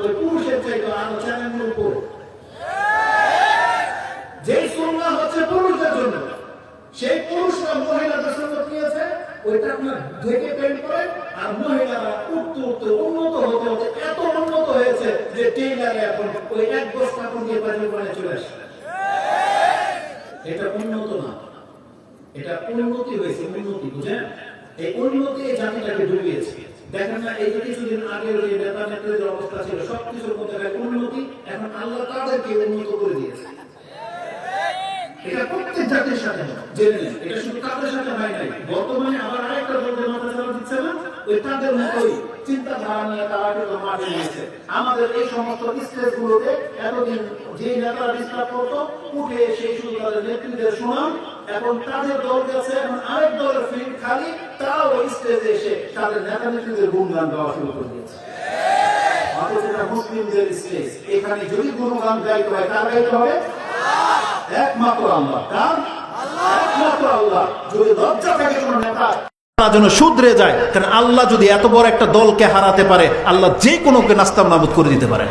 ওই পুরুষের চাইতে আরো চ্যালেঞ্জ উপরে। যে সুন্নাহ হচ্ছে পুরুষদের জন্য, সেই পুরুষরা মহিলাদের সুন্নাত নিয়েছে, ওইটা আপনার ঢেকে পেন্ট করে, আর মহিলারা উঠতে উঠতে উন্নত হতে হতে এত উন্নত হয়েছে যে টেইলারে এখন ওই এক গোছ কাপড় দিয়ে পাঞ্জাবি বানিয়ে চলে আসে। এটা উন্নত না, এটা উন্নতি হয়েছে, উন্নতি বুঝেন? এই উন্নতি এই জাতিটাকে ডুবিয়েছে। দেখেন না, এই যে কিছুদিন আগে যে নেতা নেত্রীদের অবস্থা ছিল সবকিছুর মধ্যে উন্নতি, এখন আল্লাহ তাদেরকে উন্নত করে দিয়েছে। এটা প্রত্যেক জাতির সাথে জেনে নেন, এটা শুধু তাদের সাথে হয় নাই, বর্তমানে আবার আরেকটা দলকে মাথা চালা দিচ্ছে না, ওই তাদের মতোই চিন্তাধারা নিয়ে তারা কিন্তু মাঠে নিয়েছে। আমাদের এই সমস্ত স্টেজগুলোতে এতদিন যে নেতারা ডিস্টার্ব করতো, উঠে সেই শুধু তাদের নেতৃত্বের সুনাম, এখন তাদের দল গেছে, এখন আরেক দলের ফিল্ড খালি, তারাও ওই স্টেজে এসে তাদের নেতা নেতৃত্বের গুণগান গাওয়া শুরু করে দিয়েছে। অথচ এটা মুসলিমদের স্টেজ, এখানে যদি গুণগান গাইতে হয় কার গাইতে হবে? একমাত্র আল্লাহ। কার? একমাত্র আল্লাহ। যদি লজ্জা থাকে কোন নেতা যেন শুধরে যায়, কারণ আল্লাহ যদি এত বড় একটা দলকে হারাতে পারে, আল্লাহ যে কোনো নাস্তাব নাবুদ করে দিতে পারেন।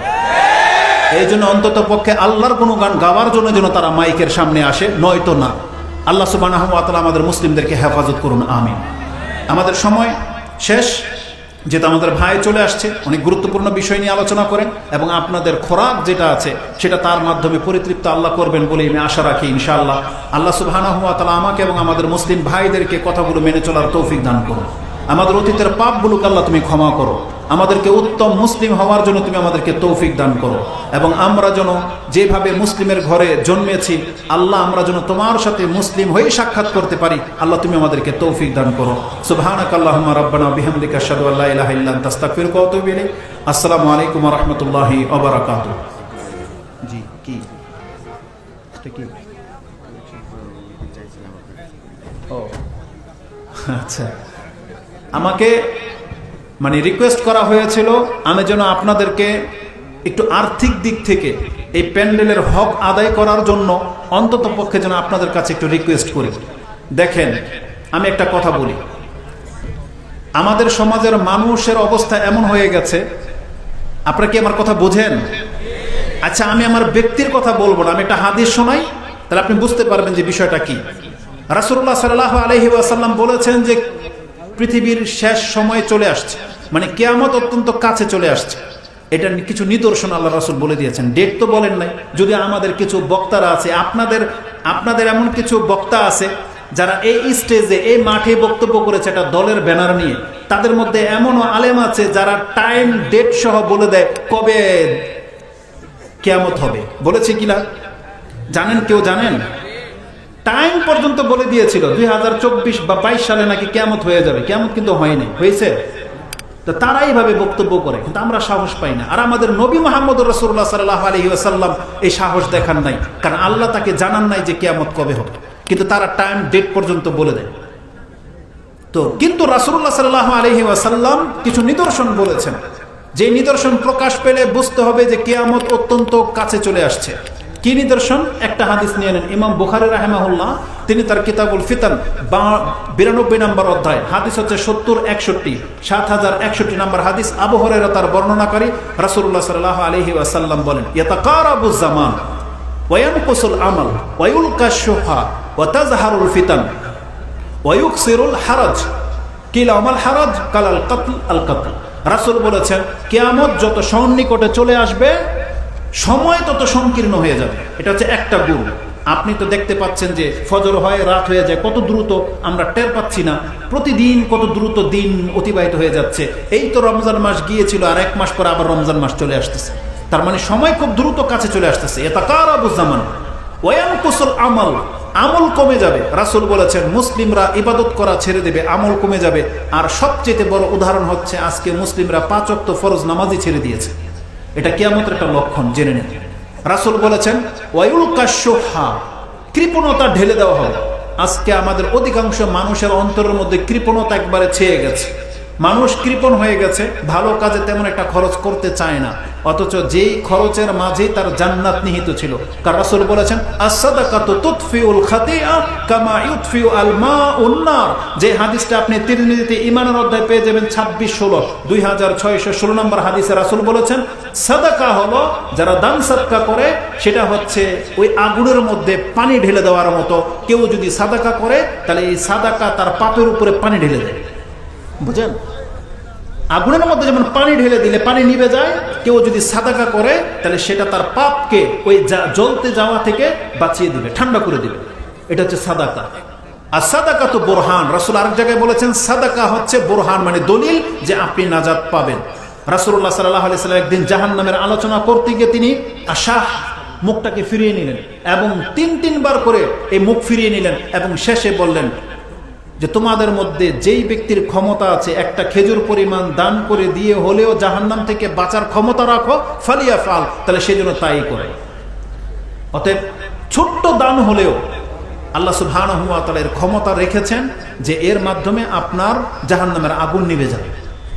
এই জন্য অন্তত পক্ষে আল্লাহর কোনো গান গাওয়ার জন্য যেন তারা মাইকের সামনে আসে, নয়তো না। আল্লাহ সুবহানাহু ওয়া তাআলা আমাদের মুসলিমদেরকে হেফাজত করুন, আমিন। আমাদের সময় শেষ, যেটা আমাদের ভাই চলে আসছে, অনেক গুরুত্বপূর্ণ বিষয় নিয়ে আলোচনা করেন, এবং আপনাদের খোরাক যেটা আছে সেটা তার মাধ্যমে পরিতৃপ্ত আল্লাহ করবেন বলে আমি আশা রাখি ইনশাআল্লাহ। আল্লাহ সুবহানাহু ওয়া তাআলা আমাকে এবং আমাদের মুসলিম ভাইদেরকে কথাগুলো মেনে চলার তৌফিক দান করুন। আমাদের অতীতের পাপগুলোকে আল্লাহ তুমি ক্ষমা করো, আমাদেরকে উত্তম মুসলিম হওয়ার জন্য তুমি আমাদেরকে তৌফিক দান করো, এবং আমরা যেন যেভাবে মুসলিমের ঘরে জন্মেছি আল্লাহ, আমরা যেন তোমার সাথে মুসলিম হয়ে সাক্ষাৎ করতে পারি, আল্লাহ তুমি আমাদেরকে তৌফিক দান করো। সুবহানাকাল্লাহুম্মা রাব্বানা বিহামদিকা আশহাদু আল্লা ইলাহা ইল্লা আনতা আস্তাগফিরুকা ওয়া আতুবু ইলাইক। আসসালামু আলাইকুম ওয়া রাহমাতুল্লাহি ওয়া বারাকাতুহু। জি কি এটা কি? ও আচ্ছা, আমাকে মানে রিকোয়েস্ট করা হয়েছিল আমি যেন আপনাদেরকে একটু আর্থিক দিক থেকে এই প্যান্ডেলের হক আদায় করার জন্য অন্তত পক্ষে যেন আপনাদের কাছে একটু রিকোয়েস্ট করি। দেখেন, আমি একটা কথা বলি, আমাদের সমাজের মানুষের অবস্থা এমন হয়ে গেছে, আপনারা কি আমার কথা বোঝেন? আচ্ছা, আমি আমার ব্যক্তির কথা বলবো না, আমি একটা হাদিস শোনাই, তাহলে আপনি বুঝতে পারবেন যে বিষয়টা কি। রাসূলুল্লাহ সাল্লাল্লাহু আলাইহি ওয়াসাল্লাম বলেছেন যে পৃথিবীর শেষ সময় চলে আসছে, মানে কিয়ামত অত্যন্ত কাছে চলে আসছে। এটা কিছু নিদর্শন আল্লাহ রাসূল বলে দিয়েছেন, ডেট তো বলেন নাই। যদি আমাদের কিছু বক্তারা আছে, আপনাদের এমন কিছু বক্তা আছে যারা এই স্টেজে এই মাঠে বক্তব্য করেছে একটা দলের ব্যানার নিয়ে, তাদের মধ্যে এমনও আলেম আছে যারা টাইম ডেট সহ বলে দেয় কবে কিয়ামত হবে। বলেছে কিনা জানেন? কেউ জানেন? টাইম পর্যন্ত বলে দিয়েছিল 2024 বা 22 সালে নাকি কিয়ামত হয়ে যাবে। কিয়ামত কিন্তু হয়নি, হয়েছে। তো তারা এইভাবে বক্তব্য করে, কিন্তু আমরা সাহস পাই না। আর আমাদের নবী মুহাম্মদ রাসূলুল্লাহ সাল্লাল্লাহু আলাইহি ওয়াসাল্লাম এই সাহস দেখান নাই, কারণ আল্লাহ তাকে জানান নাই যে কিয়ামত কবে হবে, কিন্তু তারা টাইম ডেট পর্যন্ত বলে দেয়। তো কিন্তু রাসূলুল্লাহ সাল্লাল্লাহু আলাইহি ওয়াসাল্লাম কিছু নিদর্শন বলেছেন, যে নিদর্শন প্রকাশ পেলে বুঝতে হবে যে কিয়ামত অত্যন্ত কাছে চলে আসছে। কি নিদর্শন? একটা হাদিস নিয়ে নেন। ইমাম বুখারী রাহিমাহুল্লাহ তিনি তার কিতাবুল ফিতান 92 নম্বর অধ্যায়, হাদিস হচ্ছে 7061, 7061 নম্বর হাদিস। আবু হুরায়রা তার বর্ণনাকারী, রাসূলুল্লাহ সাল্লাল্লাহু আলাইহি ওয়াসাল্লাম বলেন, ইয়াতাকারাবুজ জামান ওয়া ইয়ানকুসুল আমাল ওয়া ইউলকাশ শুহা ওয়া তাজহারুল ফিতান ওয়া ইউকসিরুল হারাজ। কিলা আমাল হারাজ? কালাল কতল আল কতল। রাসূল বলেছেন কিয়ামত যত সন্নিকটে চলে আসবে সময় তত সংকীর্ণ হয়ে যাবে। এটা হচ্ছে একটা গুণ। আপনি তো দেখতে পাচ্ছেন যে ফজর হয়, রাত হয়ে যায়, কত দ্রুত আমরা টের পাচ্ছি না। প্রতিদিন কত দ্রুত দিন অতিবাহিত হয়ে যাচ্ছে। এই তো রমজান মাস গিয়েছিল, আর 1 মাস পর আবার রমজান মাস চলে আসতেছে। তার মানে সময় খুব দ্রুত কাছে চলে আসতেছে। ইয়াতাকারাবুজ জামান ওয়া ইয়ানকুসুল আমাল, আমল কমে যাবে। রাসূল বলেছেন মুসলিমরা ইবাদত করা ছেড়ে দেবে, আমল কমে যাবে। আর সবচেয়ে বড় উদাহরণ হচ্ছে আজকে মুসলিমরা 5 ওয়াক্ত ফরজ নামাজই ছেড়ে দিয়েছে। এটা কিয়ামতের একটা লক্ষণ, জেনে নেন। রাসূল বলেছেন ওয়ায়ুলকাশ শুহা, কৃপণতা ঢেলে দেওয়া হবে। আজকে আমাদের অধিকাংশ মানুষের অন্তরের মধ্যে কৃপণতা একবারে ছেয়ে গেছে। মানুষ কৃপণ হয়ে গেছে, ভালো কাজে তেমন একটা খরচ করতে চায় না, অথচ যেই খরচের মাঝেই তার জান্নাত নিহিত ছিল। কারণ রাসূল বলেছেন আস-সাদাকাতু তুতফিউল খাতিআ কামা ইউতফিউ আল মাউন নার। যে হাদিসটা আপনি তিরমিজিতে ঈমানের অধ্যায় পেয়ে যাবেন 26-16, 2616 নম্বর হাদিসে রাসূল বলেছেন সাদাকা হলো যারা দান সাদকা করে সেটা হচ্ছে ওই আগুনের মধ্যে পানি ঢেলে দেওয়ার মতো। কেউ যদি সাদাকা করে তাহলে এই সাদাকা তার পাপের উপরে পানি ঢেলে দেয়, বুঝেন? আগুনের মধ্যে যেমন পানি ঢেলে দিলে পানি নিভে যায়, কেউ যদি সাদাকা করে তাহলে সেটা তার পাপকে ওই জ্বলতে যাওয়া থেকে বাঁচিয়ে দিবে, ঠান্ডা করে দিবে। এটা হচ্ছে সাদাকা। আর সাদাকা তো বোরহান, রাসূল আরেক জায়গায় বলেছেন সাদাকা হচ্ছে বোরহান, মানে দলিল যে আপনি নাজাত পাবেন। রাসূলুল্লাহ সাল্লাল্লাহু আলাইহি ওয়াসাল্লাম একদিন জাহান্নামের আলোচনা করতে গিয়ে তিনি মুখটাকে ফিরিয়ে নিলেন এবং তিনবার করে এই মুখ ফিরিয়ে নিলেন এবং শেষে বললেন যে তোমাদের মধ্যে যেই ব্যক্তির ক্ষমতা আছে একটা খেজুর পরিমাণ দান করে দিয়ে হলেও জাহান্নাম থেকে বাঁচার ক্ষমতা রাখো, ফালিয়া ফাল, তাহলে সেই জন্য তাই করে। অতএব ছোট্ট দান হলেও আল্লাহ সুবহানাহু ওয়া তাআলা এর ক্ষমতা রেখেছেন যে এর মাধ্যমে আপনার জাহান্নামের আগুন নিভে যাবে।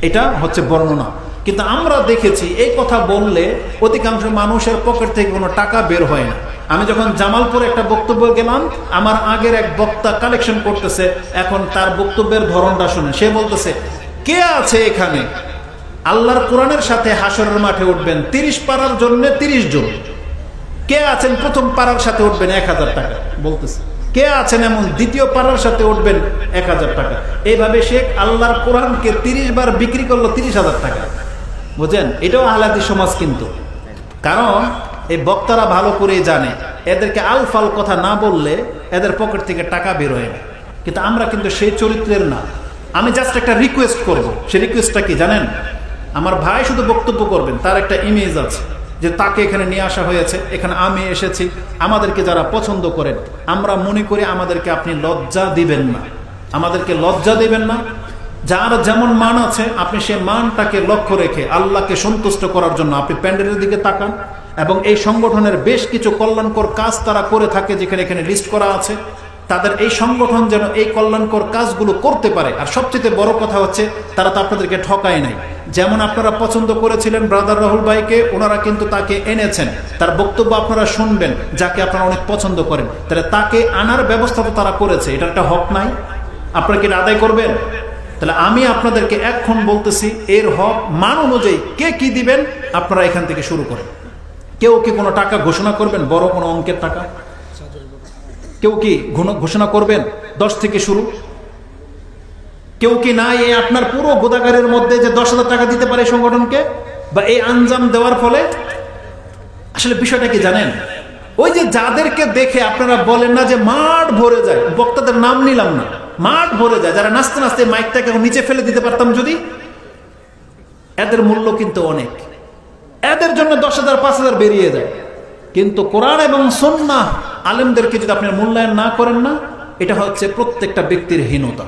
এটা হচ্ছে বর্ণনা। কিন্তু আমরা দেখেছি এই কথা বললে অধিকাংশ মানুষের পকেট থেকে কোনো টাকা বের হয় না। আমি যখন জামালপুরে একটা বক্তব্য গেলাম, আমার আগের এক বক্তা কালেকশন করতেছে, এখন তার বক্তব্যের ধরনটা শুনে সে বলতেছে, কে আছে এখানে আল্লাহর কোরআনের সাথে হাসরের মাঠে উঠবেন 30 পারার জন্য 30 জন? কে আছেন প্রথম পারার সাথে উঠবেন 1000 টাকা বলতেছে, কে আছেন এমন দ্বিতীয় পারার সাথে উঠবেন 1000 টাকা। এইভাবে সে আল্লাহর কোরআনকে 30 বার বিক্রি করলো 30,000 টাকা, বুঝেন? এটাও আহলাদি সমাজ। কিন্তু কারণ এই বক্তারা ভালো করেই জানে এদেরকে আলফাল কথা না বললে এদের পকেট থেকে টাকা বেরোয় না। কিন্তু আমরা কিন্তু সেই চরিত্রের না। আমি জাস্ট একটা রিকোয়েস্ট করব, সেই রিকোয়েস্টটা কি জানেন? আমার ভাই শুধু বক্তব্য করবেন, তার একটা ইমেজ আছে যে তাকে এখানে নিয়ে আসা হয়েছে, এখানে আমি এসেছি। আমাদেরকে যারা পছন্দ করেন আমরা মনে করি আমাদেরকে আপনি লজ্জা দিবেন না, আমাদেরকে লজ্জা দিবেন না। যার যেমন মান আছে আপনি সেই মানটাকে লক্ষ্য রেখে আল্লাহকে সন্তুষ্ট করার জন্য আপনি প্যান্ডেলের দিকে তাকান। এবং এই সংগঠনের বেশ কিছু কল্যাণকর কাজ তারা করে থাকে, যেখানে এখানে লিস্ট করা আছে। তাদের এই সংগঠন যেন এই কল্যাণকর কাজগুলো করতে পারে। আর সবচেয়ে বড় কথা হচ্ছে তারা তো আপনাদেরকে ঠকায় নাই। যেমন আপনারা পছন্দ করেছিলেন ব্রাদার রাহুল ভাইকে, ওনারা কিন্তু তাকে এনেছেন, তার বক্তব্য আপনারা শুনবেন, যাকে আপনারা অনেক পছন্দ করেন, তাহলে তাকে আনার ব্যবস্থা তো তারা করেছে। এটা একটা হক নাই? আপনারা কি আদায় করবেন? তাহলে আমি আপনাদেরকে এখন বলতেছি, এর হক মান অনুযায়ী কে কি দিবেন আপনারা এখান থেকে শুরু করেন। কেউ কি কোনো টাকা ঘোষণা করবেন, বড় কোনো অঙ্কের টাকা? কেউ কি ঘোষণা করবেন 10 থেকে শুরু? কেউ কি না এই আপনার পুরো গোদাগারের মধ্যে যে 10,000 টাকা দিতে পারে সংগঠনকে, বা এই আঞ্জাম দেওয়ার ফলে? আসলে বিষয়টা কি জানেন? ওই যে যাদেরকে দেখে আপনারা বলেন না যে মাঠ ভরে যায়, বক্তাদের নাম নিলাম না, মাঠ ভরে যায়, যারা নাচতে নাচতে মাইকটাকে নিচে ফেলে দিতে পারতাম যদি, এদের মূল্য কিন্তু অনেক। এদের জন্য 10,000 5,000 বেরিয়ে যায়। কিন্তু কোরআন এবং সুন্নাহ আলেমদেরকে যদি আপনি মূল্যায়ন না করেন না, এটা হচ্ছে প্রত্যেকটা ব্যক্তির হীনতা।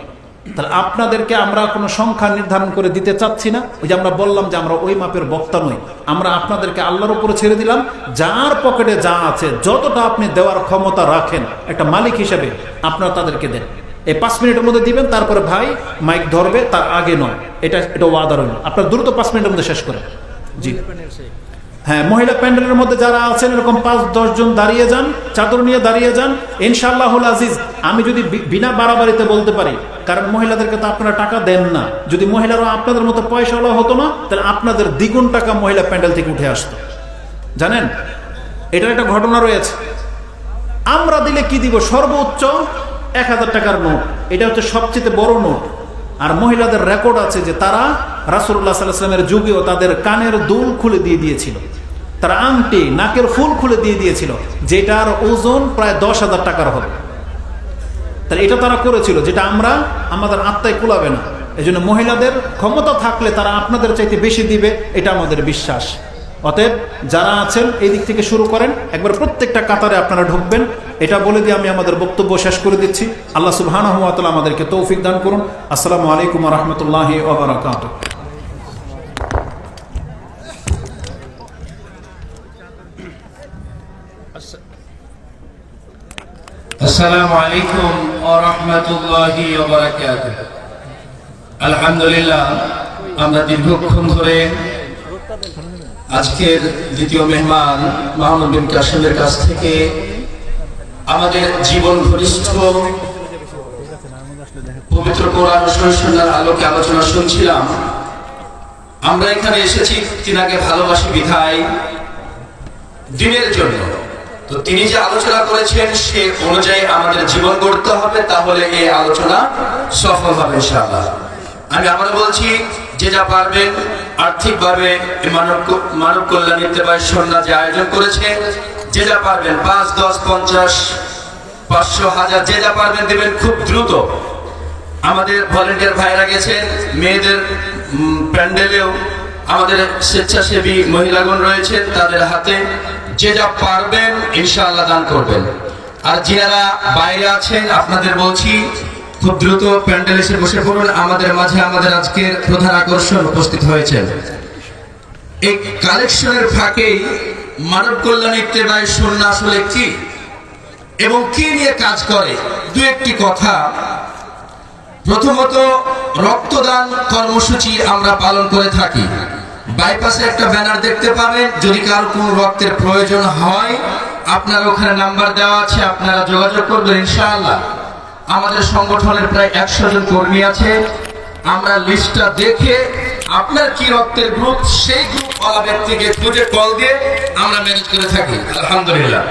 তাহলে আপনাদেরকে আমরা কোনো সংখ্যা নির্ধারণ করে দিতে চাচ্ছি না। ওই যে আমরা বললাম যে আমরা ওই মাপের বক্তা নই, আমরা আপনাদেরকে আল্লাহর উপরে ছেড়ে দিলাম। যার পকেটে যা আছে, যতটা আপনি দেওয়ার ক্ষমতা রাখেন একটা মালিক হিসেবে, আপনারা তাদেরকে দেন। এই 5 মিনিটের মধ্যে দিবেন, তারপরে ভাই মাইক ধরবে, তার আগে নয়। এটা ওয়াদা রইল। আপনার দ্রুত 5 মিনিটের মধ্যে শেষ করেন। জি হ্যাঁ, মহিলা প্যান্ডেলের মধ্যে যারা আছেন এরকম 5-10 জন দাঁড়িয়ে যান, চাদর নিয়ে দাঁড়িয়ে যান। ইনশাআল্লাহুল আজিজ আমি যদি বিনা বাড়াবাড়িতে বলতে পারি, কারণ মহিলাদেরকে তো আপনারা টাকা দেন না, যদি মহিলারা আপনাদের মতো পয়সাওয়ালা হতো না, তাহলে আপনাদের দ্বিগুণ টাকা মহিলা প্যান্ডেল থেকে উঠে আসতো। জানেন এটার একটা ঘটনা রয়েছে। আমরা দিলে কি দিব? সর্বোচ্চ 1000 টাকার নোট, এটা হচ্ছে সবচেয়ে বড় নোট। আর মহিলাদের রেকর্ড আছে যে তারা রাসূলুল্লাহ সাল্লাল্লাহু আলাইহি ওয়াসাল্লামের যুগেও তাদের কানের দুল খুলে দিয়ে দিয়েছিল, তারা আংটি, নাকের ফুল খুলে দিয়ে দিয়েছিল, যেটার ওজন প্রায় 10,000 টাকার হবে। তাহলে এটা তারা করেছিল, যেটা আমরা আমাদের আত্মায় কুলাবে না। এই জন্য মহিলাদের ক্ষমতা থাকলে তারা আপনাদের চাইতে বেশি দিবে, এটা আমাদের বিশ্বাস। অতএব যারা আছেন এই দিক থেকে শুরু করেন, একবার প্রত্যেকটা কাতারে আপনারা ঢুকবেন। এটা বলে দিয়ে আমি আমাদের বক্তব্য শেষ করে দিচ্ছি। আল্লাহ সুবহানাহু ওয়া তাআলা আমাদেরকে তৌফিক দান করুন। আসসালামু আলাইকুম ওয়া রাহমাতুল্লাহি ওয়া বারাকাতুহু। আসসালামু আলাইকুম ওয়া রাহমাতুল্লাহি ওয়া বারাকাতুহু। আলহামদুলিল্লাহ, আমরা দীর্ঘক্ষণ ধরে আজকের দ্বিতীয় মেহমান মাহমুদ বিন কাসেমের কাছ থেকে আমাদের জীবন ঘনিষ্ঠ পবিত্র কোরআন ও সুন্নাহর আলোকে আলোচনা শুনছিলাম। আমরা এখানে এসেছি তিনাকে ভালোবাসি বিধায় দিনের জন্য। তো তিনি যে আলোচনা করেছেন সে অনুযায়ী আমাদের জীবন গড়তে হবে, তাহলে এই আলোচনা সফল হবে ইনশাআল্লাহ। আমি আবার বলছি, যে যা পারবেন আর্থিকভাবে মানব কল্যাণ ইত্তেফাক সন্ধ্যা যে আয়োজন করেছে, যে যা পারবেন 5, 10, 50, 500, 1000 যে যা পারবেন দেবেন খুব দ্রুত। আমাদের ভলেন্টিয়ার ভাইরা গেছেন, মেয়েদের প্যান্ডেলেও আমাদের স্বেচ্ছাসেবী মহিলাগণ রয়েছেন, তাদের হাতে যে যা পারবেন ইনশাআল্লাহ দান করবেন। আর যারা বাইরে আছেন আপনাদের বলছি খুব দ্রুত প্যান্ডেল এসে বসে পড়ুন। আমাদের মাঝে আমাদের আজকের প্রধান আকর্ষণ উপস্থিত হয়েছেন। এই কালেকশনের ফাঁকেই মানব কল্যাণ ইত্তেফাক সন্ধ্যা আসলে কি এবং কি নিয়ে কাজ করে দু একটি কথা। প্রথমত, রক্তদান কর্মসূচি আমরা পালন করে থাকি। বাইপাসে একটা ব্যানার দেখতে পাবেন, যদি কারো কোনো রক্তের প্রয়োজন হয় আপনার ওখানে নাম্বার দেওয়া আছে, আপনারা যোগাযোগ করবেন ইনশাআল্লাহ। আমাদের সংগঠনের প্রায় 100 জন কর্মী আছে। আমরা লিস্টটা দেখে আপনার কি রক্তের গ্রুপ, সেই গ্রুপ ওয়ালা ব্যক্তিকে খুঁজে কল দিয়ে আমরা ম্যানেজ করে থাকি আলহামদুলিল্লাহ।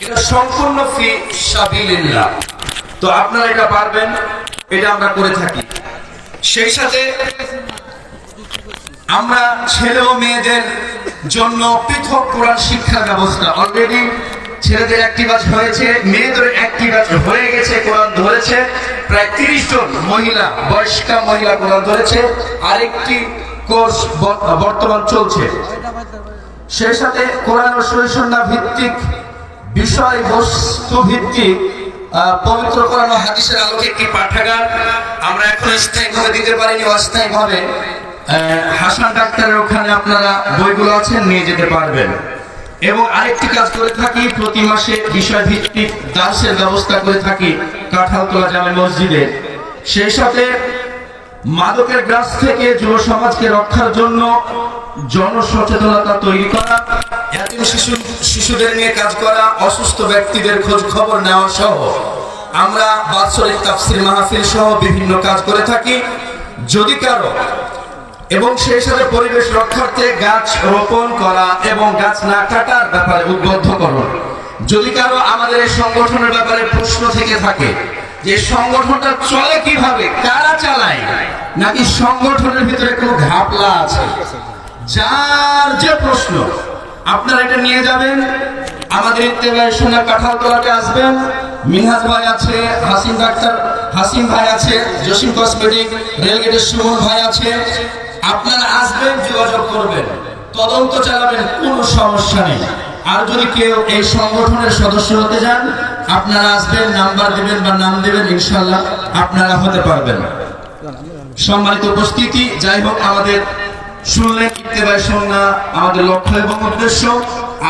এটা সম্পূর্ণ ফি সাবিলিল্লাহ। তো আপনারা এটা পারবেন, এটা আমরা করে থাকি। সেই সাথে আমরা ছেলে ও মেয়েদের জন্য পৃথক কোরআন শিক্ষার ব্যবস্থা, অলরেডি ছেলেদের একটি ব্যাচ হয়েছে, মেয়েদের একটি ব্যাচ হয়ে গেছে, কোরআন ধরেছে প্রায় 30 জন মহিলা, বয়স্কা মহিলা কোরআন ধরেছে। আরেকটি কোর্স বর্তমান চলছে। সেই সাথে কোরআন ও সহিসুন্নাহ ভিত্তিক বিষয়বস্তু ভিত্তিক পবিত্র কোরআন ও হাদিসের আলোকে একটি পাঠাগার আমরা এখন স্থায়ীভাবে দিতে পারিনি, অস্থায়ীভাবে হাসান ডাক্তারের ওখানে আপনারা বইগুলো আছেন নিয়ে যেতে পারবেন। এবং আরেকটি কাজ করে থাকি, প্রতি মাসে বিষয় ভিত্তিক দার্সের ব্যবস্থা করে থাকি কাঁঠালতলা জামে মসজিদে। সেই সাথে মাদকের গ্রাস থেকে যুব সমাজকে রক্ষার জন্য জনসচেতনতা তৈরি করা, এতিম শিশুদের নিয়ে কাজ করা, অসুস্থ ব্যক্তিদের খোঁজ খবর নেওয়া সহ আমরা বাৎসরিক তাফসীর মাহফিল সহ বিভিন্ন কাজ করে থাকি। যদি কারো এবং সেই সাথে পরিবেশ রক্ষার্থে গাছ রোপণ করা এবং গাছ না কাটার ব্যাপারে উদ্বুদ্ধকরণ। যদি কারো আমাদের এই সংগঠনের ব্যাপারে প্রশ্ন থেকে থাকে যে সংগঠনটা চলে কিভাবে, কারা চালায়, নাকি সংগঠনের ভিতরে কোনো ঘাপলা আছে, যার যে প্রশ্ন আপনারা এটা নিয়ে যাবেন আমাদের ইত্তেফাক সন্ধ্যা কাঁঠালতলাতে আসবেন। মিনহাজ ভাই আছে, হাসিম ভাই আছে, জসিম কসমেটিক, রেলগেটের সুমন ভাই আছে। আপনারা আসবেন, যোগাযোগ করবেন, তদন্ত চালাবেন, কোনো সমস্যা নেই। আর যদি কেউ এই সংগঠনের সদস্য হতে চান আপনারা আসবেন, নাম্বার দিবেন বা নাম দিবেন, ইনশাআল্লাহ আপনারা হতে পারবেন। সম্মানিত উপস্থিতি, যাই হোক, আমাদের শুনলেন ইত্তেফাক সন্ধ্যা আমাদের লক্ষ্য এবং উদ্দেশ্য।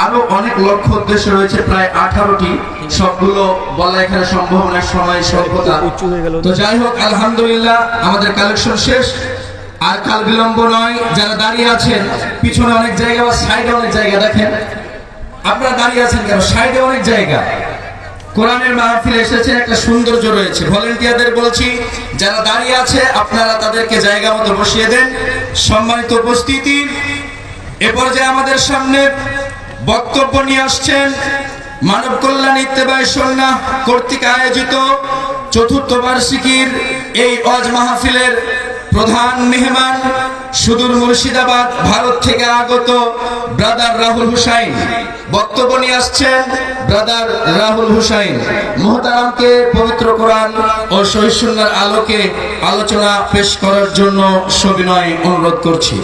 আরো অনেক লক্ষ্য উদ্দেশ্য রয়েছে, প্রায় 18টি, সবগুলো বলা এখানে সম্ভব না, সময় স্বল্পতা। তো যাই হোক, আলহামদুলিল্লাহ আমাদের কালেকশন শেষ। আর কাল বিলম্ব নয়, যারা দাঁড়িয়ে আছেন পিছনে অনেক জায়গা বা সাইডে অনেক জায়গা, দেখেন আপনারা দাঁড়িয়ে আছেন কেন, সাইডে অনেক জায়গা। কোরআনের মাহফিল এসেছে, একটা সৌন্দর্য রয়েছে। ভলেন্টিয়ারদের বলছি, যারা দাঁড়িয়ে আছে আপনারা তাদেরকে জায়গা মতো বসিয়ে দেন। সম্মানিত উপস্থিতি, এ পর্যায়ে আমাদের সামনে বক্তব্য নিয়ে আসছেন মানব কল্যাণ ইত্তেফাক সন্ধ্যা কর্তৃক আয়োজিত 4র্থ বার্ষিকীর এই ওয়াজ মাহফিলের প্রধান মেহমান, সুদূর মুর্শিদাবাদ ভারত থেকে আগত ব্রাদার রাহুল হুসাইন। বক্তব্য নিয়ে আসছেন ব্রাদার রাহুল হুসাইন। মুহতারামকে পবিত্র কোরআন ও সহিসুন্নাহর আলোকে আলোচনা পেশ করার জন্য সবিনয় অনুরোধ করছি।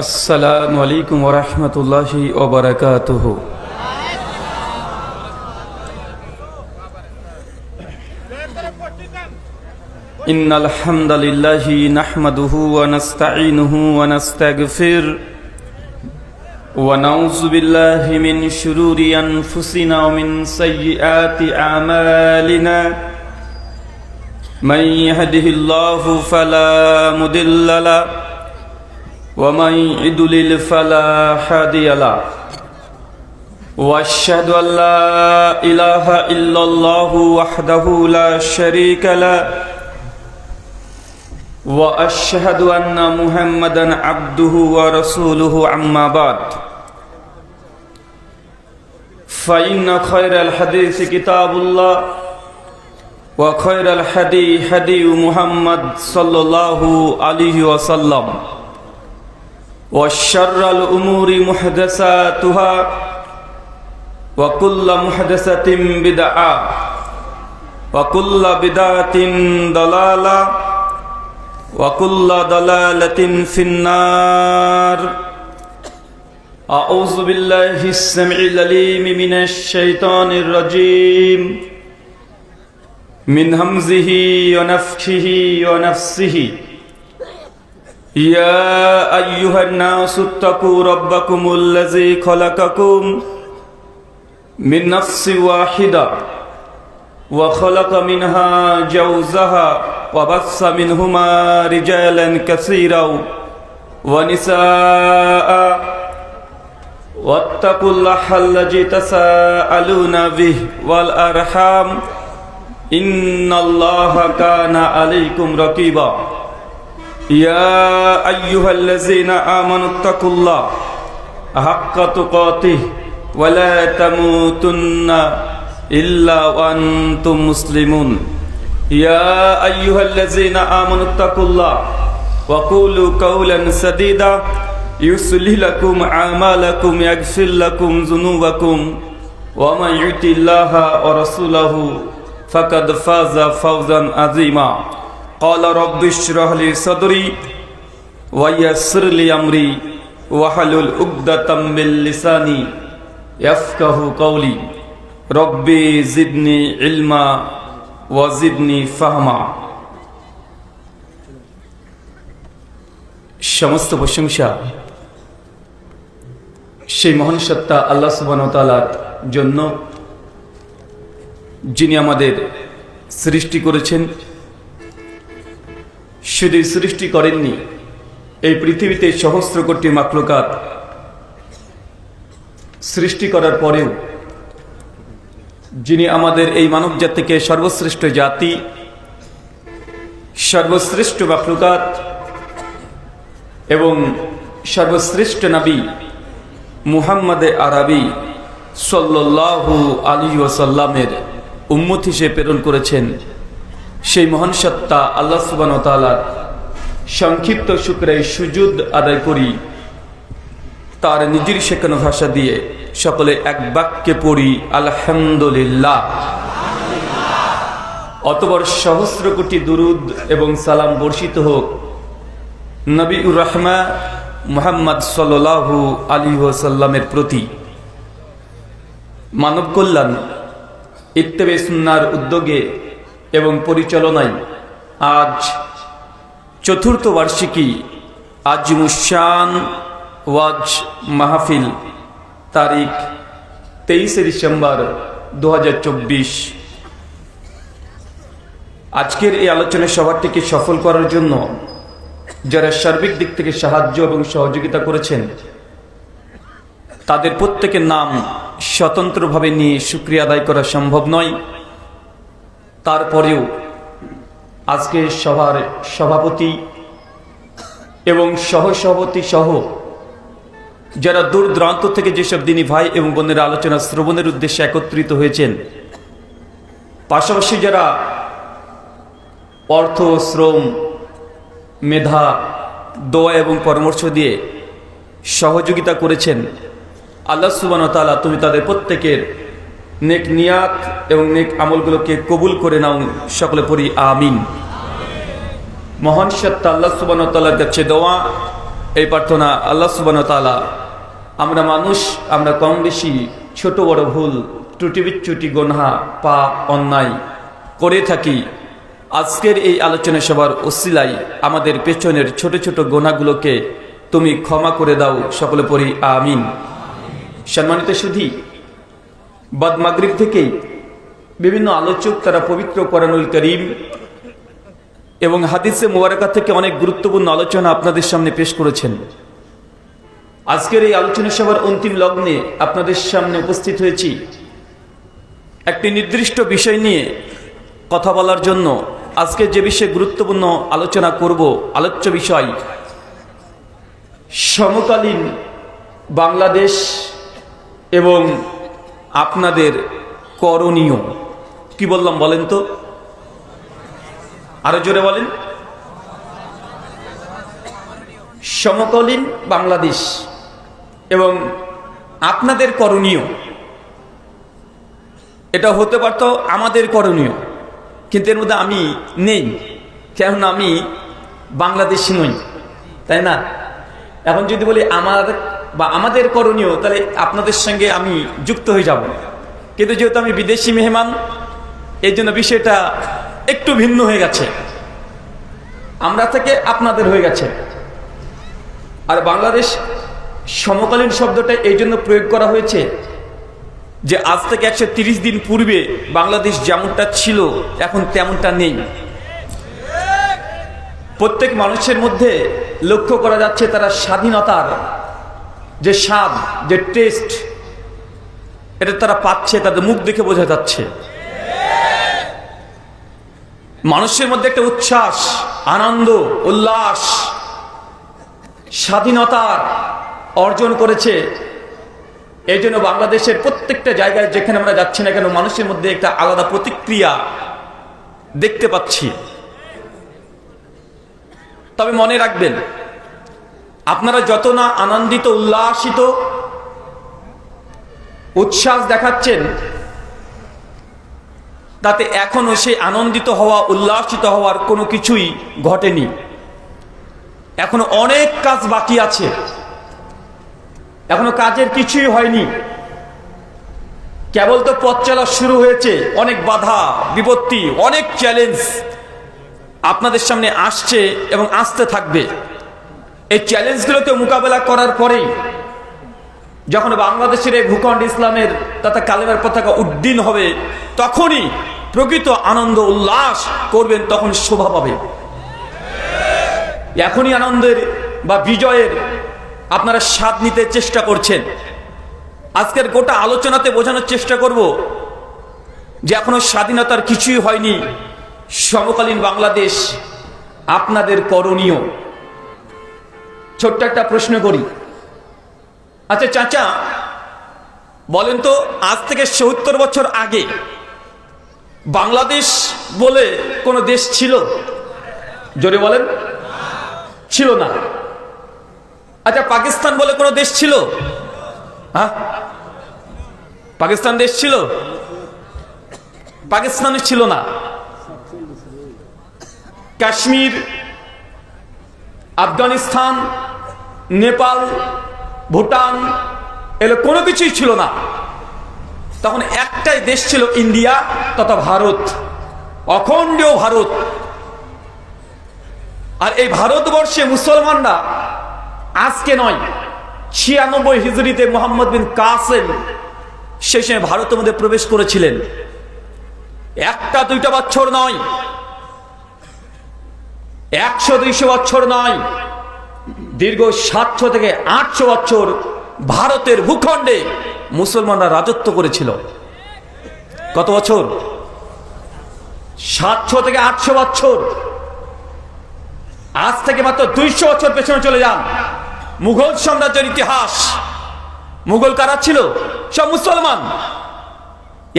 আসসালামু আলাইকুম ওয়া রাহমাতুল্লাহি ওয়া বারাকাতুহু। ইন্নাল হামদালিল্লাহি নাহমাদুহু ওয়া নাস্তাঈনুহু ওয়া নাস্তাগফির ওয়া নাউযু বিল্লাহি মিন শুরুরি আনফুসিনা ওয়া মিন সাইয়্যাতি আমালিনা। মান ইয়াহদিহিল্লাহু ফালা মুদিল্লা লাহু ومن يضلل فلا هادي له واشهد ان لا اله الا الله وحده لا شريك له واشهد ان محمدا عبده ورسوله اما بعد فان خير الحديث كتاب الله وخير الهدي هدي محمد صلى الله عليه وسلم وشر الامور محدثاتها وكل محدثة بدعة وكل بدعة ضلالة وكل ضلالة في النار أعوذ بالله السميع العليم من الشيطان الرجيم من همزه ونفخه ونفسه يا أيها الناس اتقوا ربكم الذي خلقكم من نفس واحدة وخلق منها زوجها وبث منهما رجالا كثيرا ونساء واتقوا الله الذي تساءلون به والأرحام إن الله كان عليكم رقيبا يا أيها الذين آمنوا اتقوا الله حق تقاته ولا تموتن إلا وأنتم مسلمون يا أيها الذين آمنوا اتقوا الله وقولوا قولا سديدا يصلح لكم أعمالكم يغفر لكم ذنوبكم ومن يطع الله ورسوله فقد فاز فوزا عظيما قال رب اشرح لي صدري ويسر لي أمري واحلل عقدة من لساني يفقه قولي ربي زدني علما وزدني فهما সমস্ত প্রশংসা সেই মহান সত্তা আল্লাহ সুবহানাহু ওয়া তাআলার জন্য, যিনি আমাদের সৃষ্টি করেছেন। শুধু সৃষ্টি করেননি, এই পৃথিবীতে সহস্র কোটি মাখলুকাত সৃষ্টি করার পরেও যিনি আমাদের এই মানব জাতিকে সর্বশ্রেষ্ঠ জাতি, সর্বশ্রেষ্ঠ মাখলুকাত এবং সর্বশ্রেষ্ঠ নবী মুহাম্মদে আরবি সাল্লাল্লাহু আলাইহি ওয়াসাল্লামের উম্মত হিসেবে প্রেরণ করেছেন, সেই মহান সত্তা আল্লাহ সুবহানাহু ওয়া তাআলার সংক্ষিপ্ত শুকরে সুজুদ আদায় করি। তার নিজের শেখানো ভাষা দিয়ে সকলে এক বাক্যে পড়ি আলহামদুলিল্লাহ। অতঃপর সহস্র কোটি দুরুদ এবং সালাম বর্ষিত হোক নবীউর রাহমা মুহাম্মদ সাল্লাল্লাহু আলাইহি ওয়াসাল্লামের প্রতি। মানব কল্যাণ ইত্তেবে সুন্নাহর উদ্যোগে এবং পরিচালনায় আজ চতুর্থ বার্ষিকী আজিমুশ-শান ওয়াজ মাহফিল তারিখ 23 ডিসেম্বর 2024। আজকের এই আলোচনা সভাটিকে সফল করার জন্য যারা সার্বিক দিক থেকে সাহায্য এবং সহযোগিতা করেছেন, তাদের প্রত্যেকের নাম স্বতন্ত্রভাবে নিয়ে শুকরিয়া আদায় করা সম্ভব নয়। তারপরেও আজকে সভার সভাপতি এবং সহসভাপতি সহ যারা দূর দূরান্ত থেকে যেসব দিনী ভাই এবং বোনের আলোচনা শ্রবণের উদ্দেশ্যে একত্রিত হয়েছেন, পাশাপাশি যারা অর্থ, শ্রম, মেধা, দোয়া এবং পরামর্শ দিয়ে সহযোগিতা করেছেন, আল্লাহ সুবহানাহু ওয়া তাআলা তুমি তাদের প্রত্যেকের নেক নিয়াত এবং নেক আমলগুলোকে কবুল করে নাও। সকলে পড়ি আমিন। মহান সত্তা আল্লাহ সুবহানাহু ওয়া তাআলার কাছে দোয়া, এই প্রার্থনা, আল্লাহ সুবহানাহু ওয়া তাআলা আমরা মানুষ, আমরা কম বেশি ছোট বড় ভুল ত্রুটি বিচ্যুতি গুনাহ পাপ অন্যায় করে থাকি। আজকের এই আলোচনা সভার ওসিলায় আমাদের পেছনের ছোট ছোট গুনাহগুলোকে তুমি ক্ষমা করে দাও। সকলে পড়ি আমিন। সম্মানিত সুধী, বাদ মাগরিব থেকেই বিভিন্ন আলোচক তারা পবিত্র কোরআনুল কারীম এবং হাদিসে মুবারাকা থেকে অনেক গুরুত্বপূর্ণ আলোচনা আপনাদের সামনে পেশ করেছেন। আজকের এই আলোচনা সভার অন্তিম লগ্নে আপনাদের সামনে উপস্থিত হয়েছি একটি নির্দিষ্ট বিষয় নিয়ে কথা বলার জন্য। আজকে যে বিষয়ে গুরুত্বপূর্ণ আলোচনা করব, আলোচ্য বিষয় সমকালীন বাংলাদেশ এবং আপনাদের করণীয়। কি বললাম বলেন তো, আরো জোরে বলেন। সমকালীন বাংলাদেশ এবং আপনাদের করণীয়। এটা হতে পারতো আমাদের করণীয়, কিন্তু এর মধ্যে আমি নেই, কেননা আমি বাংলাদেশি নই, তাই না? এখন যদি বলি আমার বা আমাদের করণীয়, তাহলে আপনাদের সঙ্গে আমি যুক্ত হয়ে যাব, কিন্তু যেহেতু আমি বিদেশি মেহমান, এই জন্য বিষয়টা একটু ভিন্ন হয়ে গেছে, আমরা থেকে আপনাদের হয়ে গেছে। আর বাংলাদেশ সমকালীন শব্দটা এই জন্য প্রয়োগ করা হয়েছে যে আজ থেকে 130 দিন পূর্বে বাংলাদেশ যেমনটা ছিল এখন তেমনটা নেই। প্রত্যেক মানুষের মধ্যে লক্ষ্য করা যাচ্ছে তারা স্বাধীনতার যে স্বাদ, যে টেস্ট, এটা তারা পাচ্ছে, তাদের মুখ দেখে বোঝা যাচ্ছে। মানুষের মধ্যে একটা উচ্ছ্বাস, আনন্দ, উল্লাস, স্বাধীনতার অর্জন করেছে। এই জন্য বাংলাদেশের প্রত্যেকটা জায়গায় যেখানে আমরা যাচ্ছি না কেন, মানুষের মধ্যে একটা আলাদা প্রতিক্রিয়া দেখতে পাচ্ছি। তবে মনে রাখবেন, আপনারা যত না আনন্দিত, উল্লাসিত, উচ্ছ্বাস দেখাচ্ছেন, তাতে এখনো সেই আনন্দিত হওয়া, উল্লাসিত হওয়ার কোনো কিছুই ঘটেনি। এখনো অনেক কাজ বাকি আছে, এখনো কাজের কিছুই হয়নি। কেবল তো পথ চলা শুরু হয়েছে। অনেক বাধা বিপত্তি, অনেক চ্যালেঞ্জ আপনাদের সামনে আসছে এবং আসতে থাকবে। এই চ্যালেঞ্জগুলোকে মোকাবেলা করার পরেই যখন বাংলাদেশের এই ভূখণ্ড ইসলামের তথা কালেমার পতাকা উড্ডীন হবে, তখনই প্রকৃত আনন্দ উল্লাস করবেন, তখন শোভা পাবে। এখনই আনন্দের বা বিজয়ের আপনারা স্বাদ নিতে চেষ্টা করছেন। আজকের গোটা আলোচনাতে বোঝানোর চেষ্টা করব যে এখনো স্বাধীনতার কিছুই হয়নি। সমকালীন বাংলাদেশ আপনাদের করণীয়। ছোট্ট একটা প্রশ্ন করি। আচ্ছা চাচা, বলেন তো, আজ থেকে ৭০ বছর আগে বাংলাদেশ বলে কোনো দেশ ছিল? জোরে বলেন। ছিল না। আচ্ছা, পাকিস্তান বলে কোনো দেশ ছিল? হ্যাঁ, পাকিস্তান দেশ ছিল? পাকিস্তানে ছিল না। কাশ্মীর, আফগানিস্তান, নেপাল, ভুটান, এগুলো কোনো কিছুই ছিল না। তখন একটাই দেশ ছিল, ইন্ডিয়া তথা ভারত, অখণ্ড ভারত। আর এই ভারতবর্ষে মুসলমানরা আজকে নয়, 96 হিজরিতে মোহাম্মদ বিন কাসেম সেই সময় ভারতের মধ্যে প্রবেশ করেছিলেন। একটা দুইটা বছর নয়, 100-200 বছর নয়, দীর্ঘ 700 থেকে 800 বছর ভারতের ভূখণ্ডে মুসলমানরা রাজত্ব করেছিল। কত বছর? 700 থেকে 800 বছর। আজ থেকে মাত্র 200 বছর পেছনে চলে যান, মুঘল সাম্রাজ্যের ইতিহাস। মুঘল কারা ছিল? সব মুসলমান।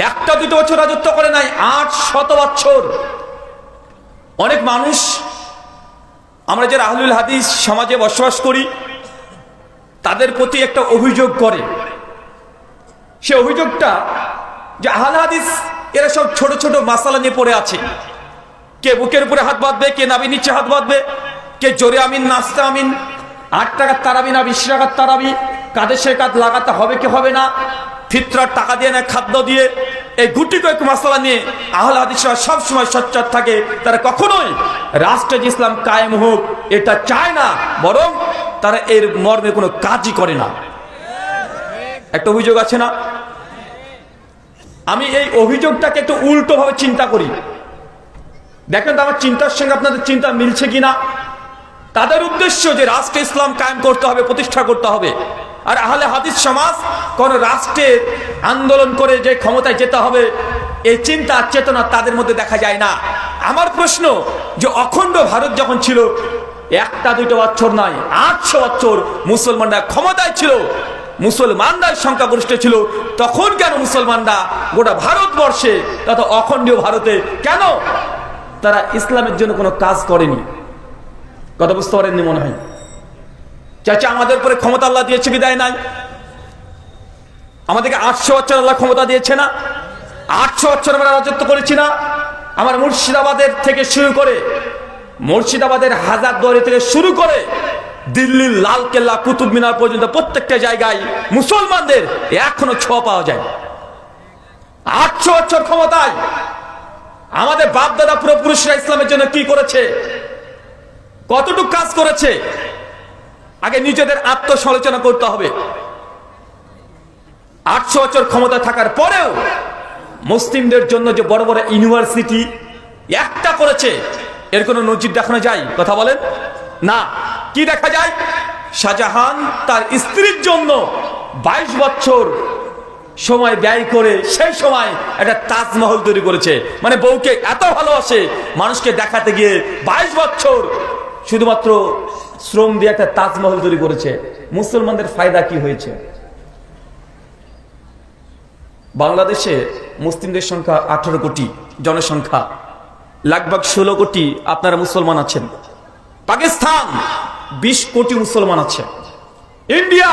একটা দুটো বছর রাজত্ব করে নাই, 800 বছর। অনেক মানুষ, আমরা যারা আহলুল হাদিস সমাজে বসবাস করি, তাদের প্রতি একটা অভিযোগ করে। সে অভিযোগটা যে আহলে হাদিস এরা সব ছোট ছোট মাসালা নিয়ে পড়ে আছে। কে বুকের উপরে হাত বাঁধবে, কে নাভির নিচে হাত বাঁধবে, কে জোরে আমিন নাচতে আমিন, 8 টাকার তারাবি না 20 টাকার তারাবি, কাঁধে সে কাঁধ লাগাতে হবে কি হবে না, ফিতরার টাকা দিয়ে না খাদ্য দিয়ে, এই গুটি কয়েক মাসালা নিয়ে আহলে হাদিসরা সবসময় সোচ্চার থাকে। তারা কখনোই রাষ্ট্রে যে ইসলাম কায়েম হোক এটা চায় না, বরং তারা এর মর্মে কোনো কাজই করে না। একটা অভিযোগ আছে না? আমি এই অভিযোগটাকে একটু উল্টো ভাবে চিন্তা করি। দেখেন তো আমার চিন্তার সঙ্গে আপনাদের চিন্তা মিলছে কিনা। তাদের উদ্দেশ্য যে রাষ্ট্রে ইসলাম কায়েম করতে হবে, প্রতিষ্ঠা করতে হবে। আর আহলে হাদিস সমাজ কোন রাষ্ট্রের আন্দোলন করে যে ক্ষমতায় যেতে হবে এই চিন্তা চেতনা তাদের মধ্যে দেখা যায় না। আমার প্রশ্ন যে অখণ্ড ভারত যখন ছিল, একটা দুইটা বছর নয়, 800 বছর মুসলমানরা ক্ষমতায় ছিল, মুসলমানরা সংখ্যাগরিষ্ঠ ছিল, তখন কেন মুসলমানরা গোটা ভারতবর্ষে তথা অখণ্ডীয় ভারতে কেন তারা ইসলামের জন্য কোনো কাজ করেনি? কথা বুঝতে পারেননি মনে হয়। চাচা আমাদের উপরে ক্ষমতা আল্লাহ দিয়েছে বিদায় নাই? আমাদেরকে 800 বছর আল্লাহ ক্ষমতা দিয়েছে না? 800 বছর আমরা রাজত্ব করেছি না? আমার মুর্শিদাবাদের থেকে শুরু করে, মুর্শিদাবাদের হাজারদুয়ারি থেকে শুরু করে দিল্লির লাল কেল্লা, কুতুব মিনার পর্যন্ত প্রত্যেকটা জায়গায় মুসলমানদের এখনো ছোঁয়া পাওয়া যায়। 800 বছর ক্ষমতায় আমাদের বাপ দাদা পূর্বপুরুষরা ইসলামের জন্য কি করেছে, কতটুকু কাজ করেছে, আগে নিজেদের আত্মসমালোচনা করতে হবে। 800 বছর ক্ষমতা থাকার পরেও মুসলিমদের জন্য যে বড় বড় ইউনিভার্সিটি একটা করেছে, এর কোনো নজির দেখানো যায়? কথা বলেন না। কি দেখা যায়? শাহজাহান তার স্ত্রীর জন্য 22 বছর সময় ব্যয় করে সেই সময় একটা তাজমহল তৈরি করেছে। মানে বউকে এত ভালোবাসে, মানুষকে দেখাতে গিয়ে 22 বছর শুধুমাত্র শ্রম দিয়ে একটা তাজমহল তৈরি করেছে। মুসলমানদের ফায়দা কি হয়েছে? বাংলাদেশে মুসলিমদের সংখ্যা 18 কোটি জনসংখ্যা, লাগভাগ 16 কোটি আপনারা মুসলমান আছেন। পাকিস্তান 20 কোটি মুসলমান আছে। ইন্ডিয়া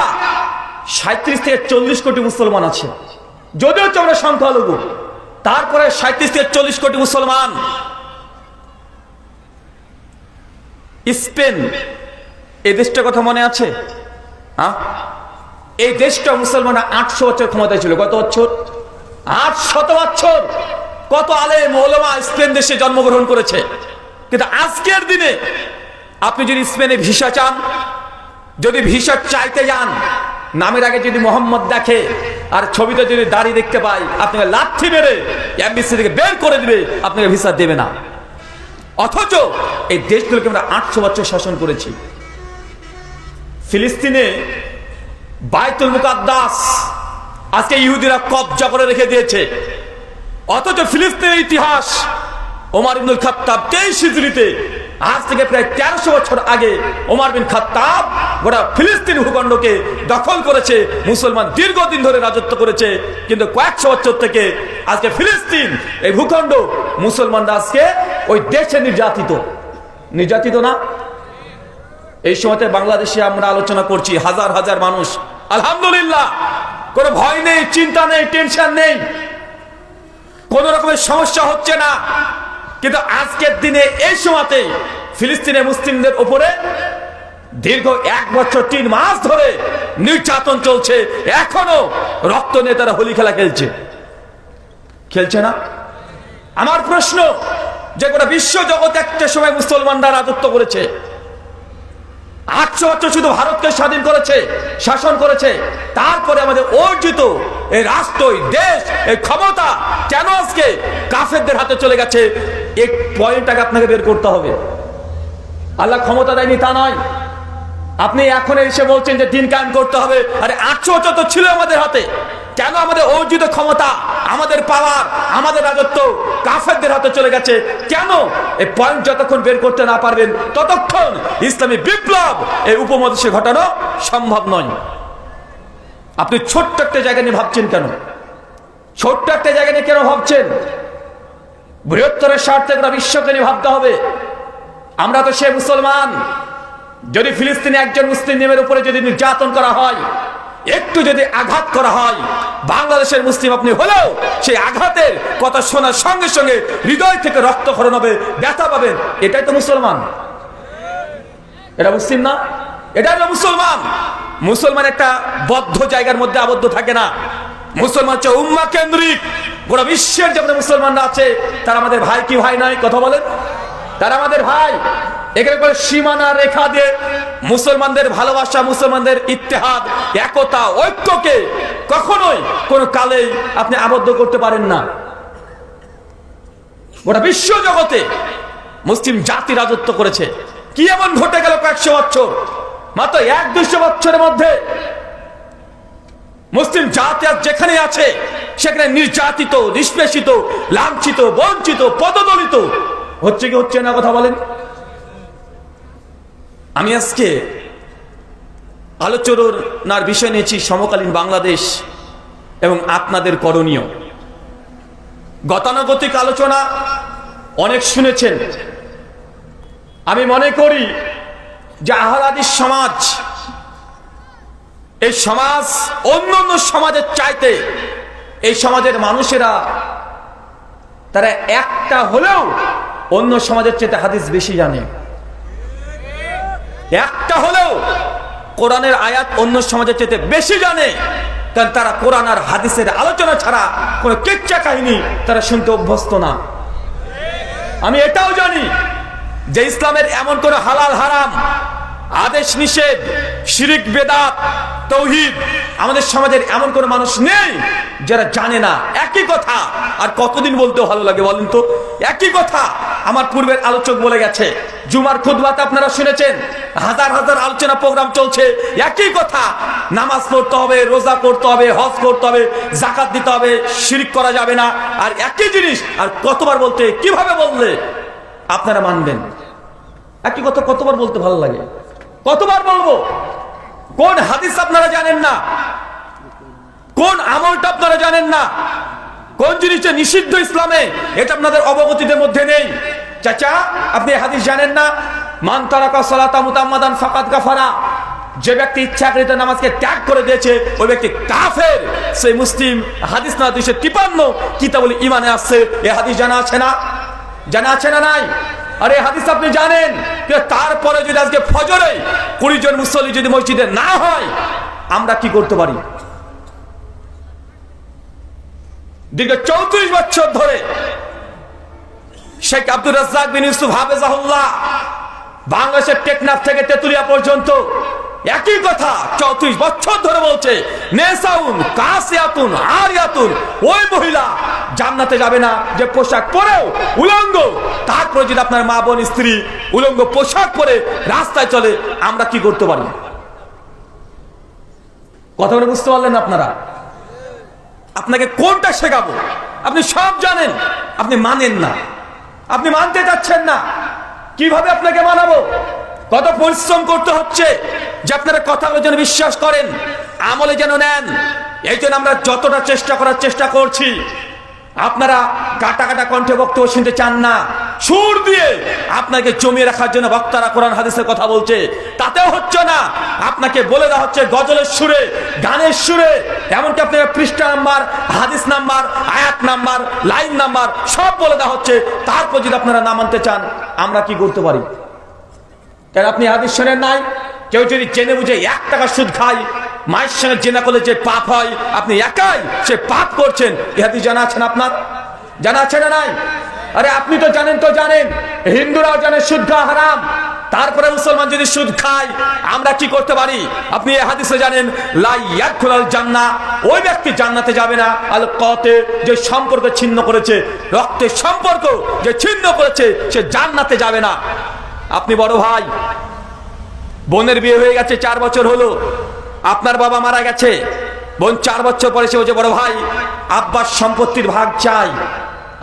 37 থেকে 40 কোটি মুসলমান আছে। যদিও আমরা সংখ্যালঘু, তারপরে 37 থেকে 40 কোটি মুসলমান। স্পেন, এই দেশটার কথা মনে আছে? এই দেশটা মুসলমানরা 800 বছর ক্ষমতায় ছিল। কত বছর? 800 বছর। কত আলেম ওলামা স্পেন দেশে জন্মগ্রহণ করেছে। কিন্তু আজকের দিনে আপনি যদি স্পেনে ভিসা চান, যদি ভিসা চাইতে যান, নামের আগে যদি মোহাম্মদ দেখে আর ছবিতে যদি দাড়ি দেখতে পাই, আপনাকে লাথি মেরে এমবিসি থেকে বের করে দিবে, আপনাকে ভিসা দেবে না। অথচ এই দেশগুলোকে আমরা 800 বছর শাসন করেছি। ফিলিস্তিনে বাইতুল মুকাদ্দাস আজকে ইহুদিরা কবজা করে রেখে দিয়েছে। অথচ ফিলিস্তিনের ইতিহাস, ওমর ইবনুল খাত্তাব 23 হিজরিতে, আজ থেকে প্রায় 1300 বছর আগে ওমর বিন খাত্তাব গোটা ফিলিস্তিন ভূখণ্ডকে দখল করেছে। মুসলমান দীর্ঘদিন ধরে রাজত্ব করেছে, কিন্তু কয়েকশো বছর থেকে আজকে ফিলিস্তিন এই ভূখণ্ড মুসলমানরা আজকে ওই দেশে নির্যাতিত না? এই সময়তে বাংলাদেশে আমরা আলোচনা করছি, হাজার হাজার মানুষ, আলহামদুলিল্লাহ, কোনো ভয় নেই, চিন্তা নেই, টেনশন নেই, কোন রকমের সমস্যা হচ্ছে না। কিন্তু আজকের দিনে এই সময়তে ফিলিস্তিনের মুসলিমদের উপরে দীর্ঘ 1 বছর 3 মাস ধরে নির্যাতন চলছে। এখনো রক্ত নিয়ে তারা হোলি খেলা খেলছে না? আমার প্রশ্ন, যে গোটা বিশ্ব জগৎ একটা সময় মুসলমানরা রাজত্ব করেছে, 800 বছর শুধু ভারতকে স্বাধীন করেছে, শাসন করেছে, তারপরে আমাদের অর্জিত এই রাষ্ট্র, এই দেশ, এই ক্ষমতা কেন আজকে কাফেরদের হাতে চলে গেছে? এই পয়েন্টটাকে আপনাকে বের করতে হবে। আল্লাহ ক্ষমতা দেয়নি তা নয়। আপনি এখন এসে বলছেন যে দিন কায়েম করতে হবে। আরে 800 বছর তো ছিল আমাদের হাতে, কেন আমাদের অর্জিত ক্ষমতা, আমাদের পাওয়ার, আমাদের রাজত্ব কাফেরদের হাতে চলে গেছে? কেন? এই পয়েন্ট যতক্ষণ বের করতে না পারবেন ততক্ষণ ইসলামী বিপ্লব এই উপমহাদেশে ঘটানো সম্ভব নয়। আপনি ছোট্ট একটা জায়গা নিয়ে ভাবছেন কেন? ছোট্ট একটা জায়গা নিয়ে কেন ভাবছেন? বৃহত্তরের স্বার্থে গোটা বিশ্বকে নিয়ে ভাবতে হবে। আমরা তো সে মুসলমান। যদি ফিলিস্তিনে একজন মুসলিমের উপরে যদি নির্যাতন করা হয়, একটু যদি আঘাত করা হয়, বাংলাদেশের মুসলিম আপনি হলেও সেই আঘাতের কথা শোনার সঙ্গে সঙ্গে হৃদয় থেকে রক্তক্ষরণ হবে, ব্যথা পাবেন। এটাই তো মুসলমান। এটা মুসলিম না? এটাই তো মুসলমান। মুসলমান একটা বদ্ধ জায়গার মধ্যে আবদ্ধ থাকে না। মুসলমান হচ্ছে উম্মাহ কেন্দ্রিক। গোটা বিশ্বের যে মুসলমানরা আছে তারা আমাদের ভাই কি ভাই নয়? কথা বলেন, তারা আমাদের ভাই। এখানে করে সীমানা রেখা দিয়ে মুসলমানদের ভালোবাসা, মুসলমানদের ইত্তেহাদ, একতা, ঐক্যকে কখনোই কোনো কালেই আপনি আবদ্ধ করতে পারেন না। গোটা বিশ্ব জগতে মুসলিম জাতি রাজত্ব করেছে। কি এমন ঘটে গেল কয়েকশো বছর, মাত্র 100-200 বছরের মধ্যে মুসলিম জাতি আজ যেখানে আছে সেখানে নির্যাতিত, নিষ্পেষিত, লাঞ্ছিত, বঞ্চিত, পদদলিত হচ্ছে কি হচ্ছে না, কথা বলেন। আমি আজকে আলোচনার বিষয় নিয়েছি সমকালীন বাংলাদেশ এবং আপনাদের করণীয়। গতানুগতিক আলোচনা অনেক শুনেছেন। আমি মনে করি যে আহলে হাদিস সমাজ, এই সমাজ অন্য অন্য সমাজের চাইতে এই সমাজের মানুষেরা তারা একটা হলেও অন্য সমাজের চাইতে হাদিস বেশি জানে। একটা হলেও কোরআনের আয়াত অন্য সমাজের চাইতে বেশি জানে, কারণ তারা কোরআন আর হাদিসের আলোচনা ছাড়া কোনো কিচ্ছা কাহিনী তারা শুনতে অভ্যস্ত না। আমি এটাও জানি যে ইসলামের এমন কোন হালাল হারাম, আদেশ নিষেধ, শিরিক বেদাত, তৌহিদ আমাদের সমাজের এমন কোন মানুষ নেই যারা জানে না। একই কথা আর কতদিন বলতে ভালো লাগে বলেন তো? একই কথা আমার পূর্বের আলোচক বলে গেছে। জুমার খুতবাতে আপনারা শুনেছেন হাজার হাজার আলোচনা প্রোগ্রাম চলছে, একই কথা। নামাজ পড়তে হবে, রোজা করতে হবে, হজ করতে হবে, যাকাত দিতে হবে, শিরিক করা যাবে না। আর একই জিনিস আর কতবার বলতে, কিভাবে বললে আপনারা মানবেন? একই কথা কতবার বলতে ভালো লাগে? কতবার বলবো? কোন হাদিস আপনারা জানেন না? কোন আমলটা আপনারা জানেন না? কোন জিনিসটা নিষিদ্ধ ইসলামে এটা আপনাদের অবগতিদের মধ্যে নেই? চাচা, আপনি হাদিস জানেন না? মান তারাকা সালাতা মুতাম্মাদান ফাকাদ কাফারা। যে ব্যক্তি ইচ্ছাকৃত নামাজকে ত্যাগ করে দিয়েছে ওই ব্যক্তি কাফের। সেই মুসলিম হাদিস না 253 কিতাবুল ঈমানে আছে। এই হাদিস জানা আছে না? জানা আছে না নাই? আরে হাদিস আপনি জানেন, তারপরে যদি আজকে ফজরে 20 জন মুসল্লি যদি মসজিদে না হয়, আমরা কি করতে পারি? দীর্ঘ 34 বছর ধরে শেখ আব্দুর রাজ্জাক বিন ইউসুফ হাফেজাহুল্লাহ বাংলাদেশের টেকনাফ থেকে তেতুলিয়া পর্যন্ত একই কথা 34 বছর ধরে বলছে, নেসাউন কাসিয়াতুন আরিয়াতুন, ওই মহিলা জান্নাতে যাবে না যে পোশাক পরেও উলঙ্গ। তারপরে যদি আপনার মা বোন স্ত্রী উলঙ্গ পোশাক পরে রাস্তায় চলে, আমরা কি করতে পারি? কথা বলে বুঝতে পারলেন আপনারা? আপনাকে কোনটা শেখাবো? আপনি সব জানেন, আপনি মানেন না, আপনি মানতে চাচ্ছেন না। কিভাবে আপনাকে মানাবো? কত পরিশ্রম করতে হচ্ছে যে আপনারা কথাগুলো যেন বিশ্বাস করেন, আমলে যেন নেন। এই জন্য আমরা যতটা করার চেষ্টা করছি। আপনারা কাটা কাটা কণ্ঠে বক্তব্য শুনতে চান না, সুর দিয়ে আপনাকে জমিয়ে রাখার জন্য বক্তারা কোরআন হাদিসের কথা বলছে, তাতেও হচ্ছে না। আপনাকে বলে দেওয়া হচ্ছে গজলের সুরে, গানের সুরে, এমনকি আপনাকে পৃষ্ঠা নাম্বার, হাদিস নাম্বার, আয়াত নাম্বার, লাইন নাম্বার সব বলে দেওয়া হচ্ছে। তারপর যদি আপনারা না মানতে চান, আমরা কি করতে পারি? কেন আপনি হাদিস শোনেন নাই? কেউ যদি জেনে বুঝে 1 টাকা সুদ খায়, মায়ের সঙ্গে জেনা করলে যে পাপ হয়, আপনি একাই সে পাপ করছেন। এই হাদিস জানা আছেন আপনার? জানা আছে না নাই? আরে আপনি তো জানেন, তো জানেন, হিন্দুরাও জানে সুদ খাওয়া হারাম। তারপরে মুসলমান যদি সুদ খায়, আমরা কি করতে পারি? আপনি এই হাদিসে জানেন, লা ইয়াদখুলুল জান্নাহ, ওই ব্যক্তি জান্নাতে যাবে না। আল কতে, যে সম্পর্ক ছিন্ন করেছে, রক্তের সম্পর্ক যে ছিন্ন করেছে, সে জান্নাতে যাবে না। আপনি বড় ভাই, বোনের বিয়ে হয়ে গেছে, 4 বছর হলো, আপনার বাবা মারা গেছে, বোন 4 বছর পরে সে বলছে, বড় ভাই আব্বার সম্পত্তির ভাগ চাই,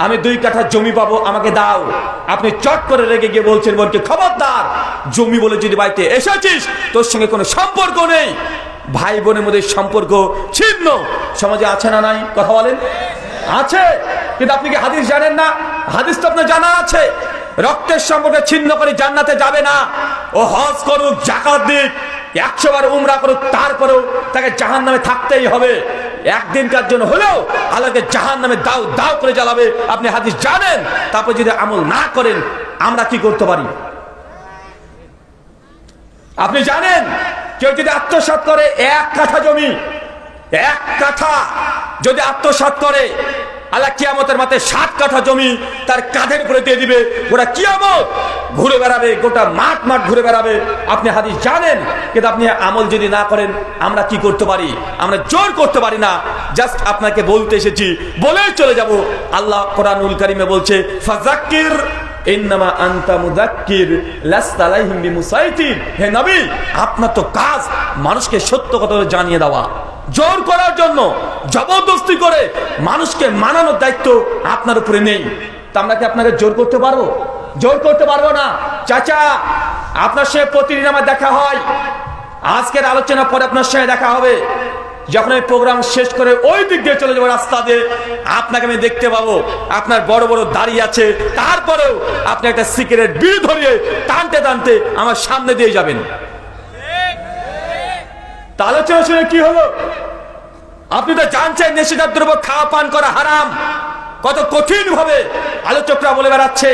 আমি 2 কাঠা জমি পাবো, আমাকে দাও। আপনি চট করে রেগে গিয়ে বলছেন বোনকে, খবরদার, জমি বলে যদি বাড়িতে এসেছিস তোর সঙ্গে কোনো সম্পর্ক নেই। ভাই বোনের মধ্যে সম্পর্ক ছিন্ন। সমাজে আছে না নাই? কথা বলেন। আছে। কিন্তু আপনি কি হাদিস জানেন না? হাদিস তো আপনার জানা আছে, রক্তের সম্পর্ক ছিন্ন করে জান্নাতে যাবে না। ও হজ করুক, যাকাত দিক, 100 বার উমরা করুক, তারপরেও তাকে জাহান্নামে থাকতেই হবে। একদিনকার জন্য হলেও আল্লাহকে জাহান্নামে দাও দাও করে জ্বালাবে। আপনি হাদিস জানেন, তারপর যদি আমল না করেন, আমরা কি করতে পারি? আপনি জানেন, কেউ যদি আত্মসাৎ করে 1 কাঠা জমি, 1 কাঠা যদি আত্মসাৎ করে, আল্লাহ কিয়ামতের মাঠে 7 কাঠা জমি তার কাঁধের উপরে দিয়ে দিবে। গোটা কিয়ামত ঘুরে বেড়াবে, গোটা মাঠ মাঠ ঘুরে বেড়াবে। আপনি হাদিস জানেন, কিন্তু আপনি আমল যদি না করেন, আমরা কি করতে পারি? আমরা জোর করতে পারি না। জাস্ট আপনাকে বলতে এসেছি, বলেই চলে যাব। আল্লাহ কোরআনুল কারীমে বলছে, ফাযাক্কির ইন্নামা আনতা মুযাক্কির লাস্তা আলাইহিম বিমুসাইতির। হে নবী, আপনার তো কাজ মানুষকে সত্য কথা জানিয়ে দেওয়া। জোর করার জন্য, জবরদস্তি করে মানুষকে মানানোর দায়িত্ব আপনার উপরে নেই। তা আমরা কি আপনাকে জোর করতে পারবো? জোর করতে পারবো না। চাচা, আপনার সঙ্গে প্রতিদিন আমার দেখা হয়, আজকের আলোচনা পরে আপনার সঙ্গে দেখা হবে। যখন এই প্রোগ্রাম শেষ করে ওই দিক দিয়ে চলে যাবো রাস্তা দিয়ে, আপনাকে আমি দেখতে পাবো আপনার বড় বড় দাড়ি আছে, তারপরেও আপনি একটা সিগারেট বিড়ি ধরিয়ে টানতে টানতে আমার সামনে দিয়ে যাবেন। তা আলোচনা শুনে কি হলো? আপনি তো জানছেন নেশাদার দ্রব্য খাওয়া পান করা হারাম, কত কঠিন ভাবে আলোচকরা বলে বেড়াচ্ছে।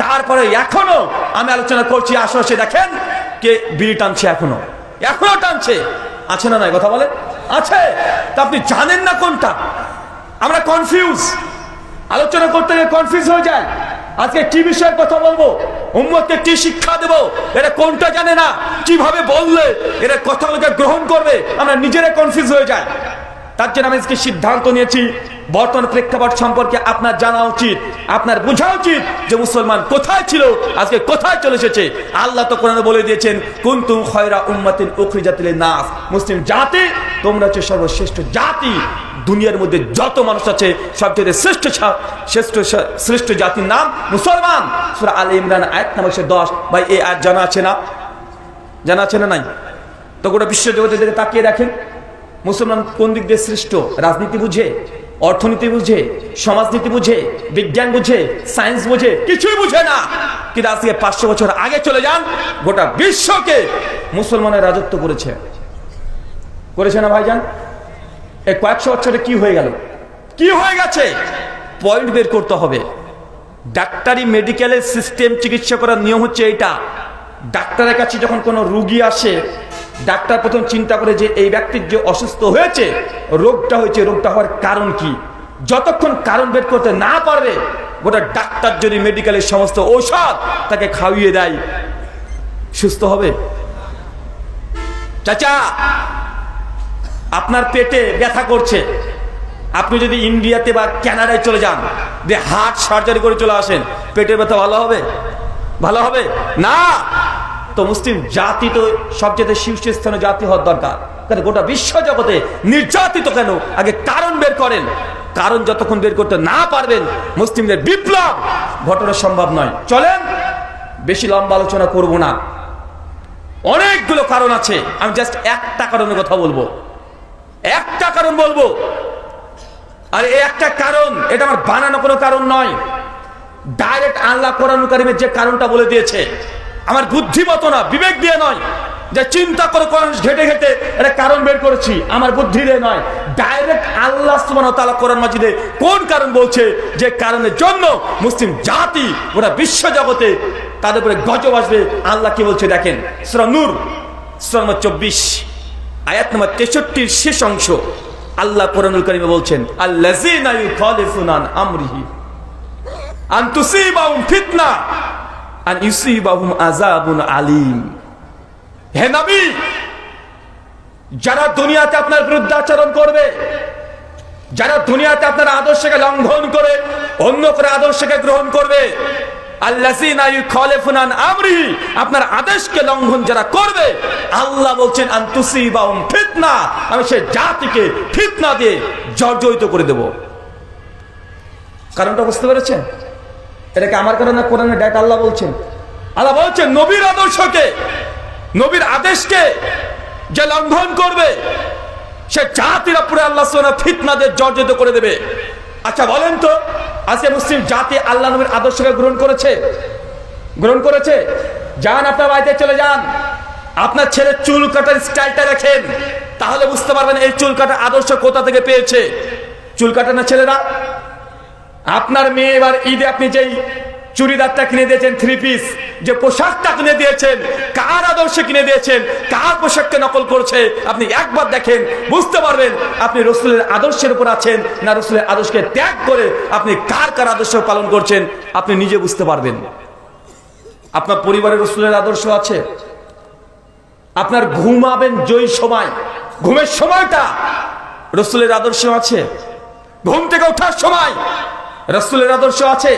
তারপরে এখনো আমি আলোচনা করছি, আশেপাশে দেখেন কে বিড়ি টানছে, এখনো টানছে। আছে না নাই কথা বলে? আছে। তা আপনি জানেন না কোনটা? আমরা কনফিউজ, আলোচনা করতে গিয়ে কনফিউজ হয়ে যায়। আজকে কি বিষয়ে কথা বলবো, উম্মতকে কি শিক্ষা দেব, এরা কোনটা জানে না, কিভাবে বললে এরা কথাগুলোকে গ্রহণ করবে, আমরা নিজেরা কনফিউজ হয়ে যায়। তার জন্য আমি আজকে সিদ্ধান্ত নিয়েছি, বর্তমান প্রেক্ষাপট সম্পর্কে আপনার জানা উচিত, আপনার বোঝা উচিত যে মুসলমান কোথায় ছিল, আজকে কোথায় চলে এসেছে। আল্লাহ তো কোরআনে বলে দিয়েছেন, কুনতুম খায়রা উম্মাতিন উখরিজাত লিন-নাস, মুসলিম জাতি তোমরা হচ্ছে সর্বশ্রেষ্ঠ জাতি। দুনিয়ার মধ্যে যত মানুষ আছে সবচেয়ে শ্রেষ্ঠ জাতির নাম মুসলমান। সূরা আলে ইমরান আয়াত নম্বর 10। ভাই এই আয়াত জানা আছে না? জানা আছে না নাই? তো গোটা বিশ্বজগতের দিকে তাকিয়ে দেখেন, মুসলমান কোন দিক দিয়ে শ্রেষ্ঠ? রাজনীতি বুঝে, অর্থনীতি বুঝে, সমাজনীতি বুঝে, বিজ্ঞান বুঝে, সায়েন্স বুঝে? কিছুই বুঝে না। কিন্তু আজকে 500 বছর আগে চলে যান, গোটা বিশ্বকে মুসলমানের রাজত্ব করেছে না ভাইজান? এই কয়েকশো বছরে কি হয়ে গেল, কি হয়ে গেছে? পয়েন্ট বের করতে হবে। ডাক্তারি মেডিকেলের সিস্টেম, চিকিৎসা করার নিয়ম হচ্ছে এইটা। ডাক্তারের কাছে যখন কোনো রুগী আসে, ডাক্তার প্রথম চিন্তা করে যে এই ব্যক্তির যে অসুস্থ হয়েছে, রোগটা হয়েছে, রোগটা হওয়ার কারণ কি। যতক্ষণ কারণ বের করতে না পারবে, গোটা ডাক্তার যদি মেডিকেলের সমস্ত ঔষধ তাকে খাইয়ে দেয়, সুস্থ হবে? চাচা, আপনার পেটে ব্যথা করছে, আপনি যদি ইন্ডিয়াতে বা কানাডায় চলে যান, যে হার্ট সার্জারি করে চলে আসেন, পেটের ব্যথা ভালো হবে? ভালো হবে না। তো মুসলিম জাতি তো সবচেয়ে শীর্ষস্থানীয় জাতি হওয়ার দরকার। কারণ গোটা বিশ্ব জগতে নির্যাতিত কেন, আগে কারণ বের করেন। কারণ যতক্ষণ বের করতে না পারবেন, মুসলিমদের বিপ্লব ঘটানো সম্ভব নয়। চলেন, বেশি লম্বা আলোচনা করব না, অনেকগুলো কারণ আছে। আমি জাস্ট একটা কারণের কথা বলবো, একটা কারণ বলবো। আর এই একটা কারণ, এটা আমার বানানো কোনো কারণ নয়, ডাইরেক্ট আল্লাহ কোরআনুল কারীমে যে কারণটা বলে দিয়েছে। আমার বুদ্ধিমত না, বিবেক দিয়ে নয়, যে চিন্তা করে কোরআন ঘেটে ঘেটে এটা কারণ বের করেছি, আমার বুদ্ধি দিয়ে নয়। ডাইরেক্ট আল্লাহ সুবহানাহু ওয়া তাআলা কোরআন মাজিদে কোন কারণ বলছে, যে কারণের জন্য মুসলিম জাতি গোটা বিশ্ব জগতে তাদের উপরে গজব আসবে। আল্লাহ কি বলছে দেখেন, সূরা নূর সূরা নম্বর 24 আয়াত নম্বর 63 শেষ অংশ। আল্লাহ কোরআনুল কারীমে বলছেন, আল্লাযীনা ইউখালিফুনা আন আমরিহি আন তুসিবাহুম ফিতনা আন ইউসিবাহুম আযাবুন আলীম। হে নবী, যারা দুনিয়াতে আপনার বিরুদ্ধে আচরণ করবে, যারা দুনিয়াতে আপনার আদর্শকে লঙ্ঘন করে অন্য করে আদর্শকে গ্রহণ করবে, আল্লাযীনা ইউখালিফুনা আন আমরিহি, আপনার আদেশকে লঙ্ঘন যারা করবে, আল্লাহ বলছেন আন তুসিবাহুম ফিতনা, আমি সেই জাতিকে ফিতনা দিয়ে জর্জরিত করে দেব। কারণটা বুঝতে পেরেছেন? এটাকে আমার কারণে না, কোরআনে ডাইরেক্ট আল্লাহ বলছেন। আল্লাহ বলছেন নবীর আদর্শকে, নবীর আদেশকে যে লঙ্ঘন করবে, সে জাতির উপরে আল্লাহ সুবহানাহু ফিতনা দিয়ে জর্জরিত করে দেবে। আচ্ছা বলেন তো, আজকে মুসলিম জাতি আল্লাহ নবীর আদর্শকে গ্রহণ করেছে? যান আপনার বাড়িতে চলে যান, আপনার ছেলের চুল কাটার স্টাইলটা দেখেন, তাহলে বুঝতে পারবেন এই চুল কাটার আদর্শ কোথা থেকে পেয়েছে। চুল কাটে না ছেলেরা? আপনার মেয়ে এবার ঈদে আপনি যেই চুড়িদারটা কিনে দিয়েছেন, 3 পিস, যে পোশাকটা কিনে দিয়েছেন, কার আদর্শে কিনে দিয়েছেন, কার পোশাককে নকল করছে, আপনি একবার দেখেন, বুঝতে পারবেন আপনি রাসূলের আদর্শের উপর আছেন না রাসূলের আদর্শকে ত্যাগ করে আপনি কার আদর্শ পালন করছেন, আপনি নিজে বুঝতে পারবেন। আপনার পরিবারের রাসূলের আদর্শ আছে, আপনার ঘুমাবেন যেই সময়, ঘুমের সময়টা রাসূলের আদর্শ আছে, ঘুম থেকে ওঠার সময় রাসূলের আদর্শ আছে।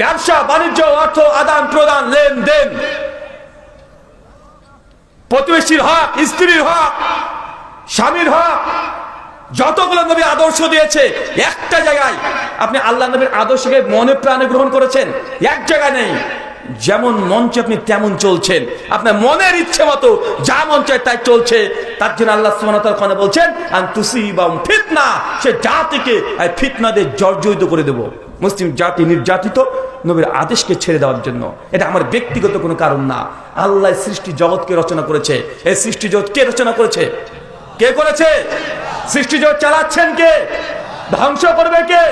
ব্যবসা বাণিজ্য, অর্থ আদান প্রদান, লেনদেন, প্রতিবেশীর হক, স্ত্রীর হক, স্বামীর হক, যতগুলো নবী আদর্শ দিয়েছে একটা জায়গায় আপনি আল্লাহ নবীর আদর্শকে মনে প্রাণে গ্রহণ করেছেন? এক জায়গায় নেই। যেমন মঞ্চে আপনি তেমন চলছেন, আপনার মনের ইচ্ছে মতো যা মন চায় তাই চলছে। তার জন্য আল্লাহ সুবহানাহু ওয়া তাআলা বলছেন আন তুসিবাহুম ফিতনা, সে জাতিকে ফিতনা দিয়ে জর্জরিত করে দেব। মুসলিম জাতি নির্যাতিত, নবীর আদেশকে ছেড়ে দেওয়ার জন্য। এটা আমার ব্যক্তিগত কোনো কারণ না। আল্লাহ সৃষ্টি জগৎকে রচনা করেছে। এই সৃষ্টি জগৎ কে রচনা করেছে? কে করেছে? সৃষ্টি জগৎ চালাচ্ছেন কে? ধ্বংস করবে কে?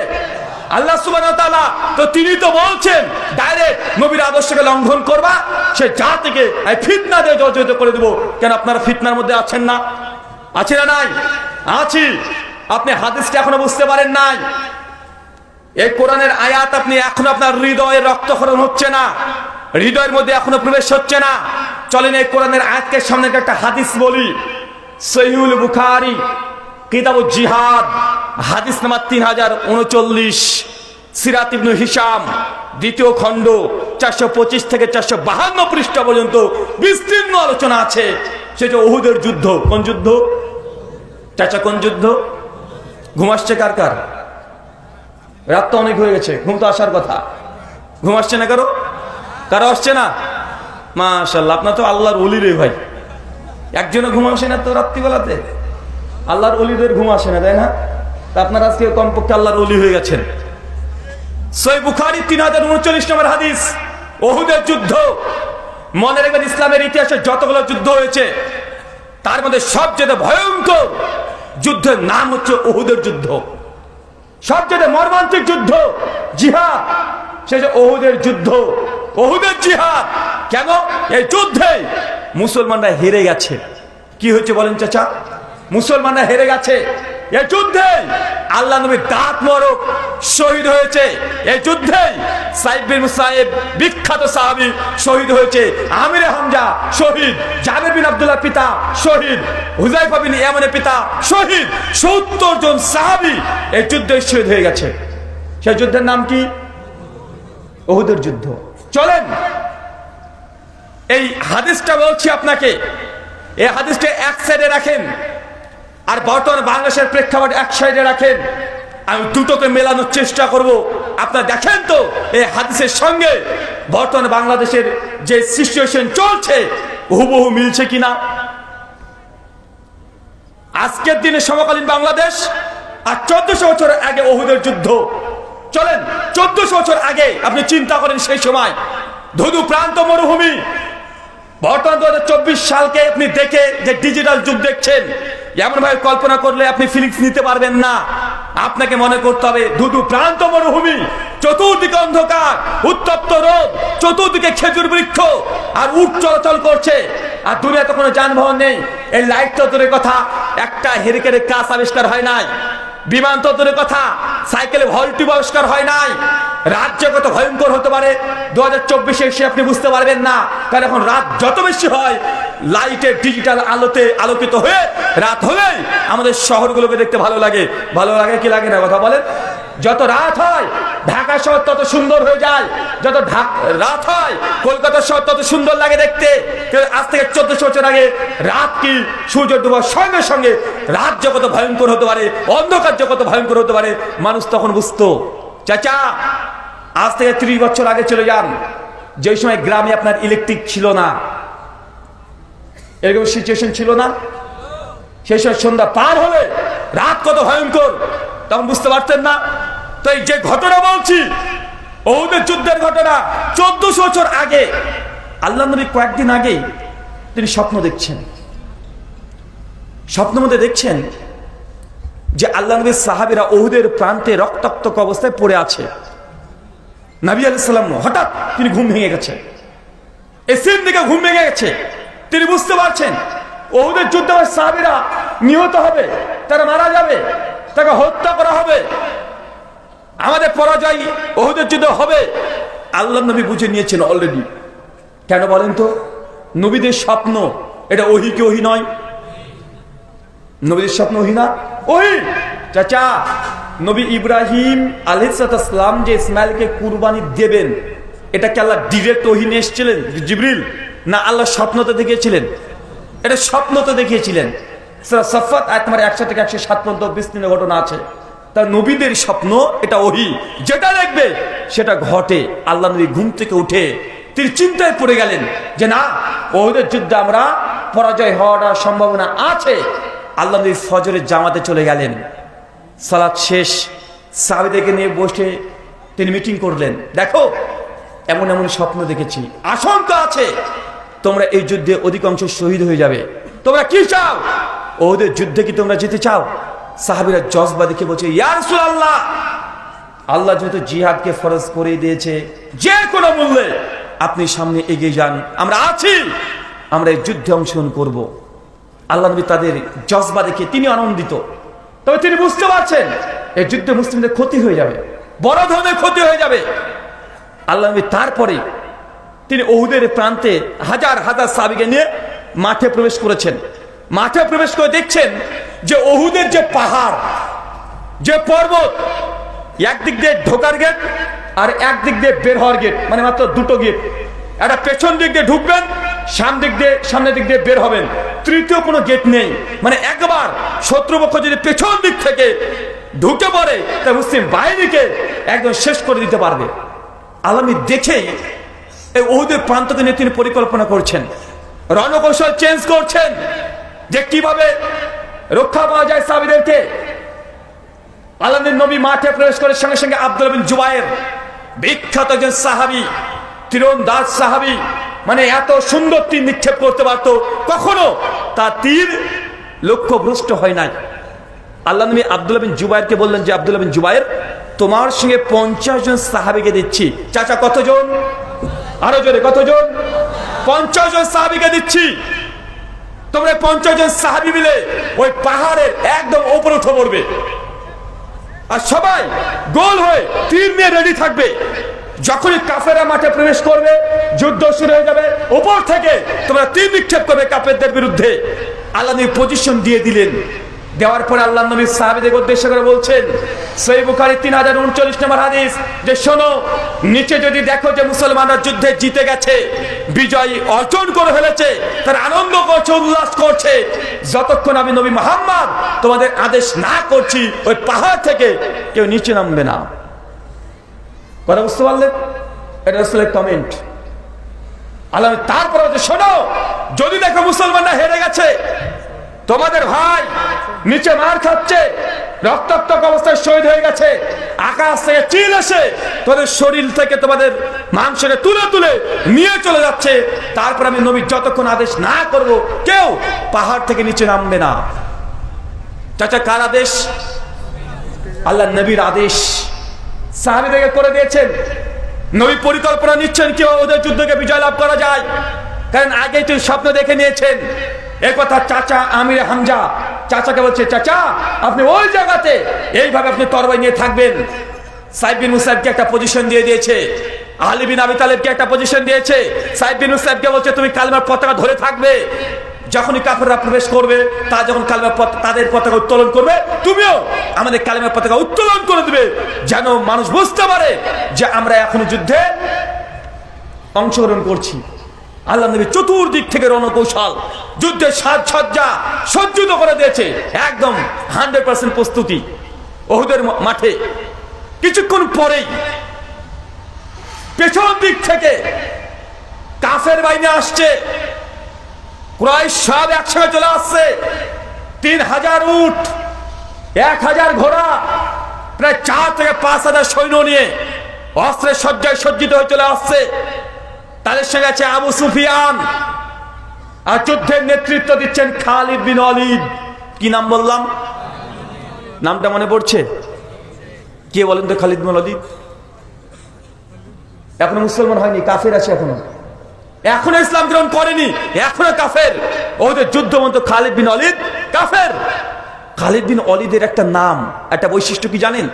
আল্লাহ সুবহানাহু ওয়া তাআলা। তো তিনি তো বলছেন ডাইরেক্ট নবীর আদর্শকে লঙ্ঘন করবা, সে জাতিকে ফিতনা দিয়ে জর্জরিত করে দেব। কেন আপনারা ফিতনার মধ্যে আছেন না? আছে না নাই? আছি। আপনি হাদিসটা এখনো বুঝতে পারেন নাই। এই কোরআনের আয়াত আপনি এখনো আপনার হৃদয়ে রক্তক্ষরণ হচ্ছে না, হৃদয়ের মধ্যে এখনো প্রবেশ হচ্ছে না। চলেন এই কোরআনের আয়াতকে সামনে একটা হাদিস বলি। সহিহুল বুখারী কিতাবুল জিহাদ হাদিস নাম্বার 3039, সিরাত ইবনে হিশাম দ্বিতীয় খণ্ড 425 থেকে 452 পৃষ্ঠা পর্যন্ত বিস্তীর্ণ আলোচনা আছে। সেটা উহুদের যুদ্ধ। কোন যুদ্ধ চাচা? কোন যুদ্ধ? ঘুম আসছে কার কার? রাত তো অনেক হয়ে গেছে, ঘুম তো আসার কথা। ঘুম আসছে না কারো? কারো আসছে না? মাশাআল্লাহ, আপনার তো আল্লাহর ওলি রে ভাই। একজনও ঘুম আসে না তো রাত্রিবেলাতে? আল্লাহর ওলিদের ঘুম আসে না, তাই না? তা আপনার আজকে কমপক্ষে আল্লাহর ওলি হয়ে গেছেন। সহিহ বুখারী 3039 নম্বর হাদিস, উহুদের যুদ্ধ। মনে রাখবেন, ইসলামের ইতিহাসে যতগুলো যুদ্ধ হয়েছে তার মধ্যে সবচেয়ে ভয়ঙ্কর যুদ্ধের নাম হচ্ছে উহুদের যুদ্ধ। সবচেয়ে মর্মান্তিক যুদ্ধ, জিহাদ, সে যে উহুদের যুদ্ধ, উহুদের জিহাদ। কেন? এই যুদ্ধে মুসলমানরা হেরে গেছে। কি হয়েছে বলেন চাচা? মুসলমানরা হেরে গেছে। এই যুদ্ধে আল্লাহ নবীর দাঁত মোবারক শহীদ হয়েছে। এই যুদ্ধে সাইদ বিন মুসাইব বিখ্যাত সাহাবী শহীদ হয়েছে। আমিরে হামজা শহীদ, জাবের বিন আব্দুল্লাহ পিতা শহীদ, হুযায়ফা বিন ইয়ামানের পিতা শহীদ। 70 জন সাহাবী এই যুদ্ধে শহীদ হয়ে গেছে। সেই যুদ্ধের নাম কি? উহুদের যুদ্ধ। চলেন এই হাদিসটা বলছি আপনাকে, এই হাদিসটা এক সাইডে রাখেন আর বর্তমান বাংলাদেশের প্রেক্ষাপট এক সাইডে রাখেন। আমি দুটোকে মেলানোর চেষ্টা করব। আপনারা দেখেন তো এই হাদিসের সঙ্গে বর্তমান বাংলাদেশের যে সিচুয়েশন চলছে হুবহু মিলছে কিনা। আজকের দিনে সমকালীন বাংলাদেশ আর 1400 বছর আগে উহুদের যুদ্ধ। চলেন 1400 বছর আগে আপনি চিন্তা করেন, সেই সময় ধুধু প্রান্ত মরুভূমি। বর্তমান 2024 সালকে আপনি দেখে যে ডিজিটাল যুগ দেখছেন, এমন ভাবে কল্পনা করলে আপনি ফিলিংস নিতে পারবেন না। আপনাকে মনে করতে হবে ধুধু প্রান্ত মরুভূমি, চতুর্দিকে অন্ধকার, উত্তপ্ত রোদ, চতুর্দিকে খেজুর বৃক্ষ আর উট চলাচল করছে। আর দুনিয়াতে কোনো যানবাহন নেই। এই লাইট তো দূরের কথা, একটা হেরিকেনের কাজ আবিষ্কার হয় নাই। বিমান তো দূরের কথা, সাইকেলে ভল্টিউব আবিষ্কার হয় নাই। রাজ্য কত ভয়ঙ্কর হতে পারে 2024 এসে আপনি বুঝতে পারবেন না। কারণ এখন রাত যত বেশি হয়, লাইটের ডিজিটাল আলোতে আলোকিত হয়ে রাত হলেই আমাদের শহরগুলোকে দেখতে ভালো লাগে। ভালো লাগে কি লাগে না কথা বলেন? যত রাত হয় ঢাকা শহর তত সুন্দর হয়ে যায়, যত রাত হয় কলকাতা শহর তত সুন্দর লাগে দেখতে। আজ থেকে 1400 বছর আগে রাত কি সূর্য ডোবার সঙ্গে সঙ্গে রাত জগত ভয়ঙ্কর হতে পারে, অন্ধকার জগত ভয়ঙ্কর হতে পারে, মানুষ তখন বুঝতো। চাচা আজ থেকে 30 বছর আগে চলে যান, যে সময় গ্রামে আপনার ইলেকট্রিক ছিল না, এরকম সিচুয়েশন ছিল না। সেই সময় সন্ধ্যা পার হলে রাত কত ভয়ঙ্কর, তখন বুঝতে পারতেন না। তো এই যে ঘটনা বলছি, উহুদের যুদ্ধের ঘটনা 1400 বছর আগে, আল্লাহ নবী কয়েকদিন আগেই তিনি স্বপ্ন দেখছেন। স্বপ্নের মধ্যে দেখছেন যে আল্লাহ নবীর সাহাবীরা উহুদের প্রান্তে রক্তাক্ত অবস্থায় পড়ে আছে। নবী আলাইহিস সালাম হঠাৎ তিনি ঘুম ভেঙে গেছে, এসিন দিকে ঘুম ভেঙে গেছে। তিনি বুঝতে পারছেন উহুদের যুদ্ধে সাহাবীরা নিহত হবে, তারা মারা যাবে, তাকে হত্যা করা হবে, আমাদের পরাজয় উহুদের যুদ্ধ হবে। আল্লাহ নবী বুঝে নিয়েছেন অলরেডি। কেন বলেন তো? নবীদের স্বপ্ন এটা ওহী কি ওহী নয়? নবীদের স্বপ্ন ওহী না? ওহী। চাচা নবী ইব্রাহিম আলাইহিস সালাম যে ইসমাইলকে কুরবানি দেবেন, এটা কি আল্লাহ ডিরেক্ট ওহী নিয়ে এসেছিলেন জিবরিল, না আল্লাহ স্বপ্নতে দেখিয়েছিলেন? এটা স্বপ্নতে দেখিয়েছিলেন। সূরা সাফফাত আয়াত নম্বর 100 থেকে 107 পর্যন্ত বিস্তীর্ণ ঘটনা আছে। তার নবীদের স্বপ্ন এটা ওহী, যেটা দেখবে সেটা ঘটে। আল্লাহ নবী ঘুম থেকে উঠে তিনি চিন্তায় পড়ে গেলেন যে না, ওহুদের যুদ্ধে আমরা পরাজয় হওয়ার সম্ভাবনা আছে। আল্লাহ নবী ফজরের জামাতে চলে গেলেন। সালাত শেষ, সাহাবীদেরকে নিয়ে বসে তিনি মিটিং করলেন। দেখো, এমন এমন স্বপ্ন দেখেছি, আশঙ্কা আছে তোমরা এই যুদ্ধে অধিকাংশ শহীদ হয়ে যাবে। তোমরা কি চাও? ওদের যুদ্ধে কি তোমরা যেতে চাও? সাহাবীরা জজবা দেখে বলছে, ইয়া রাসূলুল্লাহ, আল্লাহ যেহেতু জিহাদকে ফরজ করে দিয়েছে, যে কোনো মূল্যে আপনি সামনে এগিয়ে যান, আমরা আছি, আমরা এই যুদ্ধে অংশগ্রহণ করব। আল্লাহ নবী তাদের জজবা দেখে তিনি আনন্দিত। তবে তিনি বুঝতে পারছেন এই যুদ্ধে মুসলিমদের ক্ষতি হয়ে যাবে, বড় ধরনের ক্ষতি হয়ে যাবে। আল্লাহ নবী তারপরে তিনি ওহুদের প্রান্তে হাজার হাজার সাহাবীকে নিয়ে মাঠে প্রবেশ করেছেন। মাঠে প্রবেশ করে দেখছেন যে ওহুদের যে পাহাড়, যে পর্বত, একদিক দিয়ে ঢোকার গেট আর একদিক দিয়ে বের হওয়ার গেট, মানে মাত্র দুটো গেট। একটা পেছন দিক দিয়ে ঢুকবেন, সামনের দিক দিয়ে বের হবেন, তৃতীয় কোনো গেট নেই। মানে একবার শত্রুপক্ষ যদি পেছন দিক থেকে ঢুকে পড়ে তা মুসলিম বাহিনীকে একদম শেষ করে দিতে পারবে। আল্লাহ দেখেই এই ওহুদের প্রান্তকে নিয়ে তিনি পরিকল্পনা করছেন, রণকৌশল চেঞ্জ করছেন যে কিভাবে রক্ষা পাওয়া যায় সাহাবীদেরকে। আল্লাহর নবী মাঠে প্রবেশ করার সঙ্গে সঙ্গে আব্দুল্লাহ বিন জুবায়ের, বিখ্যাত একজন সাহাবী, তীরন্দাজ সাহাবী, মানে এত সুন্দর তীর নিক্ষেপ করতে পারত, কখনো তার তীর লক্ষ্যভ্রষ্ট হয় নাই। আল্লাহ নবী আব্দুল্লাহ বিন জুবায়েরকে বললেন যে আব্দুল্লাহ বিন জুবায়ের, তোমার সঙ্গে 50 জন সাহাবীকে দিচ্ছি। চাচা কতজন? আরো জোরে, কতজন? 50 জন সাহাবীকে দিচ্ছি। তোমরা 50 জন সাহাবী মিলে ওই পাহাড়ের একদম উপরে উঠে পড়বে, আর সবাই গোল হয়ে তীর নিয়ে রেডি থাকবে। যখনই কাফেররা মাঠে প্রবেশ করবে, যুদ্ধ শুরু হয়ে যাবে, উপর থেকে তোমরা তীর নিক্ষেপ করবে কাফেরদের বিরুদ্ধে। আল্লাহ নবী পজিশন দিয়ে দিলেন। দেওয়ার পরে আল্লাহ নবী সাহাবীদের উদ্দেশ্য করে বলছেন, সহিহ বুখারী 3039 নম্বর হাদিস, যে শোনো, নিচে যদি দেখো যে মুসলমানরা যুদ্ধে জিতে গেছে, বিজয় অর্জন করে ফেলেছে, তারা আনন্দ করছে, উল্লাস করছে, যতক্ষণ আমি নবী মুহাম্মদ তোমাদের আদেশ না করছি ওই পাহাড় থেকে কেউ নিচে নামবে না। কথা বুঝতে পারলেন? এটা আসলে কমেন্ট। আল্লাহ তারপরে শোনো, যদি দেখো মুসলমানরা হেরে গেছে, তোমাদের ভাই নিচে মার খাচ্ছে, রক্তাক্ত অবস্থায় শহীদ হয়ে গেছে, আকাশ থেকে চিল এসে তোমাদের শরীর থেকে তোমাদের মাংসকে তুলে তুলে নিয়ে চলে যাচ্ছে, তারপর আমি নবী যতক্ষণ আদেশ না করব কেউ পাহাড় থেকে নিচে নামবে না। চাচা কার আদেশ? আল্লাহ নবীর আদেশ। সাহাবীদেরকে করে দিয়েছেন, নবী পরিকল্পনা নিচ্ছেন কিভাবে ওদের যুদ্ধকে বিজয় লাভ করা যায়, কারণ আগেই তুই স্বপ্ন দেখে নিয়েছেন। এই কথা চাচা আমির হামজা চাচাকে বলছে, চাচা আপনি ওই জায়গাতে এইভাবে আপনি তরবারি নিয়ে থাকবেন। সাইদ বিন মুসাইবকে একটা পজিশন দিয়ে দিয়েছে, আলী বিন আবি তালেবকে একটা পজিশন দিয়েছে। সাইদ বিন মুসাইবকে বলছে তুমি কালেমার পতাকা ধরে থাকবে, যখনই কাফেররা প্রবেশ করবে, তারা যখন তাদের পতাকা উত্তোলন করবে, তুমিও আমাদের কালেমার পতাকা উত্তোলন করে দিবে, যেন মানুষ বুঝতে পারে যে আমরা এখনো যুদ্ধে অংশগ্রহণ করছি। আল্লাহ নবী চতুর্দিক থেকে রণকৌশল, যুদ্ধের সাজসজ্জা সজ্জিত করে দিয়েছে, একদম 100% প্রস্তুতি। ওহুদের মাঠে কিছুক্ষণ পরেই পেছন দিক থেকে কাফের বাহিনী আসছে, কুরাইশ সব একসঙ্গে চলে আসছে। 3000 উট, 1000 ঘোড়া, প্রায় 4 থেকে 5000 সৈন্য নিয়ে অস্ত্রের সজ্জায় সজ্জিত হয়ে চলে আসছে। তাদের সঙ্গে আছে আবু সুফিয়ান, আর যুদ্ধের নেতৃত্ব দিচ্ছেন খালিদ বিন ওয়ালিদ। কি নাম বললাম? নামটা মনে পড়ছে? কে বলেন তো? খালিদ বিন ওয়ালিদ এখনো মুসলমান হয়নি, কাফের আছে, এখনো ইসলাম গ্রহণ করেনি, এখনো কাফের। ওদের যুদ্ধমন্ত খালিদ বিন ওয়ালিদ কাফের। খালিদ বিন ওয়ালিদের একটা নাম, একটা বৈশিষ্ট্য কি জানেন?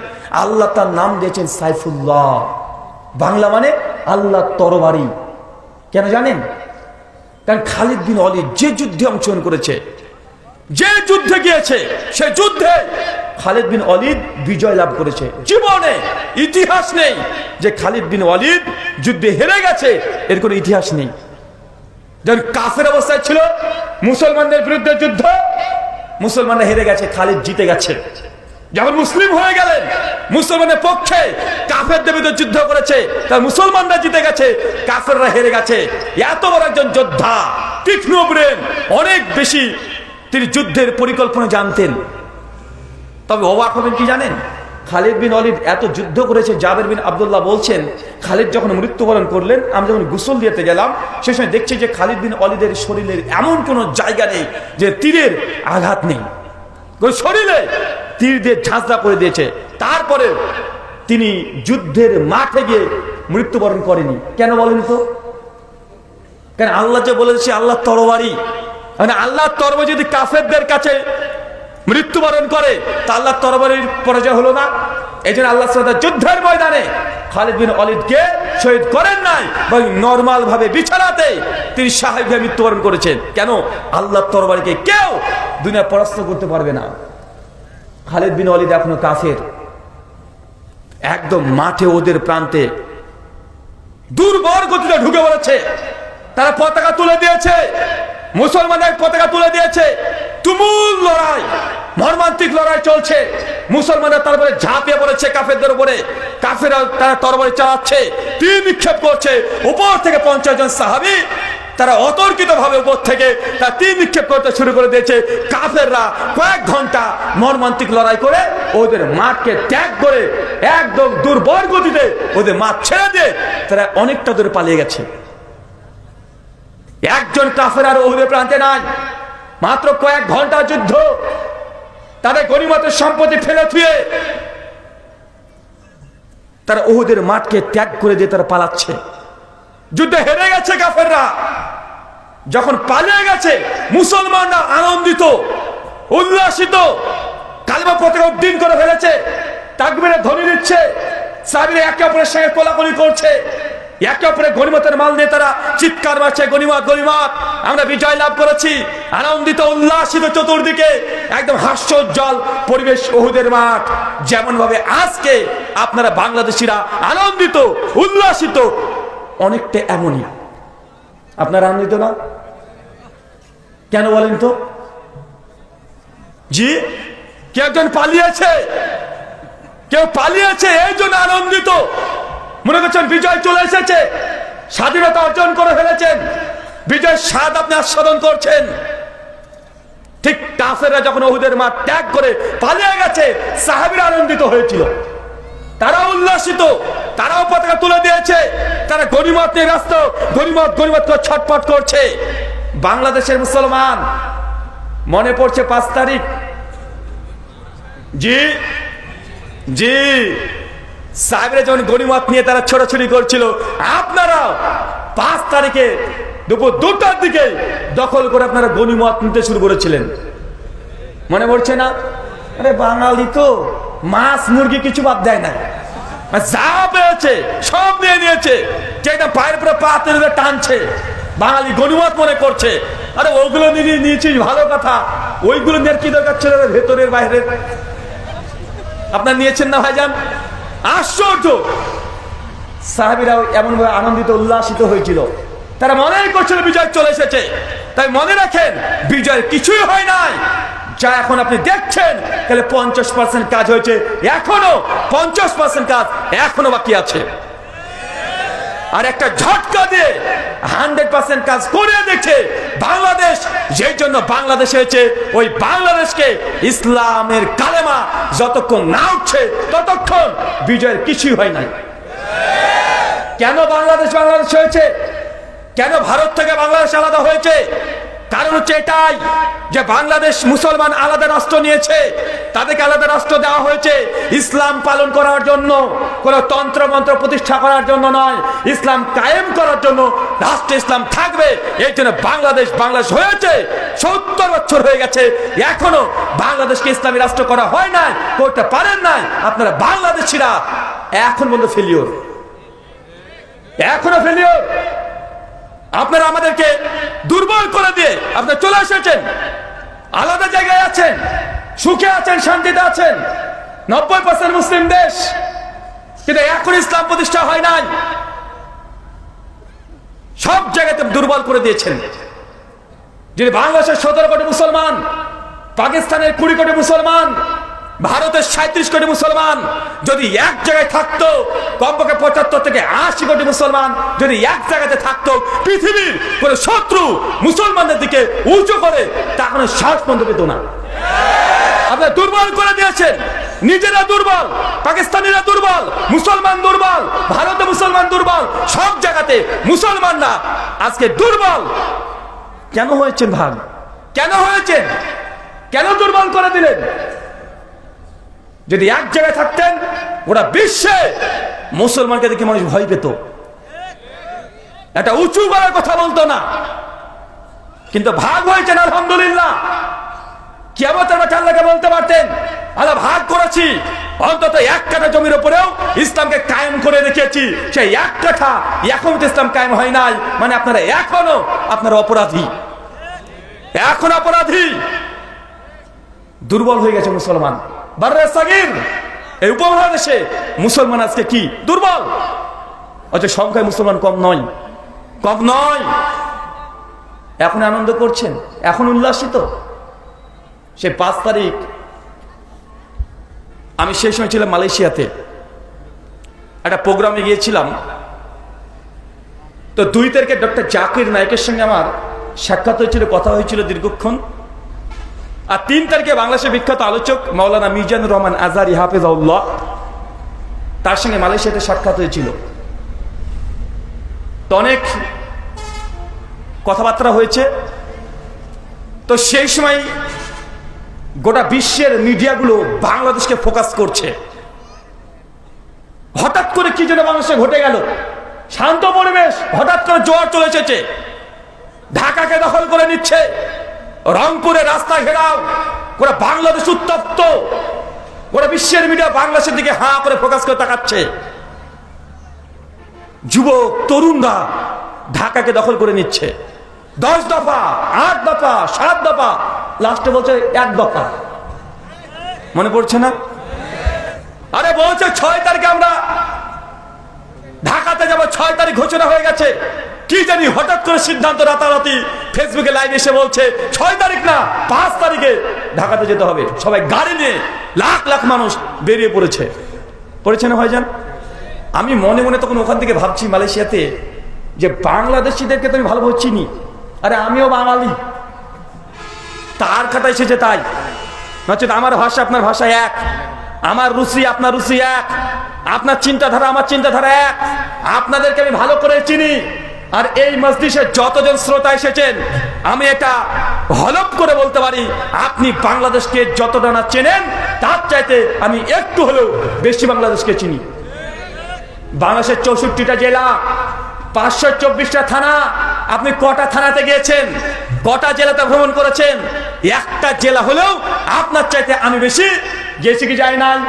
আল্লাহ তার নাম দিয়েছেন সাইফুল্লাহ, বাংলা মানে আল্লাহ তরবারি। কেন জানেন? কারণ খালিদ বিন ওয়ালিদ যে যুদ্ধে অংশগ্রহণ করেছে, যে যুদ্ধে গিয়েছে, সে যুদ্ধে খালিদ বিন ওয়ালিদ বিজয় লাভ করেছে। জীবনে ইতিহাস নেই যে খালিদ বিন ওয়ালিদ যুদ্ধে হেরে গেছে, এর কোনো ইতিহাস নেই। যখন কাফের অবস্থায় ছিল, মুসলমানদের বিরুদ্ধে যুদ্ধ, মুসলমানরা হেরে গেছে, খালিদ জিতে গেছে। যখন মুসলিম হয়ে গেলেন, মুসলমানের পক্ষে কাফেরদের বিরুদ্ধে যুদ্ধ করেছে, তার মুসলমানরা জিতে গেছে, কাফেররা হেরে গেছে। এত বড় একজন যোদ্ধা, তীক্ষ্ণ ব্রেন, অনেক বেশি তিনি যুদ্ধের পরিকল্পনা জানতেন। তবে অবাক হবেন কি জানেন, খালিদ বিন ওয়ালিদ এত যুদ্ধ করেছে, জাবের বিন আব্দুল্লাহ বলছেন খালিদ যখন মৃত্যুবরণ করলেন, আমি যখন গোসল দিতে গেলাম, সে সময় দেখছি যে খালিদ বিন ওয়ালিদের শরীরের এমন কোনো জায়গা নেই যে তীরের আঘাত নেই, শরীরে তীর দিয়ে ঝাঁঝরা করে দিয়েছে। তারপরে তিনি যুদ্ধের মাঠে গিয়ে মৃত্যুবরণ করেনি। কেন বলেন তো? কেন? আল্লাহ যে বলেছে আল্লাহ তরবারি, মানে আল্লাহ তরবারি যদি কাফেরদের কাছে মৃত্যুবরণ করে তা আল্লাহ তরবারির পরাজয় হলো না? এই জন্য আল্লাহ যুদ্ধের ময়দানে খালিদ বিন ওয়ালিদকে শহীদ করেন নাই, বরং নরমাল ভাবে বিছানাতে তিনি স্বাভাবিকভাবে মৃত্যুবরণ করেছেন। কেন? আল্লাহ তরবারিকে কেউ দুনিয়া পরাস্ত করতে পারবে না। খালিদ বিন ওয়ালিদ এখনো কাফের, একদম মাঠে ওদের প্রান্তে দুর্বল গতিতে ঢুকে পড়েছে। তারা পতাকা তুলে দিয়েছে, মুসলমানদের পতাকা তুলে দিয়েছে, তুমুল লড়াই, মর্মান্তিক লড়াই চলছে। মুসলমানরা তারপরে ঝাঁপিয়ে পড়েছে কাফেরদের উপরে, কাফেররা তারা তরবারি চালাচ্ছে, তীর নিক্ষেপ করছে। উপর থেকে 50 জন সাহাবী তারা অতর্কিত ভাবে উপর থেকে তারা তীর নিক্ষেপ করতে শুরু করে দিয়েছে। কাফেররা কয়েক ঘন্টা মর্মান্তিক লড়াই করে ওদের মাঠকে ত্যাগ করে একদম দুর্বল গতিতে ওদের মাঠ ছেড়ে দিয়ে তারা অনেকটা দূরে পালিয়ে গেছে। একজন কাফের আর ওদের প্রান্তে নাই, মাত্র কয়েক ঘন্টা যুদ্ধ, তাদের গনিমতের সম্পত্তি ফেলে থুয়ে তারা ওদের মাঠকে ত্যাগ করে দিয়ে তারা পালাচ্ছে। যুদ্ধে হেরে গেছে কাফেররা, যখন পালিয়ে গেছে মুসলমানরা আনন্দিত, উল্লাসিত, কালিমা পতাকা উড্ডীন করে ফেলেছে, তাকবীরের ধ্বনি দিচ্ছে, সাহাবীরা একে অপরের সঙ্গে কোলাকুলি করছে, একে অপরের গনিমতের মাল নিয়ে তারা চিৎকার মারছে, গনিমত গনিমত, আমরা বিজয় লাভ করেছি। আনন্দিত উল্লাসিত, চতুর্দিকে একদম হাস্যোজ্জ্বল পরিবেশ উহুদের মাঠ। যেমন ভাবে আজকে আপনারা বাংলাদেশিরা আনন্দিত উল্লাসিত, অনেকটা এমনই। আপনারা আনন্দিত না? কেন বলেন তো? জি, কেউ একজন পালিয়েছে, কেউ পালিয়েছে, এই জন্য আনন্দিত। মনে করছেন বিজয় চলে এসেছে, স্বাধীনতা অর্জন করে ফেলেছেন, বিজয়ের স্বাদ আপনি আস্বাদন করছেন। ঠিক কাফেররা যখন উহুদের মাঠ ত্যাগ করে পালিয়ে গেছে, সাহাবীরা আনন্দিত হয়েছিল, তারা উল্লাসিত, তারাও পতাকা তুলে দিয়েছে, তারা গনিমত নিয়ে ব্যস্ত, গনিমত গনিমত করে ছটপট করছে। বাংলাদেশের মুসলমান মনে পড়ছে 5 তারিখ, জি জি, সাহেবরা যখন গনিমত নিয়ে তারা ছোটাছুটি করছিল, আপনারা 5 তারিখে দুপুর 2টার দিকে দখল করে আপনারা গনিমত নিতে শুরু করেছিলেন। মনে পড়ছে না? আরে বাঙালি তো মাছ মুরগি কিছু বাদ দেয় না, যা পেয়েছে সব নিয়ে নিয়েছে, যেটা পায়ের পরে পা তুলে টানছে, বাঙালি গনিমত মনে করছে। আরে ওগুলো নিয়ে নিয়েছিস ভালো কথা, ওইগুলো নিয়ে কি দরকার ছিল? ভেতরের বাইরের আপনার নিয়েছেন না ভাইজান? আশ্চর্য! সাহাবীরাও এমনভাবে আনন্দিত উল্লাসিত হয়েছিল, তারা মনে করছিল বিজয় চলে এসেছে। তাই মনে রাখেন, বিজয় কিছুই হয় নাই। যা এখন আপনি দেখছেন, তাহলে 50% কাজ হয়েছে, এখনো 50% কাজ এখনো বাকি আছে। আর একটা ঝটকা দিয়ে 100% কাজ করে দেখছে বাংলাদেশ। যেই জন্য বাংলাদেশ হয়েছে, ওই বাংলাদেশকে ইসলামের কালেমা যতক্ষণ না উঠছে ততক্ষণ বিজয়ের কিছুই হয় নাই। কেন বাংলাদেশ বাংলাদেশ হয়েছে? কেন ভারত থেকে বাংলাদেশ আলাদা হয়েছে? কারণ হচ্ছে এটাই যে বাংলাদেশ মুসলমান আলাদা রাষ্ট্র নিয়েছে, তাদেরকে আলাদা রাষ্ট্র দেওয়া হয়েছে ইসলাম পালন করার জন্য, কোনো তন্ত্র মন্ত্র প্রতিষ্ঠা করার জন্য নয়, ইসলাম কায়েম করার জন্য। রাষ্ট্রে ইসলাম থাকবে, এই জন্য বাংলাদেশ বাংলাদেশ হয়েছে। 70 বছর হয়ে গেছে, এখনো বাংলাদেশকে ইসলামী রাষ্ট্র করা হয় নাই, করতে পারেন নাই। আপনারা বাংলাদেশিরা এখন পর্যন্ত ফেলিওর, এখনো ফেলিওর। আপনারা আমাদেরকে দুর্বল করে দিয়ে আপনারা চলে এসেছেন, আলাদা জায়গায় আছেন। সুখে আছেন, শান্তিতে আছেন, 90% মুসলিম দেশ, কিন্তু এখন ইসলাম প্রতিষ্ঠা হয় নাই। সব জায়গাতে দুর্বল করে দিয়েছেন। যদি বাংলাদেশের 17 কোটি মুসলমান, পাকিস্তানের 20 কোটি মুসলমান, ভারতের 37 কোটি মুসলমান যদি এক জায়গায় থাকতো, কমপক্ষে 75 থেকে 80 কোটি মুসলমান যদি এক জায়গাতে থাকতো, পৃথিবীর কোন শত্রু মুসলমানদের দিকে উঁচু করে তখন সাহস বন্ধ পেত না। আপনারা দুর্বল করে দিয়েছেন, নিজেরা দুর্বল, পাকিস্তানিরা দুর্বল, মুসলমান দুর্বল, ভারতে মুসলমান দুর্বল, সব জায়গাতে মুসলমানরা আজকে দুর্বল। কেন হয়েছেন ভাগ? কেন হয়েছেন? কেন দুর্বল করে দিলেন? যদি এক জায়গায় থাকতেন, ওরা বিশ্বে মুসলমানকে দেখে মানুষ ভয় পেত, একটা উঁচু গলার কথা বলতো না। কিন্তু ভাগ হয়েছেন, আলহামদুলিল্লাহ। কিয়ামতের মাঠে আল্লাহকে বলতে পারতেন, আল্লাহ ভাগ করেছি, অন্তত 1 কাঠা জমির উপরেও ইসলামকে কায়েম করে রেখেছি। সেই 1 কাঠা এখন ইসলাম কায়েম হয় নাই, মানে আপনারা এখনো আপনারা অপরাধী, এখন অপরাধী। দুর্বল হয়ে গেছে মুসলমান। বাররে সাগির এই উপমহাদেশে মুসলমান আজকে কি দুর্বল। অথচ সংখ্যায় মুসলমান কম নয়, কম নয়। এখন আনন্দ করছেন, এখন উল্লাসিত। সে 5 তারিখ আমি সেই সময় ছিলাম মালয়েশিয়াতে, একটা প্রোগ্রামে গিয়েছিলাম। তো 2 তারিখে ডক্টর জাকির নায়েকের সঙ্গে আমার সাক্ষাৎ হয়েছিল, কথা হয়েছিল দীর্ঘক্ষণ। আর 3 তারিখে বাংলাদেশের বিখ্যাত আলোচক মাওলানা মিজানুর রহমান আজহারি হাফেজাউল্লাহ, তার সঙ্গে মালয়েশিয়াতে সাক্ষাৎ হয়েছিল। তো অনেক কথাবার্তা হয়েছে। তো সেই সময় গোটা বিশ্বের মিডিয়াগুলো বাংলাদেশকে ফোকাস করছে। হঠাৎ করে কি যেন বাংলাদেশে ঘটে গেল, শান্ত পরিবেশ, হঠাৎ করে জোয়ার চলে এসেছে, ঢাকাকে দখল করে নিচ্ছে, রংপুরে রাস্তা ঘেরাও, গোটা বাংলাদেশ উত্তপ্ত, গোটা বিশ্বের মিডিয়া বাংলাদেশের দিকে হাঁ করে ফোকাস করে তাকাচ্ছে। যুবক তরুণরা ঢাকাকে দখল করে নিচ্ছে। 10 দফা, 8 দফা, 7 দফা, লাস্টে বলছে 1 দফা। মনে পড়ছে না? আরে বলছে 6 তারিখে আমরা ঢাকাতে যাব, 6 তারিখ ঘোষণা হয়ে গেছে। কি জানি হঠাৎ করে সিদ্ধান্ত রাতারাতি ফেসবুকে লাইভ এসে বলছে 6 তারিখ না 5 তারিখে ঢাকাতে যেতে হবে। সবাই গাড়ি নিয়ে লাখ লাখ মানুষ বেরিয়ে পড়েছে না ভাইজান? আমি মনে মনে তখন ওখান থেকে ভাবছি মালয়েশিয়াতে যে বাংলাদেশিদেরকে তো আমি ভালোভাবে চিনি, আরে আমিও বাঙালি, তার খাতা এসেছে তাই। নচেত আমার ভাষা আপনার ভাষা এক, আমার রুচি আপনার রুচি এক, আপনার চিন্তাধারা আমার চিন্তাধারা এক, আপনাদেরকে আমি ভালো করে চিনি। আর এই মজলিসে যতজন শ্রোতা এসেছেন, আমি এটা হলফ করে বলতে পারি, আপনি বাংলাদেশকে যতটা না চেনেন তার চাইতে আমি একটু হলেও বেশি বাংলাদেশকে চিনি। বাংলাদেশের 64টা জেলা, 524টা থানা, আপনি কটা থানাতে গিয়েছেন, কটা জেলাতে ভ্রমণ করেছেন? একটা জেলা হলেও আপনার চাইতে আমি বেশি গেছি কি যাই নাই?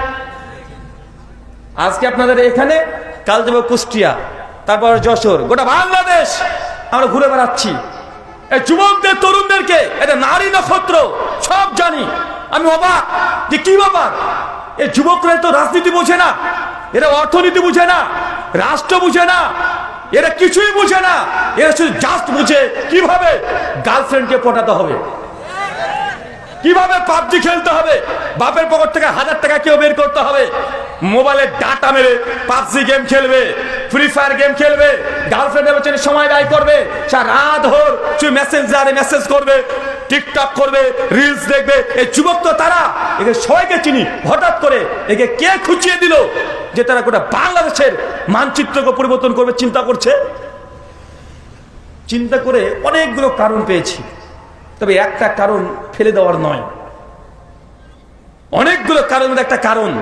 আজকে আপনাদের এখানে, কাল যাবো কুষ্টিয়া, তারপর যশোর, গোটা বাংলাদেশ আমরা ঘুরে বেড়াচ্ছি। এই যুবকদের তরুণদেরকে, এটা নারী নক্ষত্র সব জানি। আমি অবাক যে কি ব্যাপার, এই যুবকরা তো রাজনীতি বুঝে না, এরা অর্থনীতি বুঝে না, রাষ্ট্র বুঝে না, এরা কিছুই বুঝে না। এরা শুধু জাস্ট বুঝে কিভাবে গার্লফ্রেন্ডকে পটাতে হবে, কিভাবে পাবজি খেলতে হবে, বাপের পকেট থেকে 1000 টাকা কেউ বের করতে হবে, মোবাইলে ডাটা মেরে পাবজি গেম খেলবে, ফ্রি ফায়ার গেম খেলবে, গার্লফ্রেন্ডের পেছনে সময় ব্যয় করবে, সারা ধর শুধু মেসেঞ্জারে মেসেজ করবে, টিকটক করবে, রিলস দেখবে। এই যুবক তো তারা, একে সবাইকে চিনি। হঠাৎ করে একে কে খুঁচিয়ে দিল যে তারা গোটা বাংলাদেশের মানচিত্রকে পরিবর্তন করবে চিন্তা করছে? চিন্তা করে অনেকগুলো কারণ পেয়েছি, তবে একটা কারণ ফেলে দেওয়ার নয়, অনেকগুলো কারণের একটা কারণ।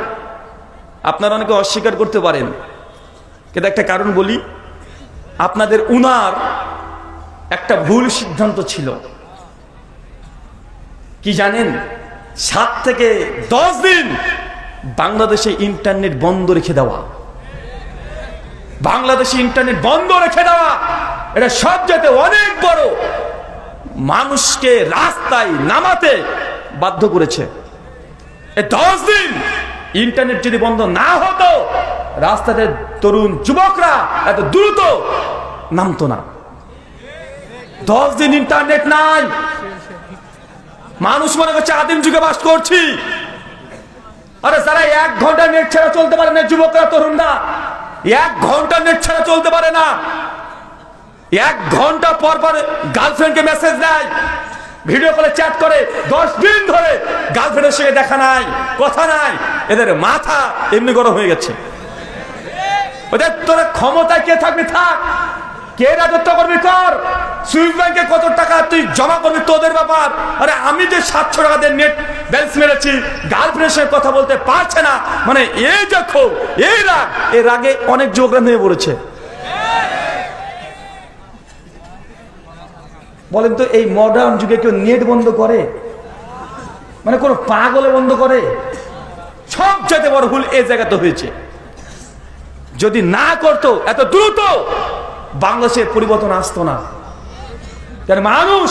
আপনারা অনেকে অস্বীকার করতে পারেন, কিন্তু একটা কারণ বলি, আপনাদের উনার একটা ভুল সিদ্ধান্ত ছিল। কি জানেন? 7 থেকে 10 দিন বাংলাদেশে ইন্টারনেট বন্ধ রেখে দেওয়া, বাংলাদেশে ইন্টারনেট বন্ধ রেখে দেওয়া, এটা সব জায়গাতে অনেক বড় মানুষকে রাস্তায় নামাতে বাধ্য করেছে। এই 10 দিন ইন্টারনেট যদি বন্ধ না হতো, রাস্তাতে তরুণ যুবকরা এত দ্রুত নামতো না। 10 দিন ইন্টারনেট নাই, মানুষ মনে করছে আদিম যুগে বাস করছি। আরে যারা 1 ঘন্টা নেট ছাড়া চলতে পারে না, যুবকরা তরুণরা 1 ঘন্টা নেট ছাড়া চলতে পারে না। 1 ঘন্টা পর পর গার্লফ্রেন্ডকে মেসেজ দেয়, ভিডিও কলে চ্যাট করে। 10 দিন ধরে গার্লফ্রেন্ডের সঙ্গে দেখা নাই, কথা নাই, এদের মাথা এমনি গরম হয়ে গেছে। ওদের তোরা ক্ষমতায় কে থাকবি থাক, কে রাজত্ব করবি কর, সুইস ব্যাংকে কত টাকা তুই জমা করবি তোদের ব্যাপার। আরে আমি যে 700 টাকা দিয়ে নেট ব্যালেন্স মেরেছি, গার্লফ্রেন্ডের সঙ্গে কথা বলতে পারছে না, মানে এই দেখো এই রাগ, এই রাগে অনেক যুবকরা নিয়ে পড়েছে। বলেন তো এই মডার্ন যুগে কেউ নেট বন্ধ করে? মানে কোন পাগলে বন্ধ করে? সবচেয়ে বড় ভুল এই জায়গাতে হয়েছে। যদি না করতো এত দ্রুত বাংলাদেশে পরিবর্তন আসতো না। কারণ মানুষ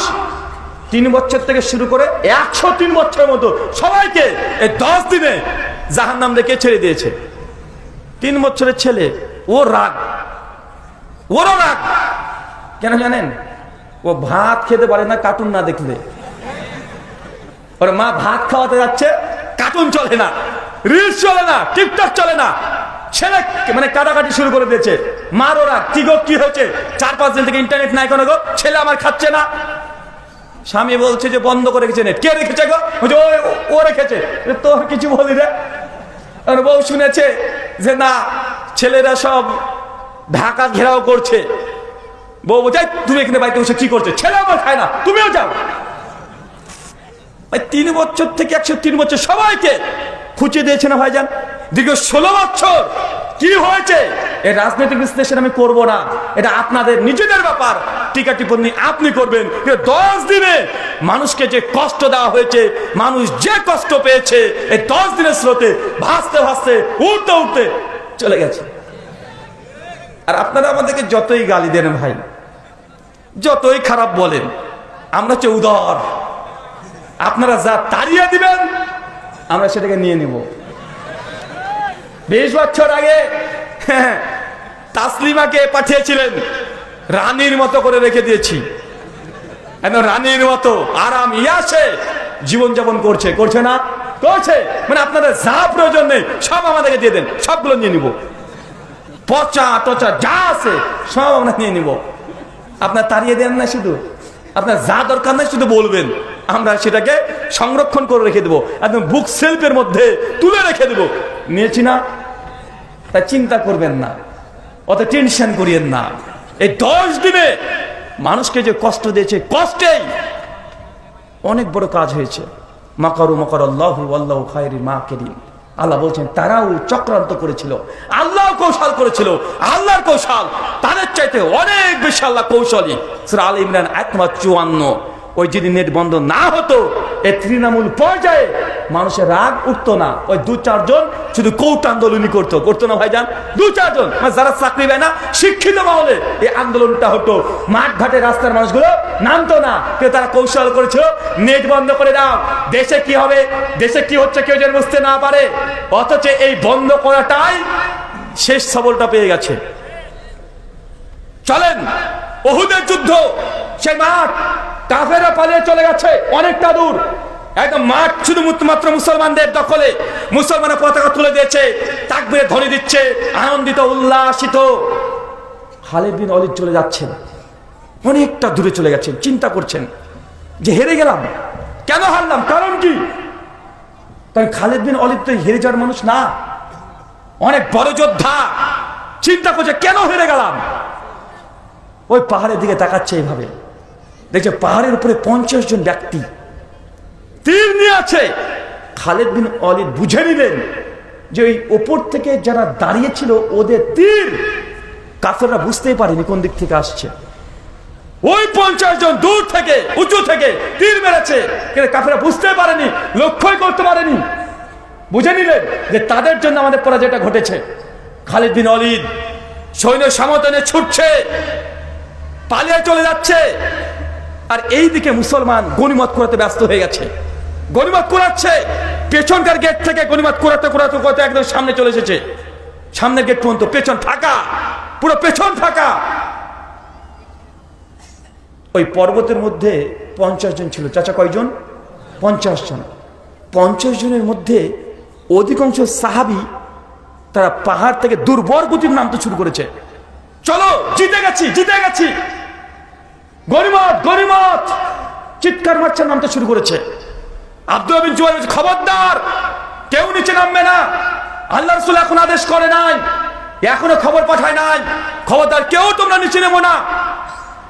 3 বছর থেকে শুরু করে 103 বছরের মতো সবাইকে এই 10 দিনে জাহান্নাম দেখে ছেড়ে দিয়েছে। 3 বছরের ছেলে, ও রাগ, ওরও রাগ। কেন জানেন? ও ভাত খেতে পারে না কার্টুন না দেখলে। ওর মা ভাত খাওয়াতে যাচ্ছে, কার্টুন চলে না, রিলস চলে না, টিকটক চলে না, ছেলে মানে কাটাকাটি শুরু করে দিয়েছে। মার ওরা কি গো, কি হয়েছে? 4-5 দিন থেকে ইন্টারনেট নাই কেন গো? ছেলে আমার খাচ্ছে না। স্বামী বলছে যে বন্ধ করে রেখেছে নেট। কে রেখেছে গো? ও রেখেছে। তোর কিছু বলি রে? আর বউ শুনেছে যে না, ছেলেরা সব ঢাকা ঘেরাও করছে। বউ বলছে তুমি এখানে বাড়িতে বসে কি করছে? ছেলে আমার খায় না, তুমিও যাও। 3 বছর থেকে 103 বছর সবাইকে খুঁচিয়ে দিয়েছে না ভাইজান? দীর্ঘ 16 বছর কি হয়েছে? এই রাজনৈতিক বিশ্লেষণ আমি করব না, এটা আপনাদের নিজেদের ব্যাপার, টিকা টিপ্পনী আপনি করবেন। 10 দিনে মানুষকে যে কষ্ট দেওয়া হয়েছে, মানুষ যে কষ্ট পেয়েছে, এই 10 দিনের স্রোতে ভাসতে ভাসতে উঠতে উঠতে চলে গেছে। আর আপনারা আমাদেরকে যতই গালি দেন ভাই, যতই খারাপ বলেন, আমরা হচ্ছে উদার। আপনারা যা তাড়িয়ে দিবেন আমরা সেটাকে নিয়ে নিব। 20 বছর আগে তাসলিমাকে পাঠিয়েছিলেন, রানীর মতো করে রেখে দিয়েছি। একদম রানীর মতো আরাম ইয়াসে জীবনযাপন করছে, করছে না? করছে। মানে আপনাদের যা প্রয়োজন নেই সব আমাদেরকে দিয়ে দেন, সবগুলো নিয়ে নিব। পচা টচা যা আছে সব আমরা নিয়ে নিব। আপনার তাড়িয়ে দেন না, শুধু আপনার যা দরকার নাই শুধু বলবেন, আমরা সেটাকে সংরক্ষণ করে রেখে দেবো, একদম বুক সেলফের মধ্যে তুলে রেখে দেবো। নিয়েছি না? তা চিন্তা করবেন না, অত টেনশন করিয়েন না। এই 10 দিনে মানুষকে যে কষ্ট দিয়েছে, কষ্টেই অনেক বড় কাজ হয়েছে। মাকারু মাকারাল্লাহু ওয়াল্লাহু খায়রুল মাকিরিন। আল্লাহ বলছেন তারাও চক্রান্ত করেছিল, আল্লাহ কৌশল করেছিল। আল্লাহর কৌশল তাদের চাইতে অনেক বেশি আল্লাহ কৌশলী। সূরা আল ইমরান আয়াত নম্বর 54। ওই যদি নেট বন্ধ না হতো, এই তৃণমূল পর্যায়ে মানুষের রাগ উঠতো না। ওই 2-4 জন শুধু কৌট আন্দোলনই করতো না ভাইজান। 2-4 জন যারা চাকরি পায় না, শিক্ষিত মহলে এই আন্দোলনটা হতো। মাঠ ঘাটে রাস্তার মানুষগুলো নামতো না, কিন্তু তারা কৌশল করেছিল নেট বন্ধ করে দাও, দেশে কি হবে, দেশে কি হচ্ছে কেউ যেন বুঝতে না পারে। অথচ এই বন্ধ করাটাই শেষ সবলটা পেয়ে গেছে। চলেন উহুদের যুদ্ধ, সেই মাঠ কাফেররা পালিয়ে চলে গেছে অনেকটা দূর, একদম মাঠ শুধু মাত্র মুসলমানদের দখলে। মুসলমানের পতাকা তুলে দিয়েছে, তাকবীরে ধ্বনি দিচ্ছে, আনন্দিত উল্লাসিত। খালিদ বিন ওয়ালিদ চলে যাচ্ছেন, অনেকটা দূরে চলে গেছেন। চিন্তা করছেন যে হেরে গেলাম, কেন হারলাম, কারণ কি? কারণ খালিদ বিন ওয়ালিদ তো হেরে যাওয়ার মানুষ না, অনেক বড় যোদ্ধা। চিন্তা করছে কেন হেরে গেলাম। ওই পাহাড়ের দিকে তাকাচ্ছে, এইভাবে দেখছে পাহাড়ের উপরে 50 জন ব্যক্তি তীর নিয়ে আছে। খালিদ বিন ওয়ালিদ বুঝে নিলেন যে ওই ওপর থেকে যারা দাঁড়িয়ে ছিল ওদের তীর কাফেররা বুঝতেই পারেনি কোন দিক থেকে আসছে। ওই 50 জন দূর থেকে উঁচু থেকে তীর মেরেছে, কিন্তু কাফেররা বুঝতে পারেনি, লক্ষ্যই করতে পারেনি। বুঝে নিলেন যে তাদের জন্য আমাদের পরাজয়টা ঘটেছে। খালিদ বিন ওয়ালিদ সৈন্য সমর্থনে ছুটছে, পালিয়ে চলে যাচ্ছে। আর এই দিকে মুসলমান গনিমত করাতে ব্যস্ত হয়ে গেছে, গনিমত করাচ্ছে। পেছনকার গেট থেকে গনিমত কুড়াতে কুড়াতে কুড়াতে একদম সামনে চলে এসেছে। সামনের গেট পর্যন্ত, পেছন ফাঁকা, পুরো পেছন ফাঁকা। ওই পর্বতের মধ্যে 50 জন ছিল। চাচা কয়জন? 50 জন। 50 জনের মধ্যে অধিকাংশ সাহাবী তারা পাহাড় থেকে দুর্বল গতির নামতে শুরু করেছে। চলো, জিতে গেছি, জিতে গেছি, গনিমত গনিমত চিৎকার মারছে, নামতে শুরু করেছে। আব্দুল্লাহ বিন জুবাইর বলছে, খবরদার, কেউ নিচে নামবে না, আল্লাহ রাসূল এখন আদেশ করে নাই, এখনো খবর পাঠায় নাই, খবরদার কেউ তোমরা নিচে নেমো না।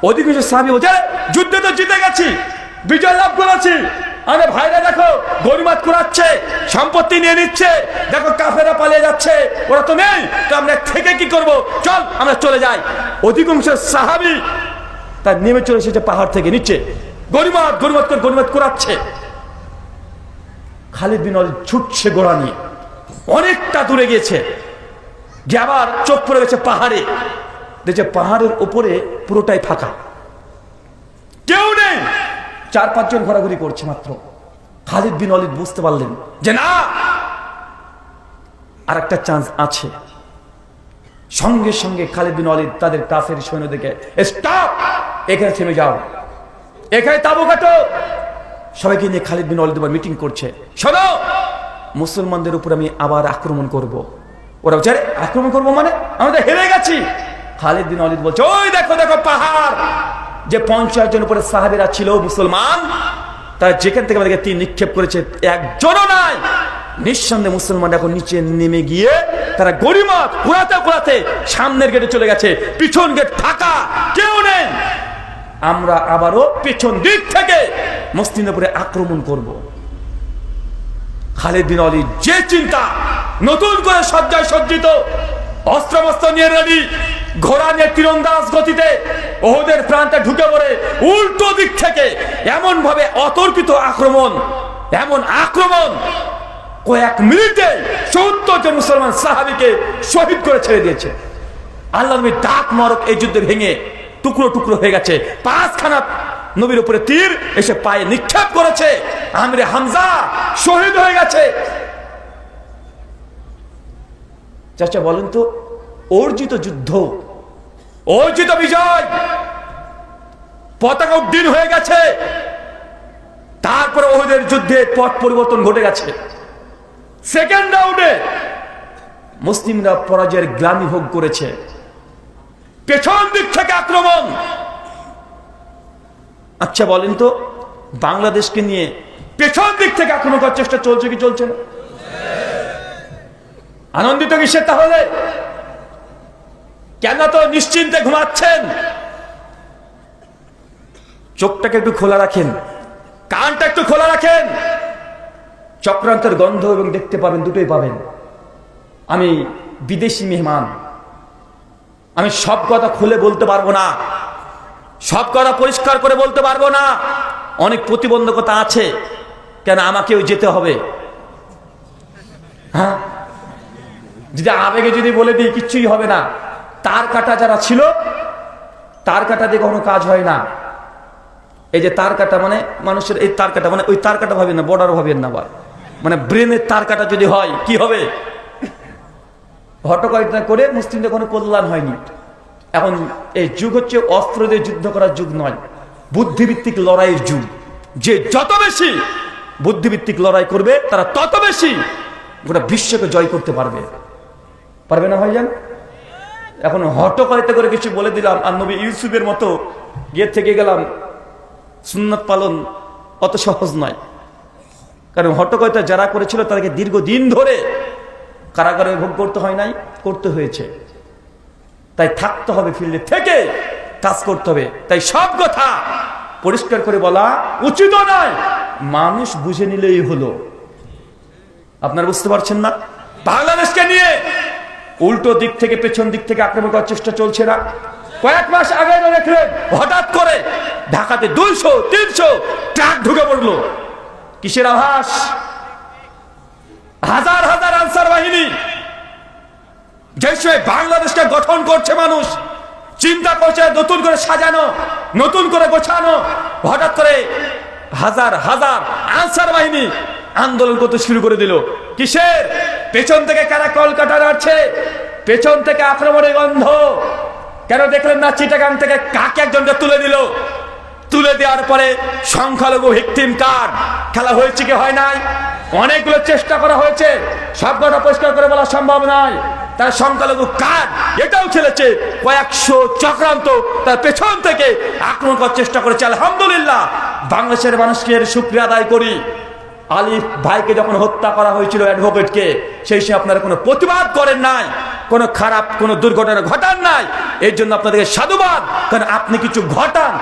অধিকাংশ সাহাবী বলছে, যুদ্ধে তো জিতে গেছি, বিজয় লাভ করেছি, আরে ভাইরা দেখো গনিমত কুড়াচ্ছে, সম্পত্তি নিয়ে নিচ্ছে, দেখো কাফেররা পালিয়ে যাচ্ছে, ওরা তো নেই, তো আমরা থেকে কি করব, চল আমরা চলে যাই। অধিকাংশ সাহাবী তার নেমে চলে এসেছে পাহাড় থেকে নিচে, গনিমত গনিমত করে গনিমত কুড়াচ্ছে। খালিদ বিন ওয়ালিদ ছুটছে ঘোড়া নিয়ে, অনেকটা দূরে গিয়েছে, গিয়ে আবার চোখ পড়ে গেছে পাহাড়ে, দেখছে পাহাড়ের উপরে পুরোটাই ফাঁকা, কেউ নেই, 4-5 জন ঘোরাঘুরি করছে মাত্র। খালিদ বিন ওয়ালিদ বুঝতে পারলেন যে না, আর একটা চান্স আছে। সঙ্গে সঙ্গে খালিদ বিন ওয়ালিদ তাদের কাফের সৈন্যদেরকে, স্টপ, এখানে থেমে যাও, এখানে তাবু কাটো। সবাইকে নিয়ে খালিদ বিন ওয়ালিদ মিটিং করছে, শোনো, মুসলমানদের উপর আমি আবার আক্রমণ করব। ওরা বলছে, আক্রমণ করবো মানে, আমরা হেরে গেছি। খালিদ বিন ওয়ালিদ বলছে, ওই দেখো দেখো পাহাড়, যে 50 জন উপরে সাহাবীরা ছিল মুসলমান, তারা যেখান থেকে আমাদেরকে তীর নিক্ষেপ করেছে একজনও নাই। নিঃসন্দেহে মুসলমান এখন নিচে নেমে গিয়ে তারা গনিমত কুড়াতে কুড়াতে সামনের গেটে চলে গেছে, পিছন গেট ফাঁকা, কেউ নেই। আমরা আবারও পেছন দিক থেকে মুসলিমদের উপরে আক্রমণ করব। খালিদ বিন ওয়ালিদ যে চিন্তা, নতুন করে সজ্জায় সজ্জিত, অস্ত্রমস্ত্র নিয়ে রেডি, ঘোড়া নিয়ে তীরন্দাজ গতিতে ওহুদের প্রান্তে ঢুকে পড়ে উল্টো দিক থেকে এমন ভাবে অতর্কিত আক্রমণ, এমন আক্রমণ, কয়েক মিনিটে 70 জন মুসলমান সাহাবীকে শহীদ করে ছেড়ে দিয়েছে। আল্লাহ নবী ডাক মরক এই যুদ্ধে ভেঙে টুকরো টুকরো হয়ে গেছে। 5খানা নবীর উপরে তীর এসে পায়ে নিক্ষেপ করেছে, আমির হামজা শহীদ হয়ে গেছে। চাচা বলেন তো, অর্জিত যুদ্ধ, অর্জিত বিজয়, পতাকা উড্ডীন হয়ে গেছে, তারপরে ওহুদের যুদ্ধে পথ পরিবর্তন ঘটে গেছে। সেকেন্ড রাউন্ডে মুসলিমরা পরাজয়ের গ্লানি ভোগ করেছে, পেছন দিক থেকে আক্রমণ। আচ্ছা বলেন তো, বাংলাদেশকে নিয়ে পেছন দিক থেকে আক্রমণ করার চেষ্টা চলছে কি চলছে না? আনন্দিত কিসের তাহলে? কেন তো নিশ্চিন্তে ঘুমাচ্ছেন? চোখটাকে একটু খোলা রাখেন, কানটা একটু খোলা রাখেন, চক্রান্তের গন্ধ এবং দেখতে পাবেন, দুটোই পাবেন। আমি বিদেশি মেহমান, আমি সব কথা খুলে বলতে পারবো না, সব কথা পরিষ্কার করে বলতে পারবো না, অনেক প্রতিবন্ধকতা আছে। কেন আমাকেও যেতে হবে? হ্যাঁ, যদি আবেগে যদি বলে দিই কিচ্ছুই হবে না। তার কাটা যারা ছিল, তার কাটা দিয়ে কখনো কাজ হয় না। এই যে তার কাটা মানে মানুষের, এই তার কাটা মানে ওই তার কাটা ভাবেন না, বর্ডার ভাবেন না, আবার মানে ব্রেনের তার কাটা যদি হয় কি হবে? হটকারিতা করে মুসলিমদের কোনো কল্যাণ হয়নি। এখন এই যুগ হচ্ছে অস্ত্র দিয়ে যুদ্ধ করার যুগ নয়, বুদ্ধিভিত্তিক লড়াইয়ের যুগ। যে যত বেশি বুদ্ধিভিত্তিক লড়াই করবে তারা তত বেশি গোটা বিশ্বকে জয় করতে পারবে। পারবে না ভাইজান? এখন হটকারিতা করে কিছু বলে দিলাম, আর নবী ইউসুফের মতো গিয়ে থেকে গেলাম, সুন্নাত পালন অত সহজ নয়। কারণ হটকারিতা যারা করেছিল তাদেরকে দীর্ঘদিন ধরে কারাগারে ভোগ করতে হয় নাই, করতে হয়েছে। তাই থাকতে হবে, ফিল্ডে থেকে কাজ করতে হবে। তাই সব কথা পরিষ্কার করে বলা উচিত নয়, মানুষ বুঝে নিলেই হলো। আপনারা বুঝতে পারছেন না? বাংলাদেশকে নিয়ে উল্টো দিক থেকে পেছন দিক থেকে আক্রমণ করার চেষ্টা চলছে না। কয়েক মাস আগে দেখলেন হঠাৎ করে ঢাকাতে 200-300 ট্রাক ঢুকে পড়লো। কিসের আভাস? হাজার হাজার আনসার বাহিনী। যে সময় বাংলাদেশকে গঠন করছে মানুষ, চিন্তা করছে নতুন করে সাজানো, নতুন করে গোছানো, হঠাৎ করে হাজার হাজার আনসার বাহিনী আন্দোলন করতে শুরু করে দিল। কিসের? পেছন থেকে কারা কলকাতা নাড়ছে, পেছন থেকে আক্রমণের গন্ধ। কেন দেখলেন না চিটাগাং থেকে কাকে একজনকে তুলে দিল? তুলে দেওয়ার পরে সংখ্যালঘু ভিকটিম কার্ড খেলা হয়েছে কি হয় নাই? অনেকগুলো চেষ্টা করা হয়েছে, সবকটা পরিষ্কার করে বলা সম্ভব নয়। তার সংখ্যালঘু কার্ড এটাও খেলেছে, কয়েকশো চক্রান্ত তার পেছন থেকে আক্রমণ করার চেষ্টা করেছে। আলহামদুলিল্লাহ, বাংলাদেশের মানুষকে এর শুকরিয়া আদায় করি। আলিফ ভাইকে যখন হত্যা করা হয়েছিল, অ্যাডভোকেটকে, সেই সময় আপনারা কোনো প্রতিবাদ করেন নাই, কোনো খারাপ কোনো দুর্ঘটনা ঘটান নাই। এর জন্য আপনাদেরকে সাধুবাদ, কারণ আপনি কিছু ঘটান,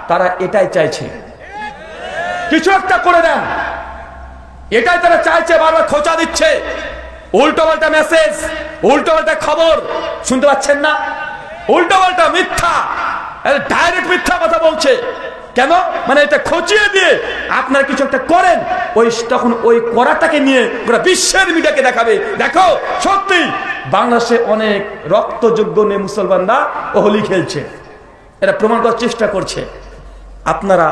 তারা এটাই চাইছে, কিছু একটা করে দেন, এটাই তারা চাইছে। বারবার খোঁচা দিচ্ছে, উল্টোপাল্টা মেসেজ, উল্টোপাল্টা খবর শুনতে পাচ্ছেন না? উল্টোপাল্টা মিথ্যা, ডাইরেক্ট মিথ্যা কথা বলছে। কেন? মানে এটা খোঁচিয়ে দিয়ে আপনারা কিছু একটা করেন, ওই তখন ওই করাটাকে নিয়ে পুরো বিশ্বের মিডিয়াকে দেখাবে, দেখো সত্যি বাংলাদেশে অনেক রক্তযোগ্য নিয়ে মুসলমানরা হোলি খেলছে, এটা প্রমাণ করার চেষ্টা করছে। আপনারা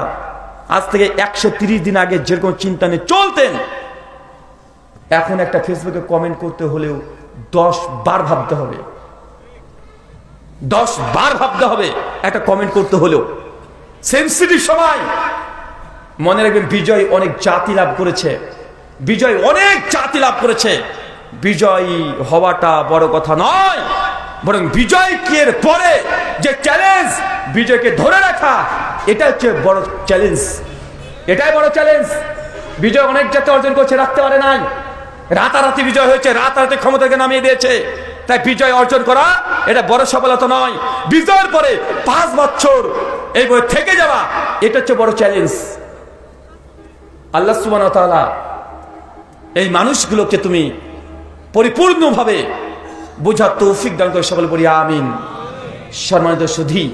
আজ থেকে 130 দিন আগে যেরকম চিন্তা নিয়ে চলতেন, এখন একটা ফেসবুকে কমেন্ট করতে হলেও 10 বার ভাবতে হবে, 10 বার ভাবতে হবে একটা কমেন্ট করতে হলেও। সেন্সিটিভ সময়। মনে রাখবেন, বিজয় অনেক জাতি লাভ করেছে, বিজয় অনেক জাতি লাভ করেছে। বিজয়ী হওয়াটা বড় কথা নয়, বরং বিজয়কে পরে যে চ্যালেঞ্জ, বিজয়কে ধরে রাখা, এটা হচ্ছে বড় চ্যালেঞ্জ, এটাই বড় চ্যালেঞ্জ। বিজয় অনেক জাতি অর্জন করছে, রাখতে পারে নাই। রাতারাতি বিজয় হয়েছে, রাতারাতি ক্ষমতাকে নামিয়ে দিয়েছে। তাই বিজয় অর্জন করা এটা বড় সফলতা নয়, বিজয়ের পরে 5 বছর এই বই থেকে যাওয়া, এটা হচ্ছে বড় চ্যালেঞ্জ। আল্লাহ সুবহানাহু ওয়া তাআলা এই মানুষগুলোকে তুমি পরিপূর্ণভাবে বোঝার তৌফিক দান করে, সকলে বলি আমিন। সম্মানিত সুধী,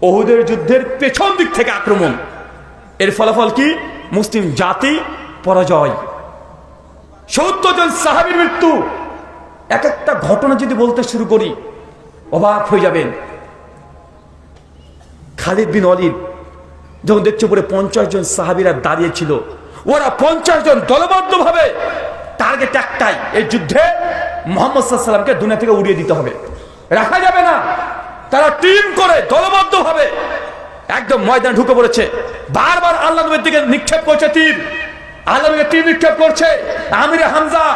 উহুদের যুদ্ধের পেছন দিক থেকে আক্রমণ, এর ফলাফল কি? মুসলিম জাতি পরাজয়, 70 জন সাহাবীর মৃত্যু। এক একটা ঘটনা যদি বলতে শুরু করি অবাক হয়ে যাবেন। খালিদ বিন ওয়ালিদ যখন দেখছে পরে 50 জন সাহাবীরা দাঁড়িয়ে ছিল, ওরা 50 জন দলবদ্ধভাবে টার্গেট একটাই, এই যুদ্ধে মুহাম্মদ সাল্লাল্লাহু আলাইহি ওয়াসাল্লামকে দুনিয়া থেকে উড়িয়ে দিতে হবে, রাখা যাবে না। তারা টিম করে দলবদ্ধভাবে একদম ময়দানে ঢুকে পড়েছে। বারবার আল্লাহ নবীর দিকে নিক্ষেপ করছে তীর, আল্লাহ নবীকে তীর নিক্ষেপ করছে। আমির হামজা,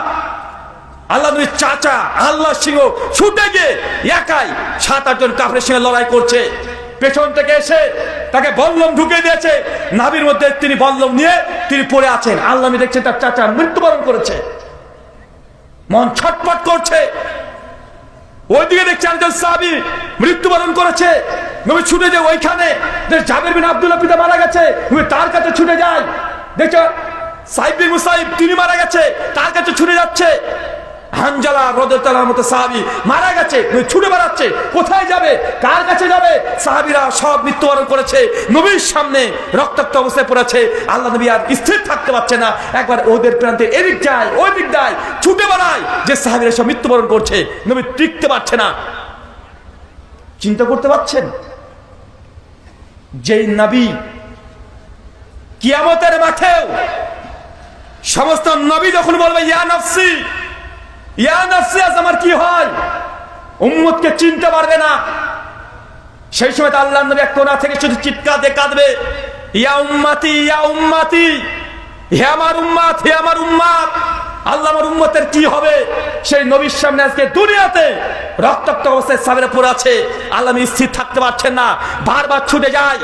আল্লাহ নবীর চাচা, আল্লাহ সিংহ ছুটে গিয়ে একাই 7-8 জন কাফেরের সঙ্গে লড়াই করছে। পেছন থেকে এসে তাকে বল্লম ঢুকে দিয়েছে, নাভির মধ্যে তিনি বল্লম নিয়ে তিনি পড়ে আছেন। আল্লাহ নবী দেখছেন তার চাচা মৃত্যুবরণ করেছে, মন ছটফট করছে। ওইদিকে দেখছে একজন সাহাবী মৃত্যুবরণ করেছে। নবী ছুটে যায় ওইখানে, জাবের বিন আব্দুল্লাহ পিতা মারা গেছে, নবী তার কাছে ছুটে যায়। দেখছো সাইদ বিন মুসাইব তিনি মারা গেছে, তার কাছে ছুটে যাচ্ছে। হানজালা রাদিয়াল্লাহু তাআলার মতো সাহাবী মারা গেছে, নবী ছুটে বেড়াচ্ছে, কোথায় যাবে, কার কাছে যাবে? সাহাবীরা সব মৃত্যুবরণ করেছে, নবীর সামনে রক্তাক্ত অবস্থায় পড়েছে। আল্লাহ নবী আর স্থির থাকতে পারছে না, একবার ওদের প্রান্তে এদিক যায় ওই দিক যায়, ছুটে বেড়ায়, যে সাহাবীরা সব মৃত্যুবরণ করছে, নবী টিকতে পারছে না। চিন্তা করতে পারছেন, যেই নবী কিয়ামতের মাঠেও সমস্ত নবী যখন বলবে ইয়া নাফসি ইয়া নাফসি, আজ আমার কি হয়, উম্মতকে চিনতে পারবে না। সেই সময় আল্লাহ নবী এক কোণা থেকে শুধু চিৎকার দিয়ে কাঁদবে, ইয়া উম্মতি ইয়া উম্মতি, হে আমার উম্মত হে আমার উম্মত। আল্লাহ আমার উম্মতের কি হবে? সেই নবীর সামনে আজকে দুনিয়াতে রক্তাক্ত অবস্থায় সাহাবীরা পড়ে আছে, আল্লাহ নবী স্থির থাকতে পারছেন না, বারবার ছুটে যায়।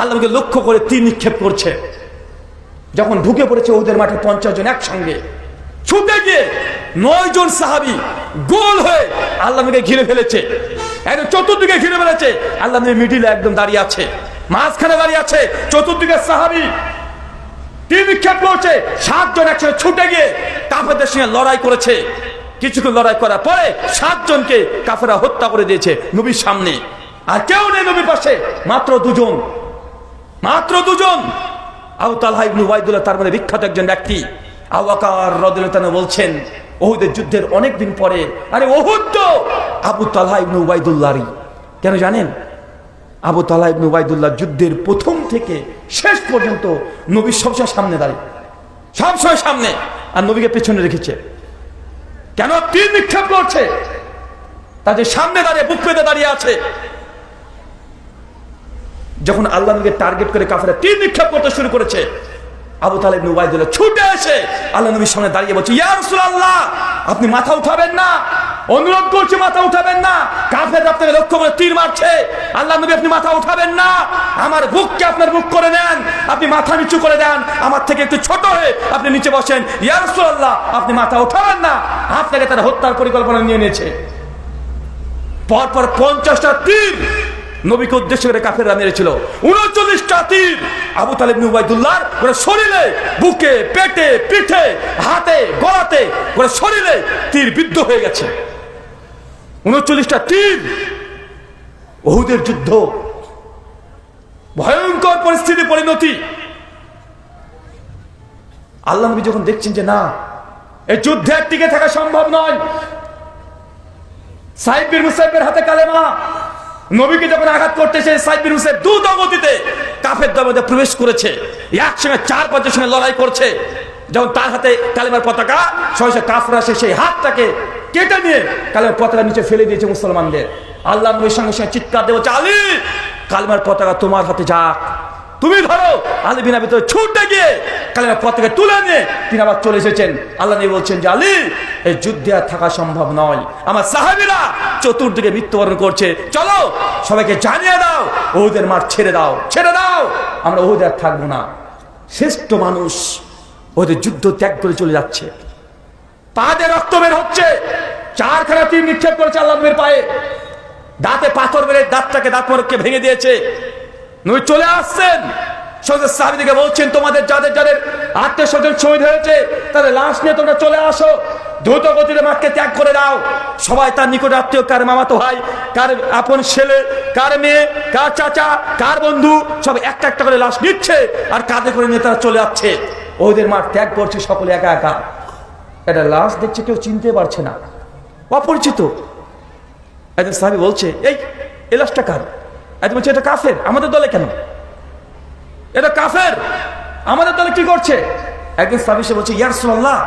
আল্লাহকে লক্ষ্য করে তীর নিক্ষেপ করছে। যখন ঢুকে পড়েছে ওদের মাঠে 50 জন একসঙ্গে, ছুটে গিয়ে 9 জন সাহাবী গোল হয়ে আল্লাহ নবীকে ঘিরে ফেলেছে, একদম চতুর্দিকে ঘিরে ফেলেছে। আল্লাহ নবী মিডিলে একদম দাঁড়িয়ে আছে, মাঝখানে দাঁড়িয়ে আছে, চতুর্দিকে সাহাবী তীর নিক্ষেপ করছে। 7 জন একসঙ্গে ছুটে গিয়ে কাফেরদের সঙ্গে লড়াই করেছে। কিছুক্ষণ লড়াই করার পরে 7 জনকে কাফেররা হত্যা করে দিয়েছে নবীর সামনে। আর কেউ নেই নবীর পাশে, মাত্র 2 জন, মাত্র 2 জন। আবু তালহা ইবনে উবাইদুল্লাহ, তার মানে বিখ্যাত একজন ব্যক্তি, আবু বকর রাদিয়াল্লাহু তাআলা বলছেন উহুদের যুদ্ধের অনেক দিন পরে, আরে উহুদ তো আবু তালহা ইবনে উবাইদুল্লাহরই। কেন জানেন? আবু তালহা ইবনে উবাইদুল্লাহ যুদ্ধের প্রথম থেকে শেষ পর্যন্ত নবীর সবসময় সামনে দাঁড়িয়ে, সবসময় সামনে, আর নবীকে পেছনে রেখেছে। কেন? তীর নিক্ষেপ করছে, তাদের সামনে দাঁড়িয়ে বুক পেতে দাঁড়িয়ে আছে। যখন আল্লাহ নবীকে টার্গেট করে কাফেররা তীর নিক্ষেপ করতে শুরু করেছে, আবু তালেব ইবনে উবাইদুল্লাহ ছুটে এসে আল্লাহ নবীর সামনে দাঁড়িয়ে বলছে, ইয়া রাসূলুল্লাহ, আপনি মাথা উঠাবেন না, অনুরোধ করছি মাথা উঠাবেন না, কাফেররা আপনাকে লক্ষ্য করে তীর মারছে, আল্লাহ নবী আপনি মাথা উঠাবেন না, আমার বুককে আপনার বুক করে নেন, আপনি মাথা নিচু করে দেন, আমার থেকে একটু ছোট হয়ে আপনি নিচে বসেন, ইয়া রাসূলুল্লাহ আপনি মাথা উঠাবেন না, আপনাকে তারা হত্যার পরিকল্পনা নিয়ে নিয়েছে। পরপর 50টা তীর নবীকে উদ্দেশ্য করে কাফেররা মেরেছিল। 39টা তীর আবু তালেব ইবনে উবাইদুল্লাহর পুরো শরীরে, বুকে, পেটে, পিঠে, হাতে, গলাতে, পুরো শরীরে তীর বিদ্ধ হয়ে গেছে। 39টা তীর। উহুদের যুদ্ধ ভয়ঙ্কর পরিস্থিতি পরিণতি। আল্লাহ নবী যখন দেখছেন যে না, এই যুদ্ধে টিকে থাকা সম্ভব নয়, সাইদ বিন মুসাইবের হাতে কালেমা, নবীকে যখন আঘাত করতেছে সাইদ বিন মুসাইব দ্রুত গতিতে কাফেরদের মধ্যে প্রবেশ করেছে, একসঙ্গে 4-5 সঙ্গে লড়াই করছে। যখন তার হাতে কালেমার পতাকা, সহসা কাফেররা সেই হাতটাকে কেটে নিয়ে কালেমার পতাকা নিচে ফেলে দিয়েছে মুসলমানদের। আল্লাহ নবীর সঙ্গে সঙ্গে চিৎকার দিয়ে বলছে, আলী কালেমার পতাকা তোমার হাতে যাক, তুমি ধরো। আলী বিন আবি তালেব ছুটে গিয়ে কালেমার পতাকা তুলে নিয়ে তিনি আবার চলে এসেছেন। আল্লাহ নবী বলছেন যে আলী, এই যুদ্ধে আর থাকা সম্ভব নয়, আমার সাহাবীরা চতুর্দিকে মৃত্যুবরণ করছে, চলো সবাইকে জানিয়ে দাও উহুদের মাঠ ছেড়ে দাও, ছেড়ে দাও, আমরা উহুদে আর থাকবো না। শ্রেষ্ঠ মানুষ ওদের যুদ্ধ ত্যাগ করে চলে যাচ্ছে, পায়ে রক্ত বের হচ্ছে, 4খানা তীর নিক্ষেপ করেছে আল্লাহ নবীর পায়ে, দাঁতে পাথর বেড়ে দাঁতটাকে দাঁত মোড়ককে ভেঙে দিয়েছে। নবী চলে আসছেন, সহজে সাহাবীদেরকে বলছেন, তোমাদের যাদের যাদের আত্মীয় স্বজন শহীদ হয়েছে তাদের লাশ নিয়ে তোমরা চলে আসো, দ্রুত গতিতে মাঠকে ত্যাগ করে দাও। সবাই তার নিকট আত্মীয়, কার মামাতো ভাই, কার আপন ছেলে, কার মেয়ে, কার চাচা, কার বন্ধু, সব একটা একটা করে লাশ নিচ্ছে আর কাঁধে করে নিয়ে তারা চলে যাচ্ছে। ওদের মাঠ ত্যাগ করছে সকলে একা একা। একটা লাশ দেখছে, কেউ চিনতে পারছে না, অপরিচিত। একজন সাহাবী বলছে, এই লাশটা কার? একজন বলছে, এটা কাফের, আমাদের দলে কেন? এটা কাফের, আমাদের দলে কি করছে? একজন সাহাবী এসে বলছে, ইয়া রাসূলুল্লাহ,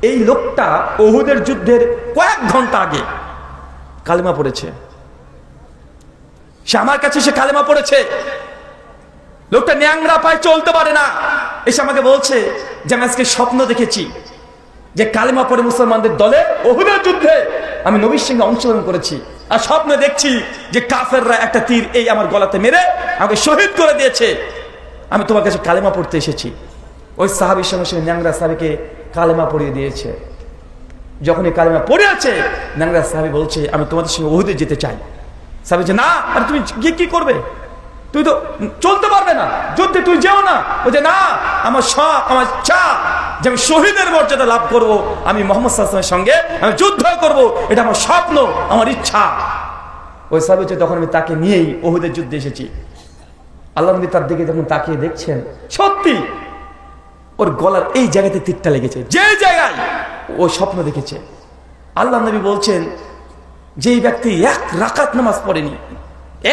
এই লোকটা উহুদের যুদ্ধের কয়েক ঘন্টা আগে কালেমা পড়েছে, সে আমার কাছে এসে কালেমা পড়েছে, লোকটা ন্যাংরা পায়ে চলতে পারে না, এসে আমাকে বলছে যে আমি আজকে স্বপ্ন দেখেছি যে কালেমা পড়ে মুসলমানদের দলে উহুদের যুদ্ধে আমি নবীর সঙ্গে অংশগ্রহণ করেছি, আর স্বপ্নে দেখছি যে কাফেররা একটা তীর এই আমার গলাতে মেরে আমাকে শহীদ করে দিয়েছে, আমি তোমার কাছে কালেমা পড়তে এসেছি। ওই সাহাবীর সঙ্গে সঙ্গে ন্যাংরা সাহাবীকে কালেমা পড়িয়ে দিয়েছে। যখন এই কালেমা পড়েছে, ন্যাংরা সাহাবী বলছে, আমি তোমাদের সঙ্গে উহুদে যেতে চাই। সাহাবী বলছে, না, আর তুমি গিয়ে কি করবে? তুই তো চলতে পারবে না, যুদ্ধে তুই যেও না। বলছে, না, আমার শখ, আমার ইচ্ছা যে আমি শহীদের মর্যাদা লাভ করব, আমি মুহাম্মদ সাল্লাল্লাহু আলাইহি ওয়াসাল্লামের সঙ্গে আমি যুদ্ধ করব, এটা আমার স্বপ্ন, আমার ইচ্ছা। ওই সাহাবী বলছে, তখন আমি তাকে নিয়েই উহুদের যুদ্ধে এসেছি। আল্লাহ নবী তার দিকে যখন তাকিয়ে দেখছেন, সত্যি ওর গলার এই জায়গাতে তীরটা লেগেছে, যে জায়গায় ও স্বপ্ন দেখেছে। আল্লাহ নবী বলছেন যে এই ব্যক্তি 1 রাকাত নামাজ পড়েনি,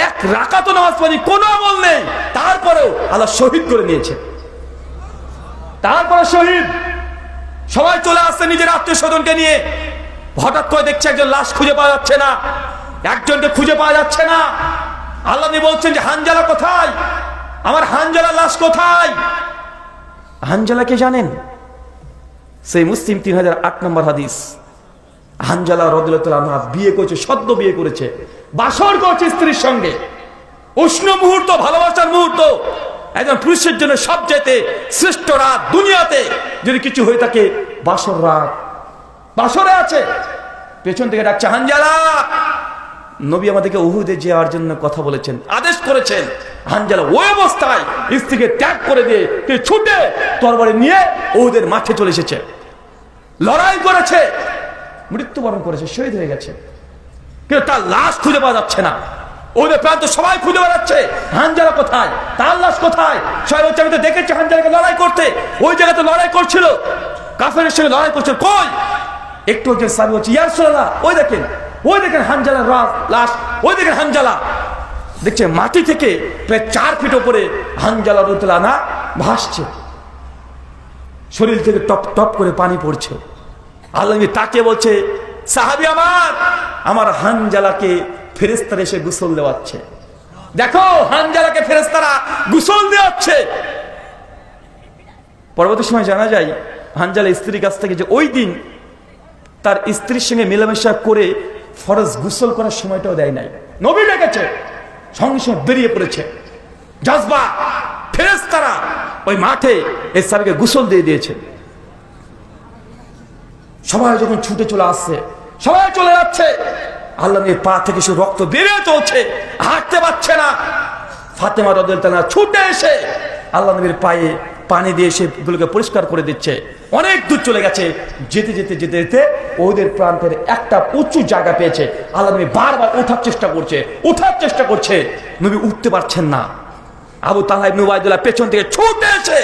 1 রাকাতও নামাজ পড়েনি, কোনো আমল নেই, তারপরেও আল্লাহ শহীদ করে নিয়েছে। তারপরে শহীদ। সবাই চলে আসছে নিজের আত্মীয় স্বজনকে নিয়ে। হঠাৎ করে দেখছে একজন লাশ খুঁজে পাওয়া যাচ্ছে না, একজনকে খুঁজে পাওয়া যাচ্ছে না। আল্লাহ নবী বলছেন যে হানজালা কোথায়? আমার হানজালা লাশ কোথায়? হানজালাকে জানেন? সেই মুসলিম 3008 নম্বর হাদিস। হানজালা রাদিয়াল্লাহু তাআলা আনহা বিয়ে করেছে, সদ্য বিয়ে করেছে, বাসর করছে স্ত্রীর সঙ্গে। উষ্ণ মুহূর্ত, ভালোবাসার মুহূর্ত। একজন পুরুষের জন্য সবচেয়ে শ্রেষ্ঠ রাত দুনিয়াতে যদি কিছু হয়ে থাকে, বাসর রাত। বাসরে আছে, পেছন থেকে ডাকছে, হানজালা। নবী আমাদেরকে উহুদে যাওয়ার জন্য কথা বলেছেন, আদেশ করেছেন। হানজালা ওই অবস্থায় স্ত্রীকে ত্যাগ করে দিয়ে ছুটে তরবারি নিয়ে উহুদের মাঠে চলে এসেছে, লড়াই করেছে, মৃত্যুবরণ করেছে, শহীদ হয়ে গেছে। কিন্তু তার লাশ খুঁজে পাওয়া যাচ্ছে না। ওদের প্রান্ত সবাই খুঁজে বেড়াচ্ছে, হানজালা কোথায়, তার লাশ কোথায়? সবাই হচ্ছে, আমি তো দেখেছি হানজালাকে লড়াই করতে, ওই জায়গাতে লড়াই করছিল, কাফেরের সঙ্গে লড়াই করছিল, কই? একটু একজন সাহাবী বলছে, ইয়া রাসূলুল্লাহ, ওই দেখেন হানজালার লাশ, ওই দেখেন হানজালা। দেখছে মাটি থেকে প্রায় 4 ফিট উপরে হানজালা রাদিয়াল্লাহু আনহা ভাসছে। শরীর থেকে টপ টপ করে পানি পড়ছে। আল্লাহ নবী তাকে বলছে, সাহাবী আমার হানজালাকে ফেরেশতারা এসে গোসল দেওয়াচ্ছে। দেখো হানজালাকে ফেরেশতারা গোসল দেওয়াচ্ছে। পরবর্তী সময় জানা যায় হানজালা স্ত্রীর কাছ থেকে যে ওই দিন তার স্ত্রীর সঙ্গে মেলামেশা করে ফরজ গোসল করার সময়টাও দেয় নাই। নবী ডেকেছে, সঙ্গে সঙ্গে বেরিয়ে পড়েছে। জজবা ফেরেশতারা ওই মাঠে এই সাহাবীকে গোসল দিয়ে দিয়েছে। সবাই যখন ছুটে চলে আসছে, সবাই চলে যাচ্ছে, আল্লাহ নবীর পা থেকে সে রক্ত বেরিয়ে চলছে, হাঁটতে পারছে না। ফাতেমা রাদিয়াল্লাহু তাআলা ছুটে এসে আল্লাহ নবীর পায়ে পানি দিয়ে সেগুলোকে পরিষ্কার করে দিচ্ছে। অনেক দূর চলে গেছে, যেতে যেতে যেতে যেতে ওদের প্রান্তের একটা উঁচু জায়গা পেয়েছে। আল্লাহ নবী বারবার ওঠার চেষ্টা করছে, নবী উঠতে পারছেন না। আবু তালহা ইবনে উবাইদুল্লাহ পেছন থেকে ছুটে এসে,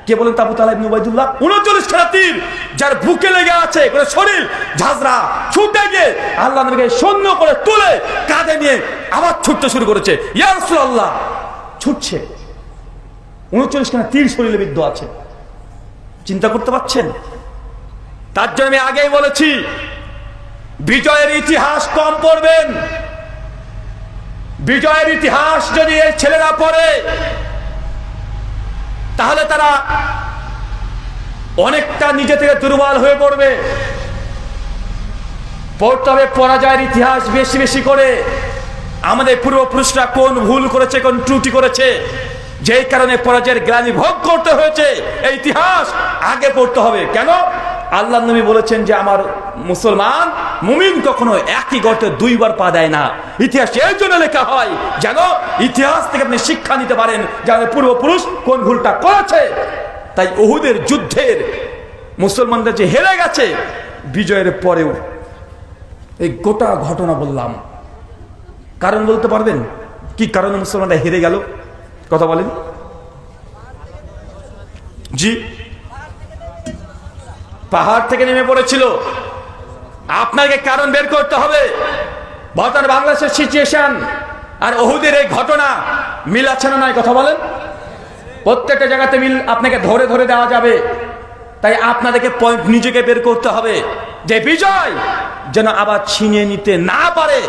কে বলেন আবু তালহা ইবনে উবাইদুল্লাহ? 39 খানা তীর যার বুকে লেগে আছে, করে শরীর ঝাঁঝরা, ছুটে গিয়ে আল্লাহ নবীকে শূন্য করে তুলে কাঁধে নিয়ে আবার ছুটতে শুরু করেছে। ইয়া রাসূলুল্লাহ, ছুটছে, 39 খানা তীর শরীরে বিদ্ধ আছে। চিন্তা করতে পারছেন? তার জন্য আমি আগেই বলেছি, বিজয়ের ইতিহাস কম পড়বেন। বিজয়ের ইতিহাস যদি এই ছেলেরা পড়ে, তাহলে তারা অনেকটা নিজে থেকে দুর্বল হয়ে পড়বে। পড়তে হবে পরাজয়ের ইতিহাস বেশি বেশি করে। আমাদের পূর্বপুরুষরা কোন ভুল করেছে, কোন ত্রুটি করেছে, যেই কারণে পরাজয়ের গ্লানি ভোগ করতে হয়েছে, এই ইতিহাস আগে পড়তে হবে। কেন? আল্লাহ নবী বলেছেন যে আমার মুসলমান মুমিন কখনো একই গর্তে দুইবার পা দেয় না। ইতিহাস এই জন্য লেখা হয় যেন ইতিহাস থেকে আপনি শিক্ষা নিতে পারেন যে আমাদের পূর্বপুরুষ কোন ভুলটা করেছে। তাই উহুদের যুদ্ধের মুসলমানদের যে হেরে গেছে, বিজয়ের পরেও এই গোটা ঘটনা বললাম। কারণ বলতে পারবেন কি কারণে মুসলমানরা হেরে গেল? কথা বলেন। জি, পাহাড় থেকে নেমে পড়েছিল। আপনাকে কারণ বের করতে হবে। বর্তমানে বাংলাদেশের সিচুয়েশন আর উহুদের এই ঘটনা মিল আছে না নাই? কথা বলেন। প্রত্যেকটা জায়গাতে মিল আপনাকে ধরে ধরে দেওয়া যাবে। তাই আপনাদেরকে পয়েন্ট নিজেকে বের করতে হবে যে বিজয় যেন আবার ছিনিয়ে নিতে না পারে।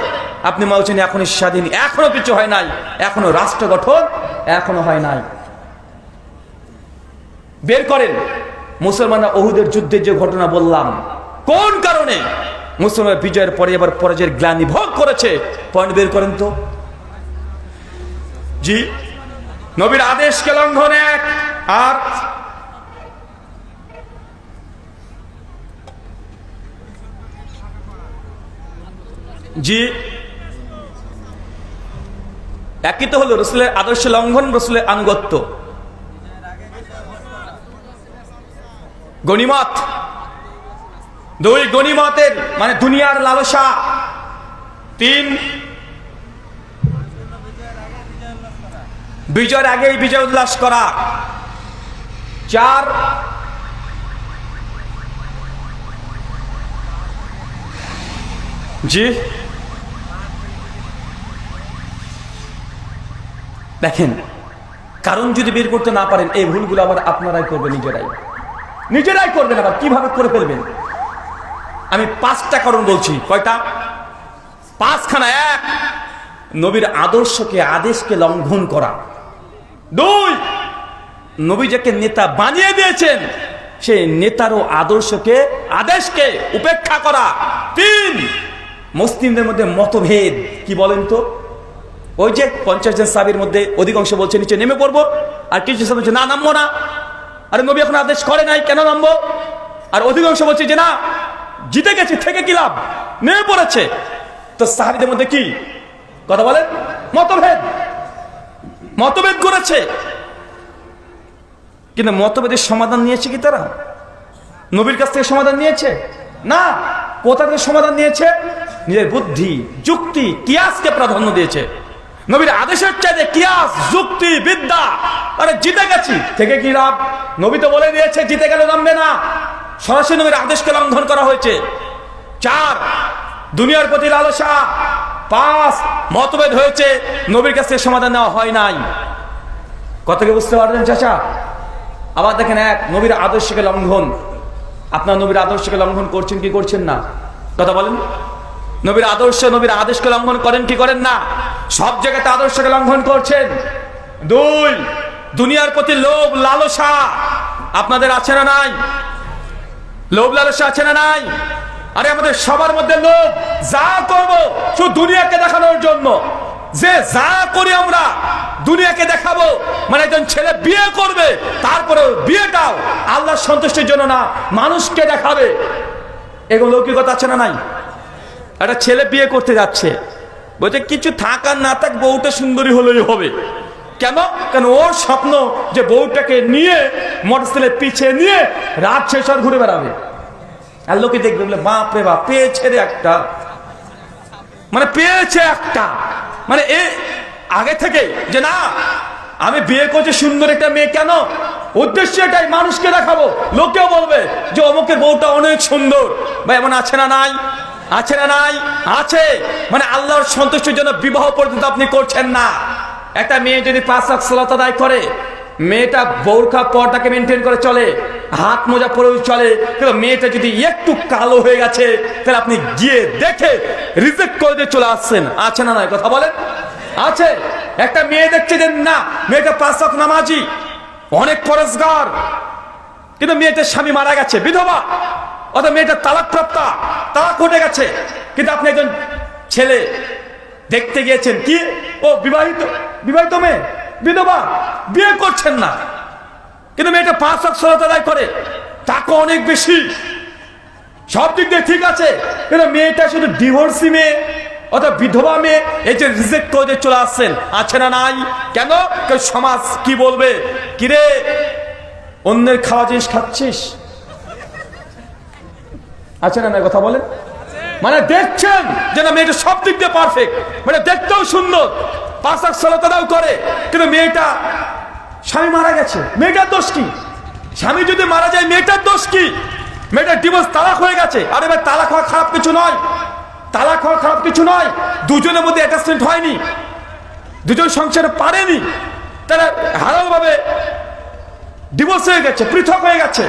আপনি বলছেন এখনই স্বাধীন, এখনো কিছু হয় নাই, এখনো রাষ্ট্র গঠন এখনো হয় নাই। বের করেন মুসলমানরা উহুদের যুদ্ধের যে ঘটনা বললাম, কোন কারণে মুসলমান বিজয়ের পরে এবার পরাজয়ের গ্লানি ভোগ করেছে, পয়েন্ট বের করেন তো। জি, নবীর আদেশকে লঙ্ঘন এক, আর জি একই তো হলো রসুলের আদর্শ লঙ্ঘন, রসুলের আনুগত্য। গনিমত, দুই গনিমতের মানে দুনিয়ার লালসা। 3 বিজয়ের আগেই বিজয় উল্লাস করা। 4 জি দেখেন, কারণ যদি বের করতে না পারেন এই ভুলগুলো আবার আপনারাই করবেন, নিজেরাই করবেন। আবার কিভাবে করে ফেলবেন? আমি 5টা কারণ বলছি। কয়টা? 5খানা। 1, নবীর আদর্শকে আদেশকে লঙ্ঘন করা। 2, নবী যাকে নেতা বানিয়ে দিয়েছেন সেই নেতারও আদর্শকে আদেশকে উপেক্ষা করা। 3, মুসলিমদের মধ্যে মতভেদ। কি বলেন তো? ওই যে 50 জন সাহাবীর মধ্যে অধিকাংশ বলছে নিচে নেমে পড়বো, আর কিছু সাহাবী বলছে না, নামবো না। আরে নবী এখন আদেশ করে নাই, কেন নামবো? আর অধিকাংশ বলছে যে না, জিতে গেছে, থেকে কি লাভ, নেমে পড়েছে। তো সাহাবীদের মধ্যে কি কথা বলেন? মতভেদ করেছে। কিন্তু মতভেদের সমাধান নিয়েছে কি তারা? নবীর কাছ থেকে সমাধান নিয়েছে? না। কোথা থেকে সমাধান নিয়েছে? নিজের বুদ্ধি, যুক্তি, কিয়াসকে প্রাধান্য দিয়েছে। নবীর আদেশের চাইতে কিয়াস, যুক্তি, বিদ্যা। আরে জিতে গেছি, থেকে কি লাভ? নবী তো বলে দিয়েছে জিতে গেলে নামবে না। সরাসরি নবীর আদেশকে লঙ্ঘন করা হয়েছে। 4, দুনিয়ার প্রতি লালসা। 5, মতভেদ হয়েছে, নবীর কাছ থেকে সমাধান নেওয়া হয় নাই। কথা কি বুঝতে পারলেন চাচা? আবার দেখেন এক নবীর আদর্শকে লঙ্ঘন। আপনার নবীর আদর্শকে লঙ্ঘন করছেন কি করছেন না? কথা বলেন। নবীর আদর্শ নবীর আদেশকে লঙ্ঘন করেন কি করেন না? সব জায়গাতে আদর্শকে লঙ্ঘন করছেন। দুই, দুনিয়ার প্রতি লোভ লালসা আপনাদের আছে না নাই? লোভ লালসা আছে না নাই? আরে আমাদের সবার মধ্যে লোভ, যা করব শুধু দুনিয়াকে দেখানোর জন্য, যে যা করি আমরা দুনিয়াকে দেখাবো। মানে একজন ছেলে বিয়ে করবে, তারপরে বিয়েটাও আল্লাহর সন্তুষ্টির জন্য না, মানুষকে দেখাবে। এগুলো লৌকিকতা আছে না নাই? একটা ছেলে বিয়ে করতে যাচ্ছে, বলছে কিছু থাক আর না থাক বউটা সুন্দরী হলেই হবে। কেন? কেন ওর স্বপ্ন যে বউটাকে নিয়ে মোটরসাইকেলের পিছিয়ে নিয়ে রাত শেষ আর ঘুরে বেড়াবে। আর লোকে দেখবে বলে বাপ রে বাপ, পেয়েছে রে একটা, মানে পেয়েছে একটা, মানে এ আগে থেকে যে না আমি বিয়ে করছি সুন্দর একটা মেয়ে। কেন? উদ্দেশ্য এটাই, মানুষকে দেখাবো, লোকেও বলবে যে অমুকের বউটা অনেক সুন্দর। ভাই এমন আছে না নাই? আছে না নাই? আছে। মানে আল্লাহর সন্তুষ্টির জন্য বিবাহ পর্যন্ত আপনি করছেন না। একটা মেয়ে যদি 5 ওয়াক্ত সালাত আদায় করে, মেয়েটা বোরকা পর্দাকে মেনটেন করে চলে, হাত মোজা পরেও চলে, কিন্তু মেয়েটা যদি একটু কালো হয়ে গেছে তাহলে আপনি গিয়ে দেখে রিজেক্ট করে দিয়ে চলে আসছেন। আছে না নাই? কথা বলেন। আছে। একটা মেয়ে দেখছে যে না মেয়েটা 5 ওয়াক্ত নামাজি, অনেক পরেশগার, কিন্তু মেয়েটার স্বামী মারা গেছে, বিধবা, অথবা মেয়েটা তালাক প্রাপ্তা, তালাক ঘটে গেছে, কিন্তু আপনি একজন ছেলে দেখতে গিয়েছেন কি ও বিবাহিত, বিবাহিত মেয়ে, বিধবা, বিয়ে করছেন না, কিন্তু মেয়েটা 5 ওয়াক্ত সালাত আদায় করে, টাকা অনেক বেশি, সব দিক দিয়ে ঠিক আছে, কিন্তু মেয়েটা শুধু ডিভোর্সি মেয়ে অথবা বিধবা মেয়ে, এই যে রিজেক্ট করে চলে আসছেন। আছে না নাই? কেন? সমাজ কি বলবে? কিরে অন্যের খাওয়া জিনিস খাচ্ছিস? আছে না নাই? কথা বলেন। মানে দেখছেন যে না মেয়েটা সব দিক দিয়ে পারফেক্ট, মানে দেখতেও সুন্দর, 5 ওয়াক্ত সালাত আদায় করে, কিন্তু মেয়েটা স্বামী মারা গেছে, মেয়েটার দোষ কি? স্বামী যদি মারা যায় মেয়েটার দোষ কি? মেয়েটার ডিভোর্স, তালাক হয়ে গেছে। আরে ভাই তালাক হওয়া খারাপ কিছু নয়, তালাক হওয়া খারাপ কিছু নয়। দুজনের মধ্যে অ্যাটাচমেন্ট হয়নি, দুজন সংসারে পারেনি, তারা হারাল ভাবে ডিভোর্স হয়ে গেছে, পৃথক হয়ে গেছে,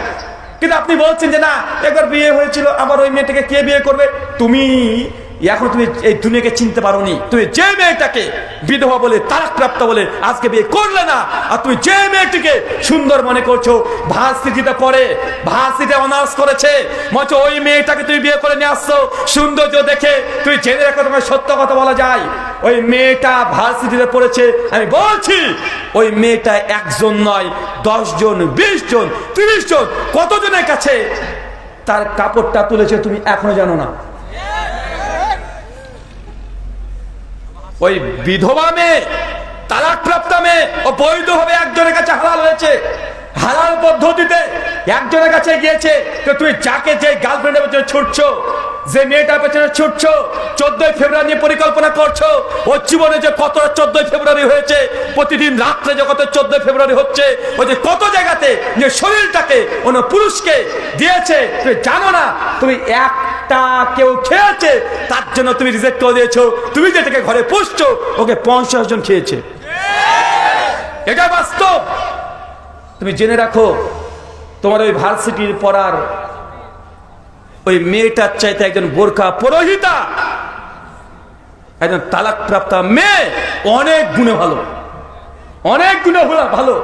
কিন্তু আপনি বলছেন যে না একবার বিয়ে হয়েছিল, আবার ওই মেয়েটাকে কে বিয়ে করবে? তুমি এখন তুমি এই দুনিয়াকে চিনতে পারোনি। তুমি যে মেয়েটাকে বিধবা বলে, তালাক প্রাপ্ত বলে আজকে বিয়ে করলে না, আর তুমি যে মেয়েটিকে সুন্দর মনে করছো, ভার্সিটিতে পড়ে, ভার্সিটিতে অনার্স করেছে, মনে ওই মেয়েটাকে তুমি বিয়ে করে নিয়ে আসছো সৌন্দর্য দেখে। তুমি জেনে রাখো, তোমার সত্য কথা বলা যায়, ওই মেয়েটা ভার্সিটিতে পড়েছে। আমি বলছি ওই মেয়েটা একজন নয়, 10 জন, 20 জন, 30 জন, কতজনের কাছে তার কাপড়টা তুলেছে তুমি এখনো জানো না। ওই বিধবা মেয়ে, তালাক প্রাপ্ত মেয়ে, ও বৈধভাবে একজনের কাছে হালাল হয়েছে, হালাল পদ্ধতিতে একজনের কাছে গিয়েছে। তো তুমি যাকে যে গার্লফ্রেন্ডের পেছনে ছুটছো, যে মেয়েটার পেছনে ছুটছো, 14ই ফেব্রুয়ারি নিয়ে পরিকল্পনা করছো, ওর জীবনে যে কত 14ই ফেব্রুয়ারি হয়েছে, প্রতিদিন রাত্রে যে কত 14ই ফেব্রুয়ারি হচ্ছে, ওই যে কত জায়গাতে যে শরীরটাকে অন্য পুরুষকে দিয়েছে, তুমি জানো না? তুমি একটা কেউ খেয়েছে তার জন্য তুমি রিজেক্ট করে দিয়েছো। তুমি যেটাকে ঘরে পুষছো ওকে 50 জন খেয়েছে। এটা বাস্তব। তুমি জেনে রাখো, তোমার ওই ভার্সিটির পড়ার ওই মেয়েটার চাইতে একজন বোরকা পুরোহিতা, একজন তালাক প্রাপ্ত মেয়ে অনেক গুণে ভালো, অনেক গুণে ভালো।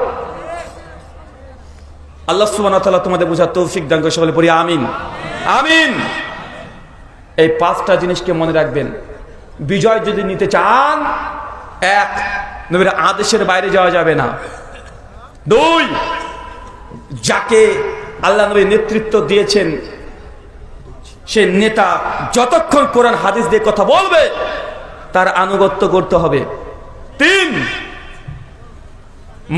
আল্লাহ সুবহানাহু ওয়া তাআলা তোমাদের বোঝার তৌফিক দান করে। সকলে পড়ি আমিন, আমিন। এই 5টা জিনিসকে মনে রাখবেন। বিজয় যদি নিতে চান, 1, নবীর আদেশের বাইরে যাওয়া যাবে না। 2, যাকে আল্লাহ নবী নেতৃত্ব দিয়েছেন সে নেতা যতক্ষণ কোরআন হাদিস দিয়ে কথা বলবে তার আনুগত্য করতে হবে। 3,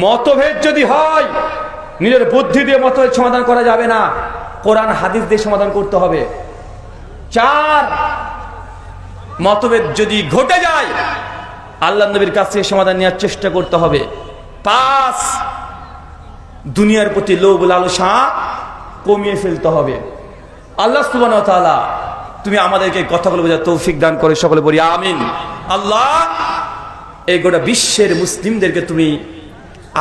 মতভেদ যদি হয় নিজের বুদ্ধি দিয়ে মতভেদ সমাধান করা যাবে না, কোরআন হাদিস দিয়ে সমাধান করতে হবে। 4, মতভেদ যদি ঘটে যায় আল্লাহ নবীর কাছে সমাধান নেওয়ার চেষ্টা করতে হবে। 5, দুনিয়ার প্রতি লোভ লালসা কমিয়ে ফেলতে হবে। আল্লাহ সুবহানাহু ওয়া তাআলা তুমি আমাদেরকে কথাগুলো বোঝার তৌফিক দান করে। সকলে বলি আমিন। আল্লাহ এই গোটা বিশ্বের মুসলিমদেরকে তুমি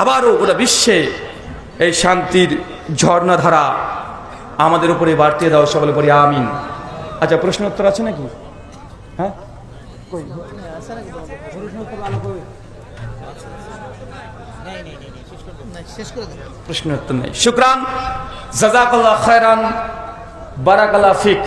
আবারও গোটা বিশ্বে এই শান্তির ঝর্ণাধারা আমাদের উপরে বাড়তে দাও, সকলে পড়ি আমিন। আচ্ছা, প্রশ্ন উত্তর আছে নাকি? হ্যাঁ, প্রশ্ন উত্তর নেই। শুকরান, জাযাকাল্লাহ খায়রান, বারাকাল্লাহ ফিক।